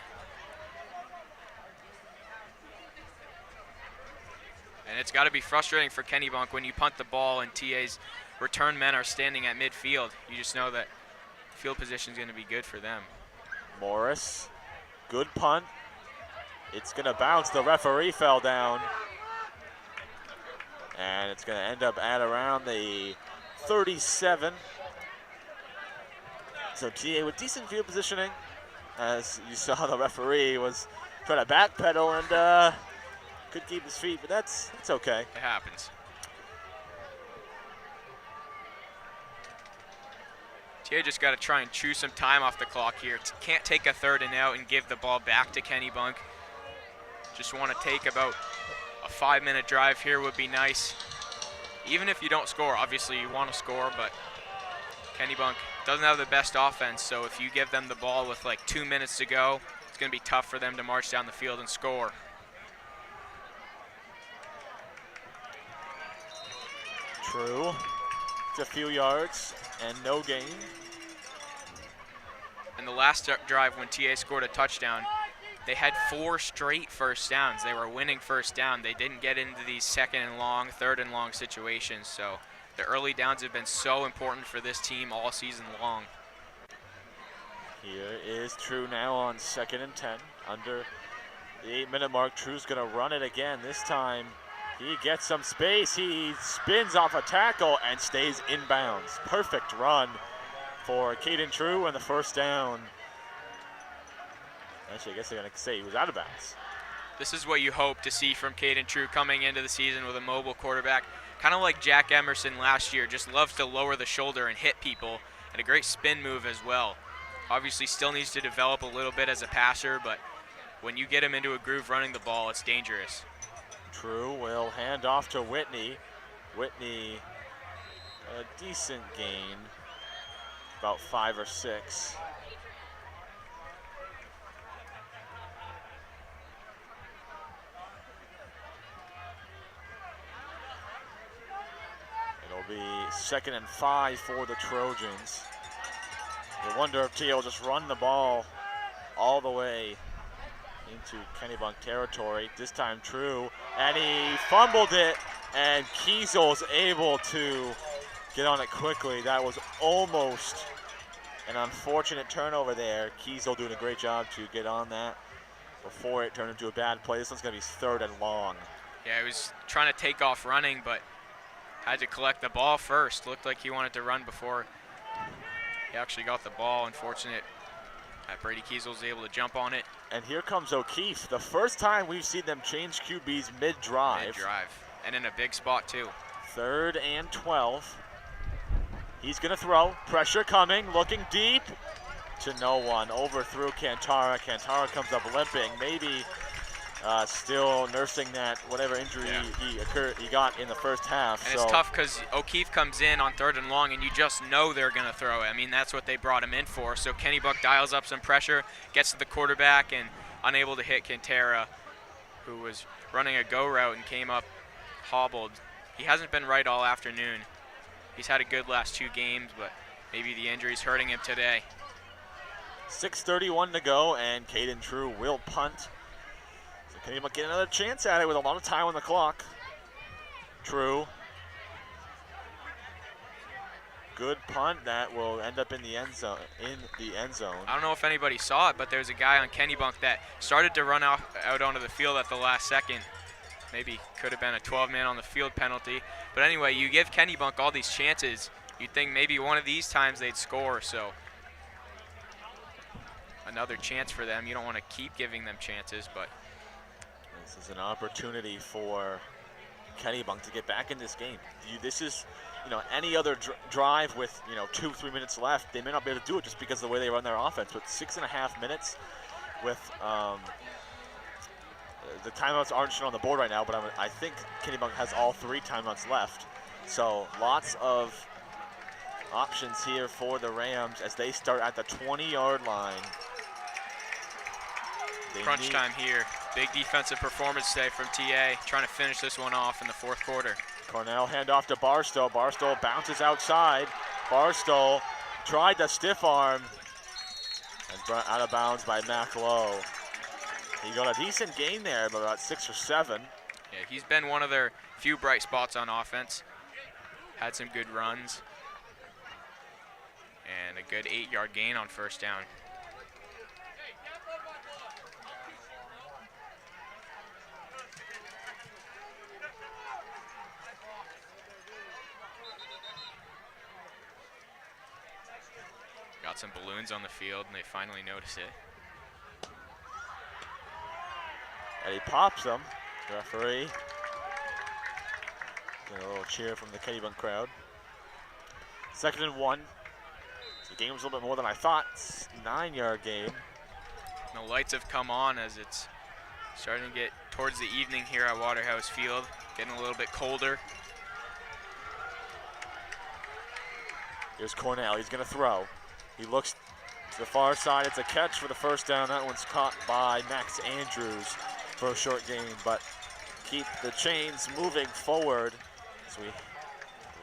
And it's got to be frustrating for Kennebunk when you punt the ball and TA's return men are standing at midfield. You just know that field position is going to be good for them. Morris, good punt. It's going to bounce. The referee fell down. And it's going to end up at around the 37. So TA with decent field positioning. As you saw, the referee was trying to backpedal and could keep his feet, but that's okay. It happens. TA just got to try and chew some time off the clock here. Can't take a 3rd and out and give the ball back to Kennebunk. Just want to take about a 5-minute drive here would be nice. Even if you don't score, obviously you want to score, but Kennebunk doesn't have the best offense, so if you give them the ball with like 2 minutes to go, it's going to be tough for them to march down the field and score. True. It's a few yards and no gain. And the last drive when TA scored a touchdown, they had 4 straight first downs. They were winning first down. They didn't get into these 2nd and long, 3rd and long situations. So the early downs have been so important for this team all season long. Here is True now on 2nd and 10. Under the 8-minute mark, True's gonna run it again. This time he gets some space. He spins off a tackle and stays inbounds. Perfect run for Caden True and the first down. Actually, I guess they're gonna say he was out of bounds. This is what you hope to see from Caden True coming into the season with a mobile quarterback. Kind of like Jack Emerson last year, just loves to lower the shoulder and hit people, and a great spin move as well. Obviously still needs to develop a little bit as a passer, but when you get him into a groove running the ball, it's dangerous. True will hand off to Whitney. Whitney, a decent gain, about 5 or 6. It'll be 2nd and 5 for the Trojans. You wonder if TA will just run the ball all the way into Kennebunk territory. This time True, and he fumbled it, and Kiesel's able to get on it quickly. That was almost an unfortunate turnover there. Kiesel doing a great job to get on that before it turned into a bad play. This one's gonna be 3rd and long. Yeah, he was trying to take off running, but had to collect the ball first. Looked like he wanted to run before he actually got the ball. Unfortunate that Brady Kiesel was able to jump on it. And here comes O'Keefe. The first time we've seen them change QBs mid-drive. Mid-drive, and in a big spot too. 3rd and 12. He's gonna throw, pressure coming, looking deep to no one. Overthrew Cantara. Cantara comes up limping, maybe still nursing that whatever injury he got in the first half. And it's tough because O'Keefe comes in on 3rd and long, and you just know they're going to throw it. I mean, that's what they brought him in for. So Kennebunk dials up some pressure, gets to the quarterback, and unable to hit Cantara, who was running a go route and came up hobbled. He hasn't been right all afternoon. He's had a good last 2 games, but maybe the injury's hurting him today. 6:31 to go, and Caden True will punt. Kennebunk get another chance at it with a lot of time on the clock. True. Good punt that will end up in the end zone. I don't know if anybody saw it, but there's a guy on Kennebunk that started to run out onto the field at the last second. Maybe could have been a 12-man on the field penalty. But anyway, you give Kennebunk all these chances, you'd think maybe one of these times they'd score. So another chance for them. You don't want to keep giving them chances, but this is an opportunity for Kennebunk to get back in this game. This is, any other drive with, 2-3 minutes left, they may not be able to do it just because of the way they run their offense. With 6.5 minutes, with the timeouts aren't shown on the board right now, but I think Kennebunk has all 3 timeouts left. So lots of options here for the Rams as they start at the 20-yard line. Crunch time here. Big defensive performance today from TA, trying to finish this one off in the fourth quarter. Cornell handoff to Barstow. Barstow bounces outside. Barstow tried the stiff arm and brought out of bounds by Mac Lowe. He got a decent gain there, but about 6 or 7. Yeah, he's been one of their few bright spots on offense. Had some good runs. And a good 8-yard gain on first down. Got some balloons on the field, and they finally notice it. And he pops them. The referee. Get a little cheer from the Kennebunk crowd. 2nd and 1. The game was a little bit more than I thought. 9-yard game. The lights have come on as it's starting to get towards the evening here at Waterhouse Field. Getting a little bit colder. Here's Cornell. He's going to throw. He looks to the far side. It's a catch for the first down. That one's caught by Max Andrews for a short gain, but keep the chains moving forward as we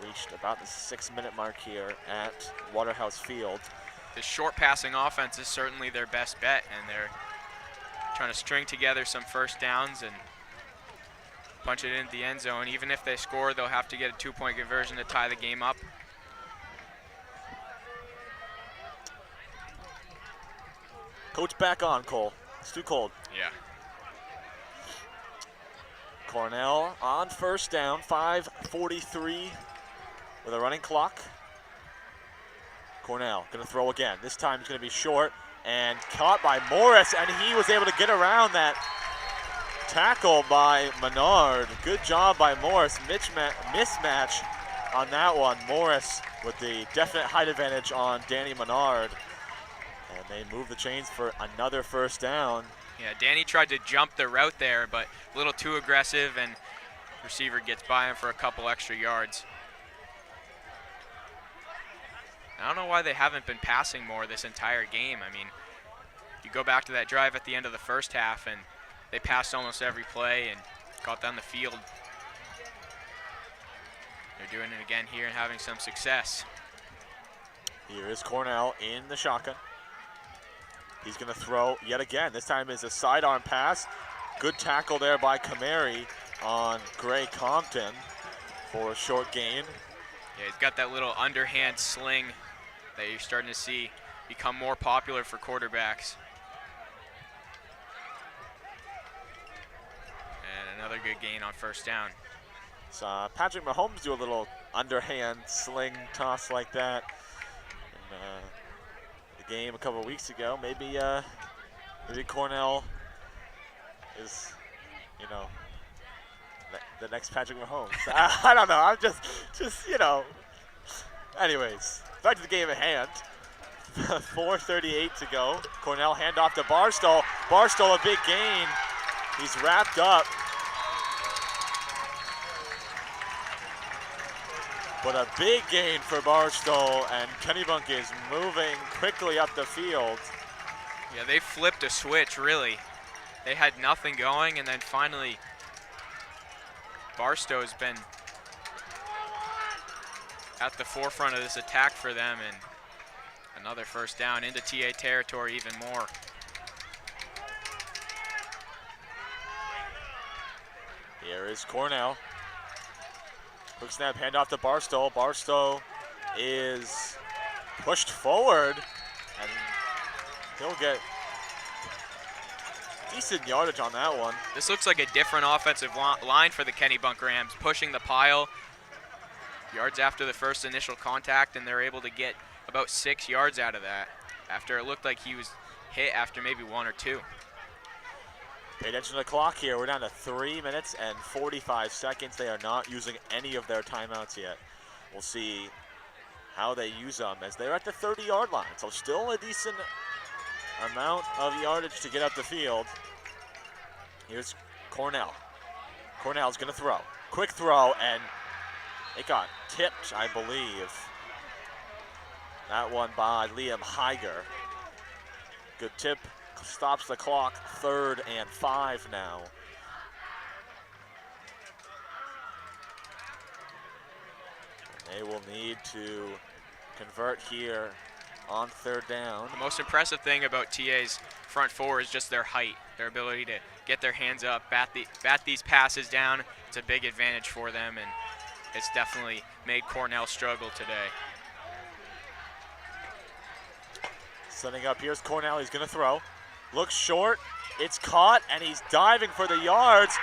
reached about the 6-minute mark here at Waterhouse Field. The short passing offense is certainly their best bet, and they're trying to string together some first downs and punch it into the end zone. Even if they score, they'll have to get a 2-point conversion to tie the game up. Coach back on, Cole. It's too cold. Yeah. Cornell on first down, 5:43 with a running clock. Cornell gonna throw again. This time he's gonna be short and caught by Morris, and he was able to get around that tackle by Menard. Good job by Morris. Mismatch on that one. Morris with the definite height advantage on Danny Menard. And they move the chains for another first down. Yeah, Danny tried to jump the route there, but a little too aggressive, and receiver gets by him for a couple extra yards. I don't know why they haven't been passing more this entire game. I mean, you go back to that drive at the end of the first half, and they passed almost every play and got down the field. They're doing it again here and having some success. Here is Cornell in the shotgun. He's going to throw yet again. This time is a sidearm pass. Good tackle there by Kamari on Gray Compton for a short gain. Yeah, he's got that little underhand sling that you're starting to see become more popular for quarterbacks. And another good gain on first down. Saw Patrick Mahomes do a little underhand sling toss like that in the game a couple of weeks ago. Maybe Cornell is, you know, the next Patrick Mahomes. I don't know. I'm just you know. Anyways, back to the game at hand. 4:38 to go. Cornell handoff to Barstow. Barstow a big gain. He's wrapped up. But a big gain for Barstow, and Kennebunk is moving quickly up the field. Yeah, they flipped a switch, really. They had nothing going, and then finally Barstow's been at the forefront of this attack for them, and another first down into TA territory even more. Here is Cornell. Quick snap, handoff to Barstow. Barstow is pushed forward, and he'll get decent yardage on that one. This looks like a different offensive line for the Kennebunk Rams, pushing the pile. Yards after the first initial contact, and they're able to get about 6 yards out of that after it looked like he was hit after maybe 1 or 2. Pay attention to the clock here. We're down to 3 minutes and 45 seconds. They are not using any of their timeouts yet. We'll see how they use them as they're at the 30-yard line. So still a decent amount of yardage to get up the field. Here's Cornell. Cornell's gonna throw. Quick throw, and it got tipped, I believe. That one by Liam Heiger. Good tip, stops the clock, 3rd and 5 now. They will need to convert here on 3rd down. The most impressive thing about TA's front four is just their height, their ability to get their hands up, bat these passes down. It's a big advantage for them, and it's definitely made Cornell struggle today. Setting up, here's Cornell, he's gonna throw. Looks short, it's caught, and he's diving for the yards,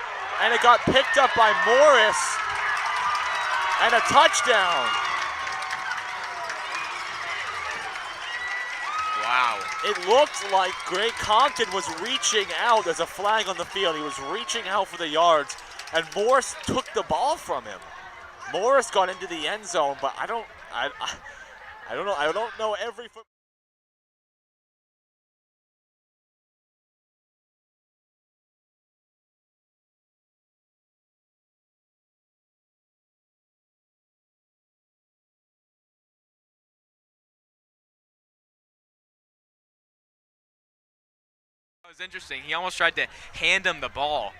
and it got picked up by Morris, and a touchdown. Wow. It looked like Gray Compton was reaching out. There's a flag on the field. He was reaching out for the yards, and Morris took the ball from him. Morris got into the end zone, but I don't know every foot. It was interesting. He almost tried to hand him the ball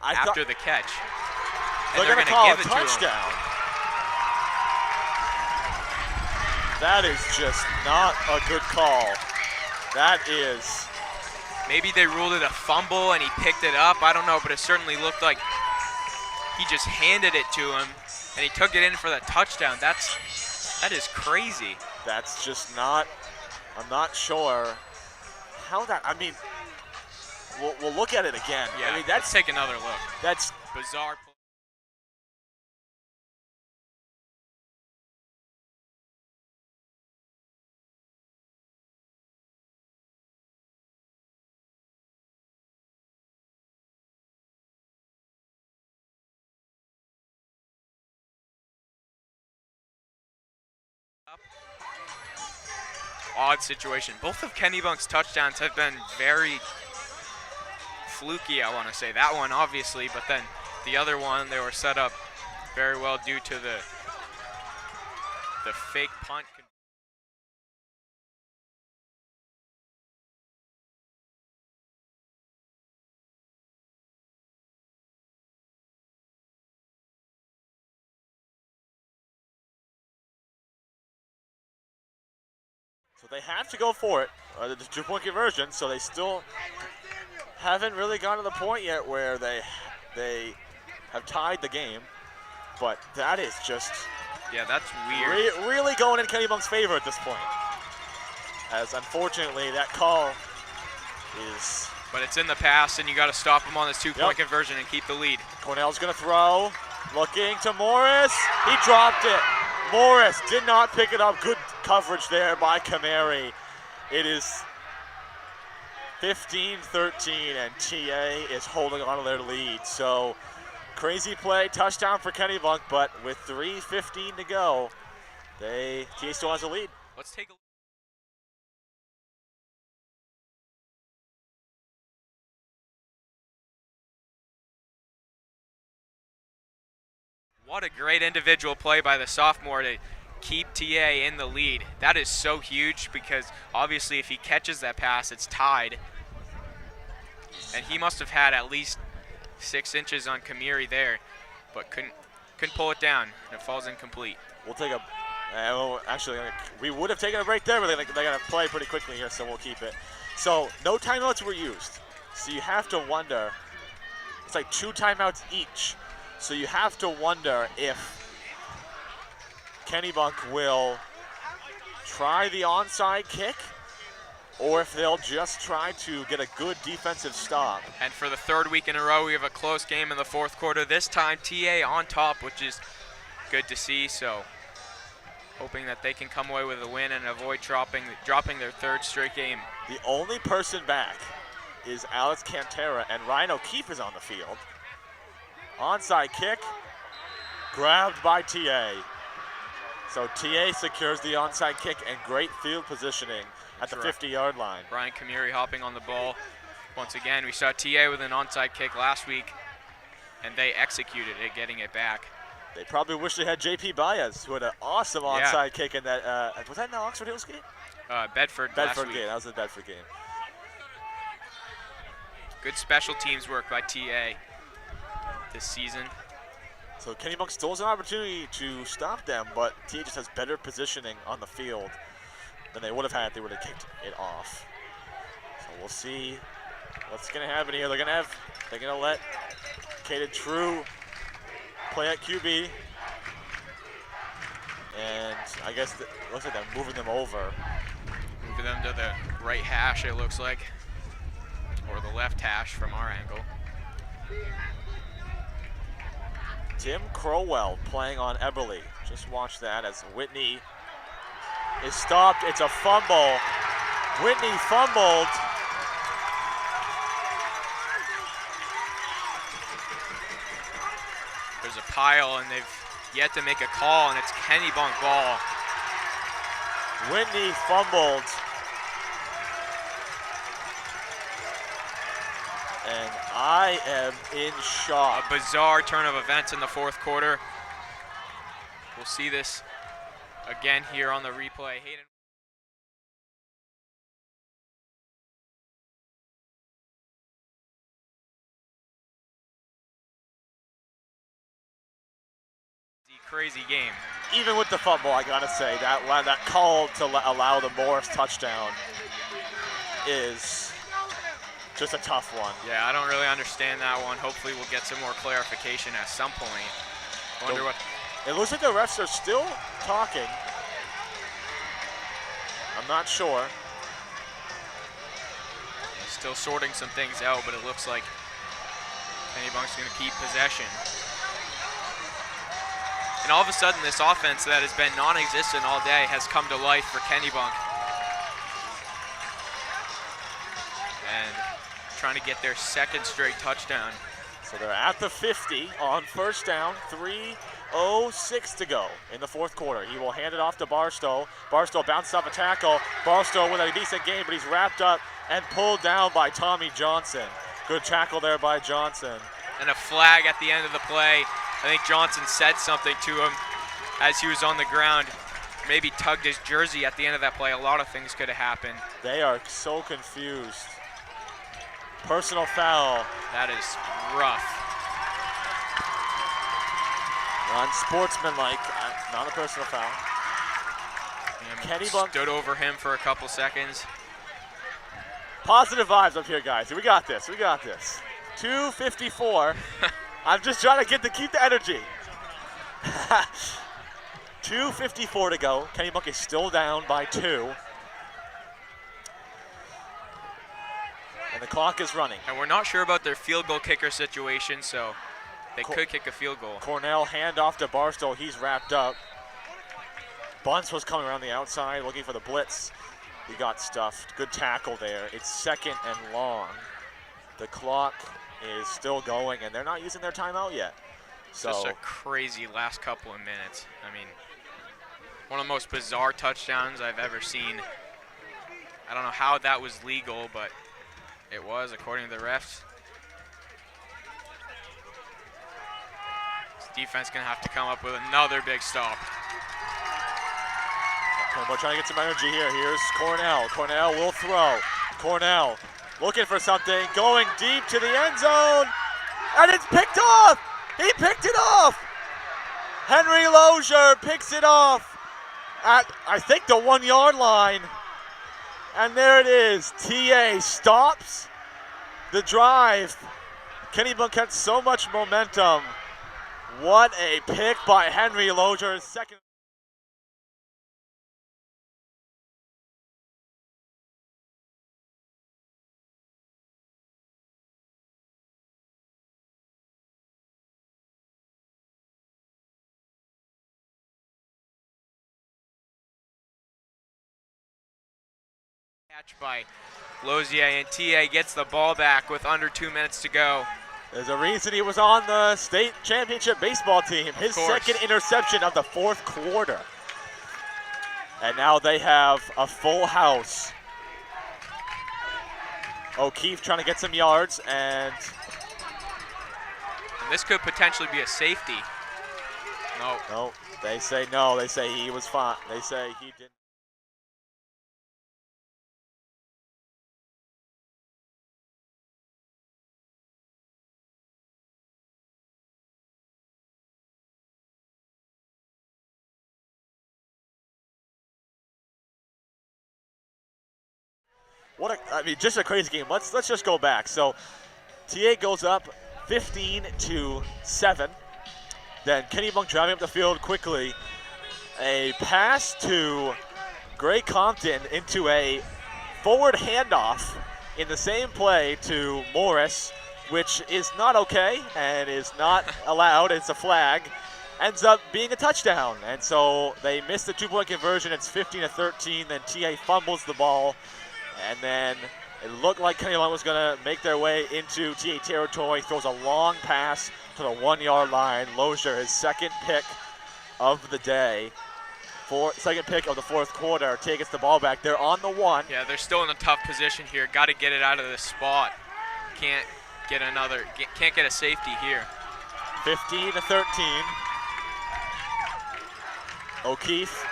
after the catch. And They're they're going to call give a it to him. touchdown. That is just not a good call. That is. Maybe they ruled it a fumble and he picked it up. I don't know, but it certainly looked like he just handed it to him and he took it in for the touchdown. That is crazy. That's just not. I'm not sure how that. I mean, we'll look at it again. Yeah, I mean, let's take another look. That's Bizarre. Odd situation. Both of Kennebunk's touchdowns have been very fluky, I want to say. That one, obviously, but then the other one, they were set up very well due to the fake punt. So they have to go for it, the 2-point conversion, so they still haven't really gotten to the point yet where they have tied the game. But that is just Yeah, that's weird. really going in Kennebunk's favor at this point. As unfortunately that call is. But it's in the past, and you got to stop him on this 2-point conversion and keep the lead. Cornell's going to throw, looking to Morris. He dropped it. Morris did not pick it up. Good coverage there by Kamari. It is 15-13, and TA is holding on to their lead. So crazy play, touchdown for Kennebunk, but with 3:15 to go, TA still has a lead. Let's take a look. What a great individual play by the sophomore to keep TA in the lead. That is so huge because obviously if he catches that pass, it's tied. And he must have had at least 6 inches on Kamiri there, but couldn't pull it down, and it falls incomplete. We'll take a, actually, we would have taken a break there, but they're going to play pretty quickly here, so we'll keep it. So no timeouts were used. So you have to wonder, it's like 2 timeouts each. So you have to wonder if Kennebunk will try the onside kick or if they'll just try to get a good defensive stop. And for the 3rd week in a row, we have a close game in the 4th quarter. This time, TA on top, which is good to see. So hoping that they can come away with a win and avoid dropping their 3rd straight game. The only person back is Alex Cantera, and Ryan O'Keefe is on the field. Onside kick, grabbed by TA. So TA secures the onside kick and great field positioning at the 50-yard line. Brian Kamiri hopping on the ball. Once again, we saw TA with an onside kick last week, and they executed it, getting it back. They probably wish they had J.P. Baez, who had an awesome onside kick in that. Was that in the Oxford Hills game? Bedford last week. Game. That was the Bedford game. Good special teams work by TA this season. So Kennebunk still has an opportunity to stop them, but TA just has better positioning on the field than they would have had if they would have kicked it off. So we'll see what's going to happen here. They're going to let Caden True play at QB. And I guess it looks like they're moving them over. Moving them to the right hash, it looks like, or the left hash from our angle. Tim Crowell playing on Eberly. Just watch that as Whitney is stopped. It's a fumble. Whitney fumbled. There's a pile, and they've yet to make a call, and it's Kennebunk ball. Whitney fumbled. And I am in shock. A bizarre turn of events in the fourth quarter. We'll see this again here on the replay. Hayden. Crazy game. Even with the fumble, I gotta say, that call to allow the Morris touchdown is just a tough one. Yeah, I don't really understand that one. Hopefully we'll get some more clarification at some point. Wonder what. It looks like the refs are still talking. I'm not sure. Still sorting some things out, but it looks like Kennebunk's going to keep possession. And all of a sudden, this offense that has been non-existent all day has come to life for Kennebunk. And trying to get their second straight touchdown. So they're at the 50 on first down, 3:06 to go in the fourth quarter. He will hand it off to Barstow. Barstow bounces off a tackle. Barstow with a decent game, but he's wrapped up and pulled down by Tommy Johnson. Good tackle there by Johnson. And a flag at the end of the play. I think Johnson said something to him as he was on the ground. Maybe tugged his jersey at the end of that play. A lot of things could have happened. They are so confused. Personal foul. That is rough. Unsportsmanlike, not a personal foul. Kennebunk stood over him for a couple seconds. Positive vibes up here, guys. We got this. We got this. 2:54. I'm just trying to keep the energy. 2:54 to go. Kennebunk is still down by 2. And the clock is running. And we're not sure about their field goal kicker situation, so they could kick a field goal. Cornell handoff to Barstow. He's wrapped up. Bunce was coming around the outside looking for the blitz. He got stuffed. Good tackle there. It's second and long. The clock is still going, and they're not using their timeout yet. So just a crazy last couple of minutes. I mean, one of the most bizarre touchdowns I've ever seen. I don't know how that was legal, but it was, according to the refs. This defense going to have to come up with another big stop. We're trying to get some energy here. Here's Cornell. Cornell will throw. Cornell looking for something, going deep to the end zone, and it's picked off. He picked it off. Henry Lozier picks it off at, I think, the 1 yard line. And there it is. TA stops the drive. Kennebunk had so much momentum. What a pick by Henry Lozier. Second. Catch by Lozier, and TA gets the ball back with under 2 minutes to go. There's a reason he was on the state championship baseball team. His second interception of the fourth quarter. And now they have a full house. O'Keefe trying to get some yards, and this could potentially be a safety. No. No, they say no. They say he was fine. They say he didn't. I mean, just a crazy game. Let's just go back. So, TA goes up 15-7. Then Kennebunk driving up the field quickly. A pass to Gray Compton into a forward handoff in the same play to Morris, which is not okay and is not allowed. It's a flag. Ends up being a touchdown. And so they missed the 2-point conversion. It's 15-13. Then TA fumbles the ball. And then it looked like Kennebunk was going to make their way into TA territory. Throws a long pass to the 1-yard line. Lozier, his second pick of the day. Second pick of the fourth quarter. TA gets the ball back. They're on the 1. Yeah, they're still in a tough position here. Got to get it out of this spot. Can't get a safety here. 15-13. O'Keefe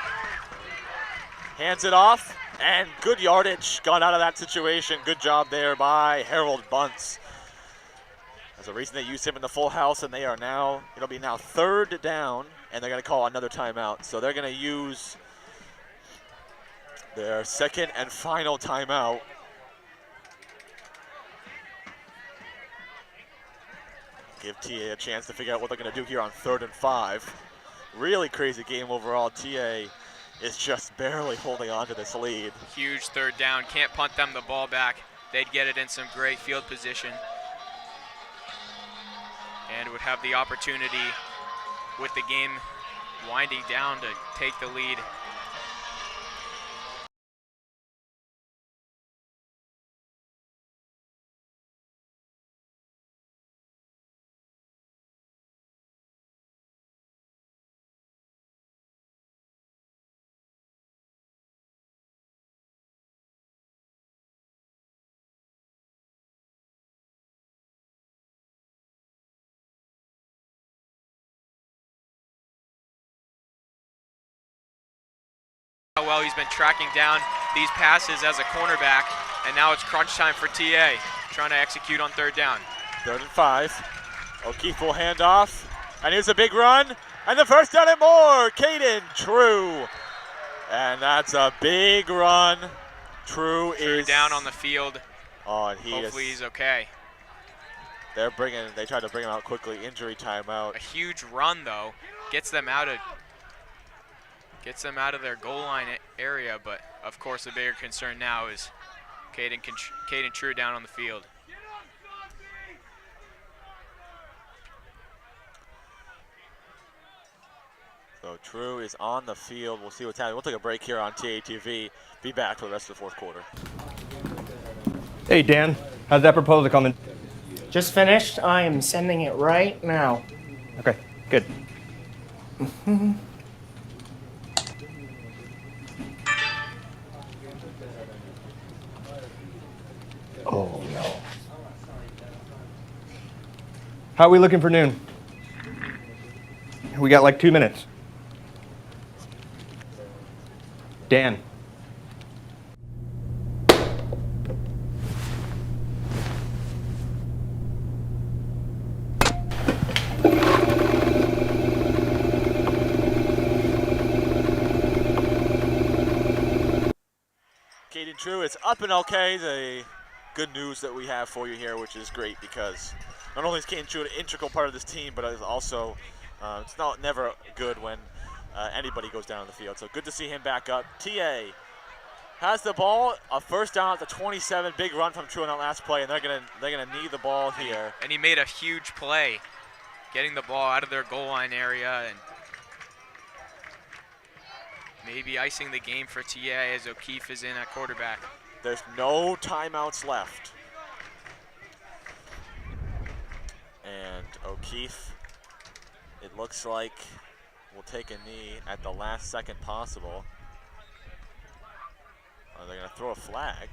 hands it off. And good yardage got out of that situation. Good job there by Harold Bunce. There's a reason they used him in the full house, and it'll be now third down, and they're going to call another timeout. So they're going to use their second and final timeout. Give TA a chance to figure out what they're going to do here on 3rd and 5. Really crazy game overall. TA is just barely holding on to this lead. Huge third down. Can't punt them the ball back. They'd get it in some great field position. And would have the opportunity with the game winding down to take the lead. How well he's been tracking down these passes as a cornerback, and now it's crunch time for TA, trying to execute on 3rd down. 3rd and 5. O'Keefe will hand off, and here's a big run, and the first down and more. Caden True, and that's a big run. True is down on the field. Oh, and hopefully he's okay. They tried to bring him out quickly. Injury timeout. A huge run though, gets them out of their goal line area, but of course the bigger concern now is Caden True down on the field. So True is on the field. We'll see what's happening. We'll take a break here on TATV. Be back for the rest of the fourth quarter. Hey, Dan. How's that proposal coming? Just finished. I am sending it right now. Okay, good. Oh, no. How are we looking for noon? We got like 2 minutes. Dan. Caden True is up and okay. The good news that we have for you here, which is great because not only is Caden True an integral part of this team, but it's also it's never good when anybody goes down on the field. So good to see him back up. TA has the ball, a first down at the 27. Big run from True on that last play, and they're gonna need the ball here. And he made a huge play, getting the ball out of their goal line area and maybe icing the game for TA as O'Keefe is in at quarterback. There's no timeouts left. And O'Keefe, it looks like, will take a knee at the last second possible. They're going to throw a flag.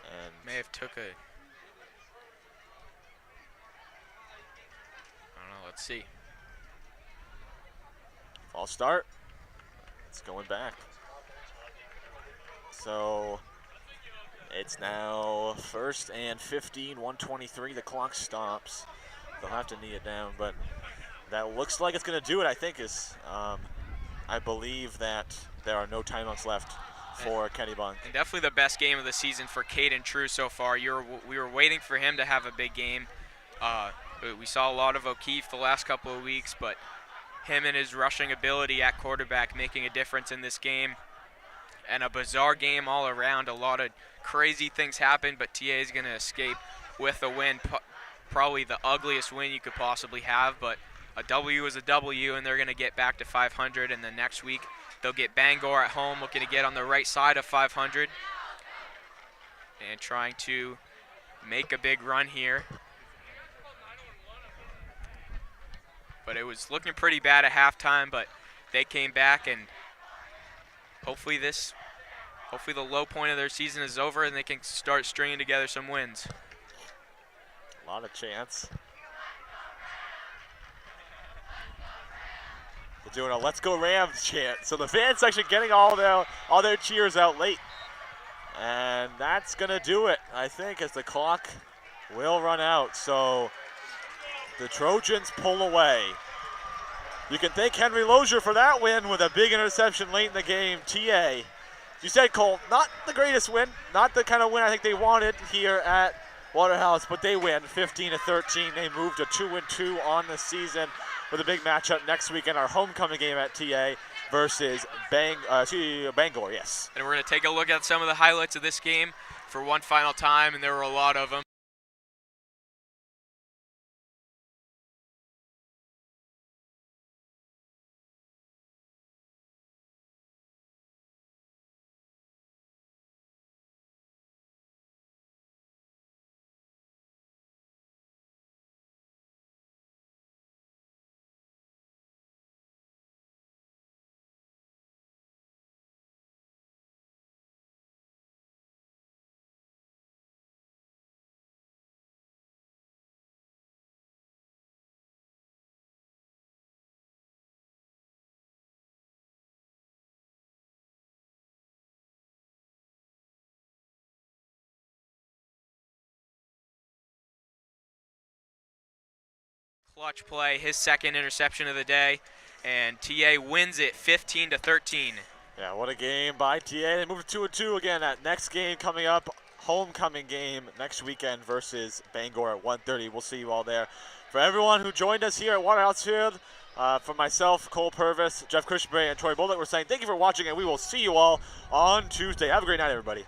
And may have took a, I don't know, let's see. False start. It's going back. So it's now 1st and 15, 1:23. The clock stops. They'll have to knee it down, but that looks like it's going to do it, I think, is I believe that there are no timeouts left for Kennebunk. And definitely the best game of the season for Caden True so far. We were waiting for him to have a big game. We saw a lot of O'Keefe the last couple of weeks, but him and his rushing ability at quarterback making a difference in this game. And a bizarre game all around. A lot of crazy things happened, but TA is going to escape with a win. Probably the ugliest win you could possibly have, but a W is a W, and they're going to get back to 500. And then next week, they'll get Bangor at home, looking to get on the right side of 500 and trying to make a big run here. But it was looking pretty bad at halftime, but they came back, and hopefully the low point of their season is over and they can start stringing together some wins. A lot of chance. They're doing a "Let's Go Rams" chant. So the fans section getting all their cheers out late. And that's gonna do it, I think, as the clock will run out. So the Trojans pull away. You can thank Henry Lozier for that win with a big interception late in the game. TA, you said, Cole, not the greatest win, not the kind of win I think they wanted here at Waterhouse, but they win 15-13. They moved to 2-2 on the season with a big matchup next weekend, our homecoming game at TA versus Bangor, yes. And we're going to take a look at some of the highlights of this game for one final time, and there were a lot of them. Clutch play, his second interception of the day, and TA wins it 15-13. Yeah, what a game by TA. They move to 2-2 again. That next game coming up, homecoming game next weekend versus Bangor at 1:30. We'll see you all there. For everyone who joined us here at Waterhouse Field, for myself, Cole Purvis, Jeff Cushbury, and Troy Bullock, we're saying thank you for watching, and we will see you all on Tuesday. Have a great night, everybody.